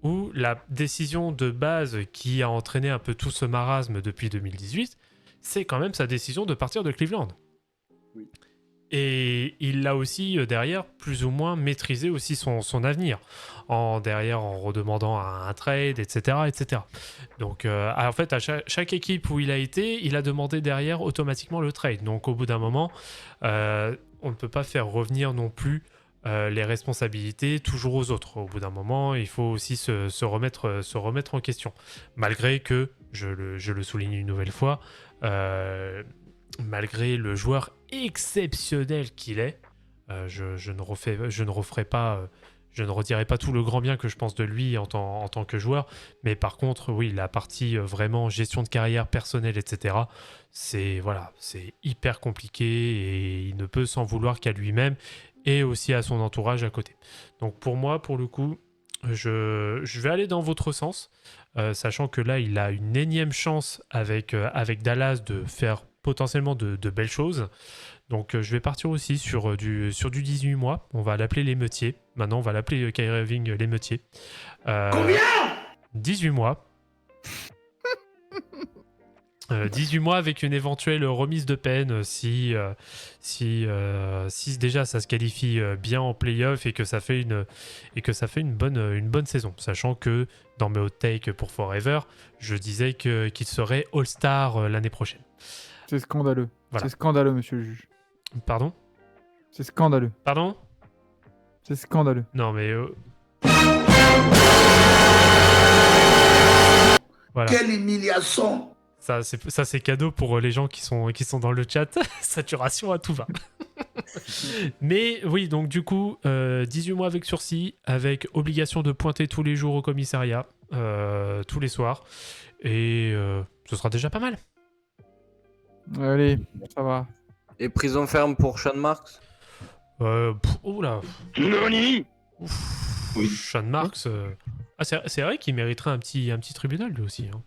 S3: où la décision de base qui a entraîné un peu tout ce marasme depuis 2018, c'est quand même sa décision de partir de Cleveland.
S2: Oui.
S3: Et il l'a aussi derrière plus ou moins maîtrisé aussi son avenir en redemandant un trade, etc., etc. Donc en fait à chaque équipe où il a été, il a demandé derrière automatiquement le trade. Donc au bout d'un moment, on ne peut pas faire revenir non plus les responsabilités toujours aux autres. Au bout d'un moment, il faut aussi se remettre en question, malgré que je le souligne une nouvelle fois. Malgré le joueur exceptionnel qu'il est, je ne redirai pas tout le grand bien que je pense de lui en tant que joueur, mais par contre, oui, la partie vraiment gestion de carrière personnelle, etc., c'est hyper compliqué et il ne peut s'en vouloir qu'à lui-même et aussi à son entourage à côté. Donc pour moi, pour le coup, je vais aller dans votre sens, sachant que là, il a une énième chance avec Dallas de faire potentiellement de belles choses. Donc je vais partir aussi sur du 18 mois. On va l'appeler l'émeutier. Maintenant, on va l'appeler Kyrie Irving l'émeutier. Combien 18 mois. 18 mois avec une éventuelle remise de peine si déjà ça se qualifie bien en playoff et que ça fait une bonne saison. Sachant que dans mes hot takes pour Forever, je disais qu'il serait All-Star l'année prochaine.
S1: C'est scandaleux.
S3: Voilà.
S1: C'est scandaleux, monsieur le juge.
S3: Pardon ?
S1: C'est scandaleux.
S3: Pardon ?
S1: C'est scandaleux.
S3: Non mais... Voilà.
S7: Quelle humiliation!
S3: Ça c'est cadeau pour les gens qui sont dans le chat. Saturation à tout va. Mais oui, donc du coup, 18 mois avec sursis, avec obligation de pointer tous les jours au commissariat, tous les soirs. Et ce sera déjà pas mal.
S1: Allez, ça va.
S2: Et prison ferme pour Sean Marks.
S3: Oula.
S6: Nani?
S4: Oui.
S3: Sean Marks. C'est vrai qu'il mériterait un petit tribunal lui aussi. Hein.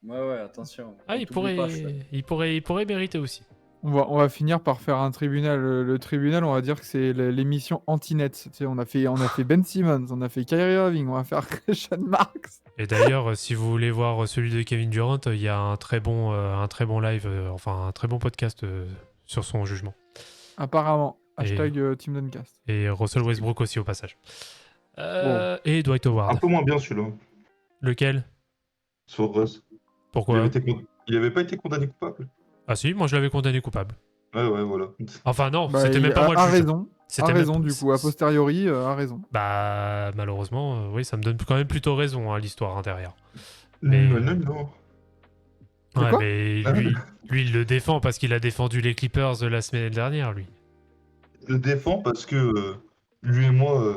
S2: Ouais, attention.
S3: Ah, il pourrait mériter aussi.
S1: On va finir par faire un tribunal. Le tribunal, on va dire que c'est l'émission anti-net. Tu sais, on a fait Ben Simmons, on a fait Kyrie Irving, on va faire Sean Marks.
S3: Et d'ailleurs, si vous voulez voir celui de Kevin Durant, il y a un très bon live, un très bon podcast sur son jugement.
S1: Apparemment. Hashtag Team Duncast.
S3: Et Russell Westbrook aussi au passage. Et Dwight Howard.
S4: Un peu moins bien celui-là.
S3: Lequel ?
S4: Sur Russ.
S3: Pourquoi ?
S4: Il avait pas été condamné coupable.
S3: Ah si, moi je l'avais condamné coupable.
S4: Ouais, voilà.
S3: Enfin non,
S1: Bah,
S3: c'était même pas moi le
S1: a
S3: juge.
S1: raison.
S3: C'était
S1: A
S3: même-
S1: raison, du coup. A posteriori, a raison.
S3: Bah malheureusement, oui, ça me donne quand même plutôt raison, hein, l'histoire derrière. Mais-
S4: Non.
S3: Ouais,
S1: quoi
S3: mais lui, il le défend parce qu'il a défendu les Clippers la semaine dernière, lui.
S4: Je le défends parce que lui et moi,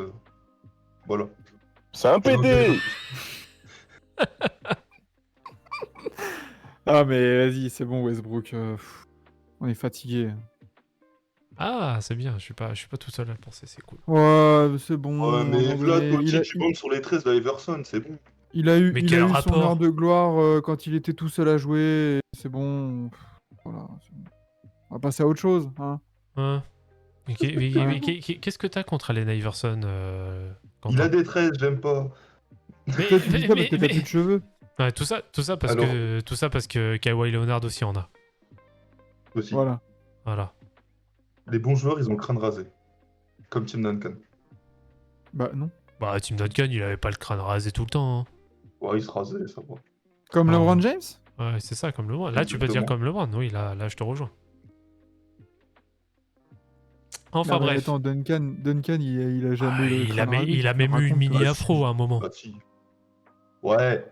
S4: voilà.
S6: C'est un PD!
S1: Ah, mais vas-y, c'est bon, Westbrook. On est fatigué.
S3: Ah, c'est bien, je suis pas tout seul à le penser, c'est cool.
S1: Ouais, c'est bon.
S4: Ouais, mais
S1: en
S4: là,
S1: vrai,
S4: toi
S1: il a-
S4: aussi, tu montes sur les 13 d'Iverson, c'est bon.
S1: Il a eu,
S3: Mais
S1: il
S3: quel
S1: a eu son
S3: rapport
S1: heure de gloire quand il était tout seul à jouer. C'est bon. Voilà. c'est bon. On va passer à autre chose. Hein.
S3: Hein Qu'est-ce que t'as contre Allen Iverson, Quentin ?
S4: Il a des 13, j'aime pas.
S1: Toi, tu dis ça parce que t'as plus de cheveux.
S3: Ouais, tout ça parce
S4: Alors-
S3: que Kawhi Leonard aussi en a.
S4: Aussi.
S1: Voilà.
S3: Voilà.
S4: Les bons joueurs, ils ont le crâne rasé. Comme Tim Duncan.
S1: Bah non.
S3: Bah, Tim Duncan, il avait pas le crâne rasé tout le temps. Hein.
S4: Ouais, il se rasait, ça va.
S1: Comme
S3: Ah.
S1: LeBron James.
S3: Ouais, c'est ça, comme LeBron. Là, tu peux dire
S4: Exactement.
S3: comme LeBron. Oui, là, je te rejoins. Enfin,
S1: Non, mais
S3: bref.
S1: Attends, Duncan, il a jamais. eu le
S3: Il a
S1: crâne rasé,
S3: il a
S1: tu te
S3: même eu une
S1: racontes,
S3: mini
S1: toi.
S3: afro à un moment.
S4: Ah, si. Ouais.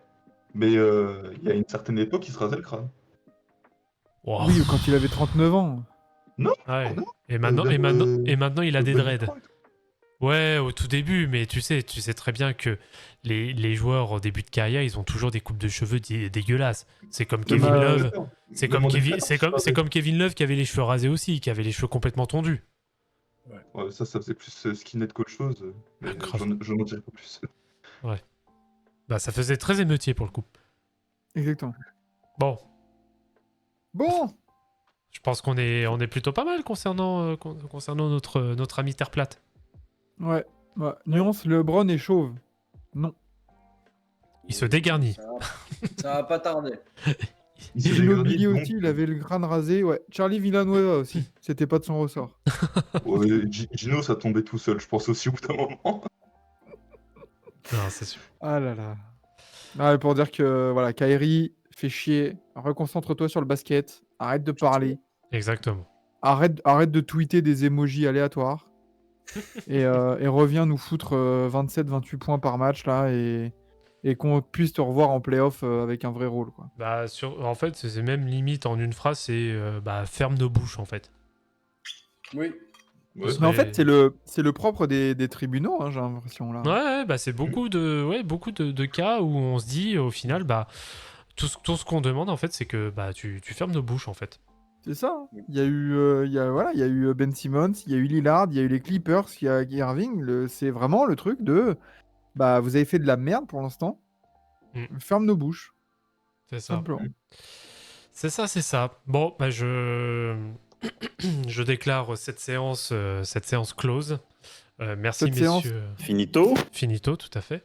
S4: Mais il y a une certaine époque, il se rasait le crâne.
S3: Wow.
S1: Oui, quand il avait 39 ans.
S3: Ouais.
S4: non.
S3: Et maintenant, il a des
S4: Bonne
S3: dreads.
S4: Detroit.
S3: Ouais, au tout début, mais tu sais très bien que les joueurs au début de carrière, ils ont toujours des coupes de cheveux dégueulasses. C'est comme Kevin
S1: Bah,
S3: Love. C'est comme
S4: Demandez
S3: Kevin,
S4: Fred,
S3: c'est comme,
S4: il se
S3: c'est comme Kevin Love qui avait les cheveux rasés aussi, qui avait les cheveux complètement tondus.
S4: Ouais, ça faisait plus skinhead qu'autre chose. Mais
S3: Grave.
S4: je n'en dirai pas plus.
S3: Bah, ça faisait très émeutier pour le coup.
S1: Exactement.
S3: Bon,
S1: Bon.
S3: je pense qu'on est plutôt pas mal concernant notre ami Terre plate.
S1: Ouais. Nuance, LeBron est chauve. Non.
S3: Il se dégarnit.
S2: Ça va pas tarder.
S4: Il s'est
S1: Ginobili
S4: dégradé,
S1: aussi,
S4: donc,
S1: il avait le crâne rasé. Ouais. Charlie Villanueva aussi. C'était pas de son ressort.
S4: ouais, Gino, ça tombait tout seul, je pense aussi au bout d'un moment.
S3: Non, c'est sûr.
S1: Ah là là. Ah, pour dire que voilà, Kyrie, fais chier. Reconcentre-toi sur le basket. Arrête de parler.
S3: Exactement.
S1: Arrête de tweeter des emojis aléatoires. et reviens nous foutre 27-28 points par match là et qu'on puisse te revoir en playoff avec un vrai rôle quoi.
S3: Bah, en fait, c'est même limite en une phrase, c'est ferme nos bouches en fait.
S2: Oui.
S4: Ouais.
S1: Mais en fait c'est le propre des tribunaux hein, j'ai l'impression là.
S3: Ouais, bah c'est beaucoup de cas où on se dit au final, bah tout ce qu'on demande en fait, c'est que bah tu fermes nos bouches en fait.
S1: C'est ça. Hein. Il y a eu Ben Simmons, il y a eu Lillard, il y a eu les Clippers, il y a Irving. C'est vraiment le truc de bah vous avez fait de la merde pour l'instant.
S3: Mm.
S1: Ferme nos bouches.
S3: C'est ça.
S1: Simplement.
S3: C'est ça. Bon, bah, je déclare cette séance close. Merci,
S1: Cette séance-
S3: messieurs.
S7: Finito.
S3: Finito, tout à fait.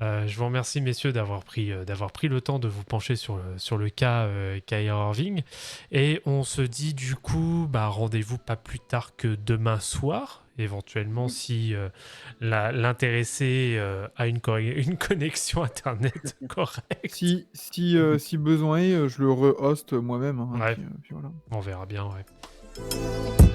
S3: Je vous remercie, messieurs, d'avoir pris le temps de vous pencher sur le cas Kyrie Irving. Et on se dit, du coup, rendez-vous pas plus tard que demain soir, éventuellement, si l'intéressé a une connexion Internet correcte.
S1: Si besoin est, je le re-host moi-même. Hein,
S3: Ouais.
S1: puis voilà.
S3: On verra bien, ouais.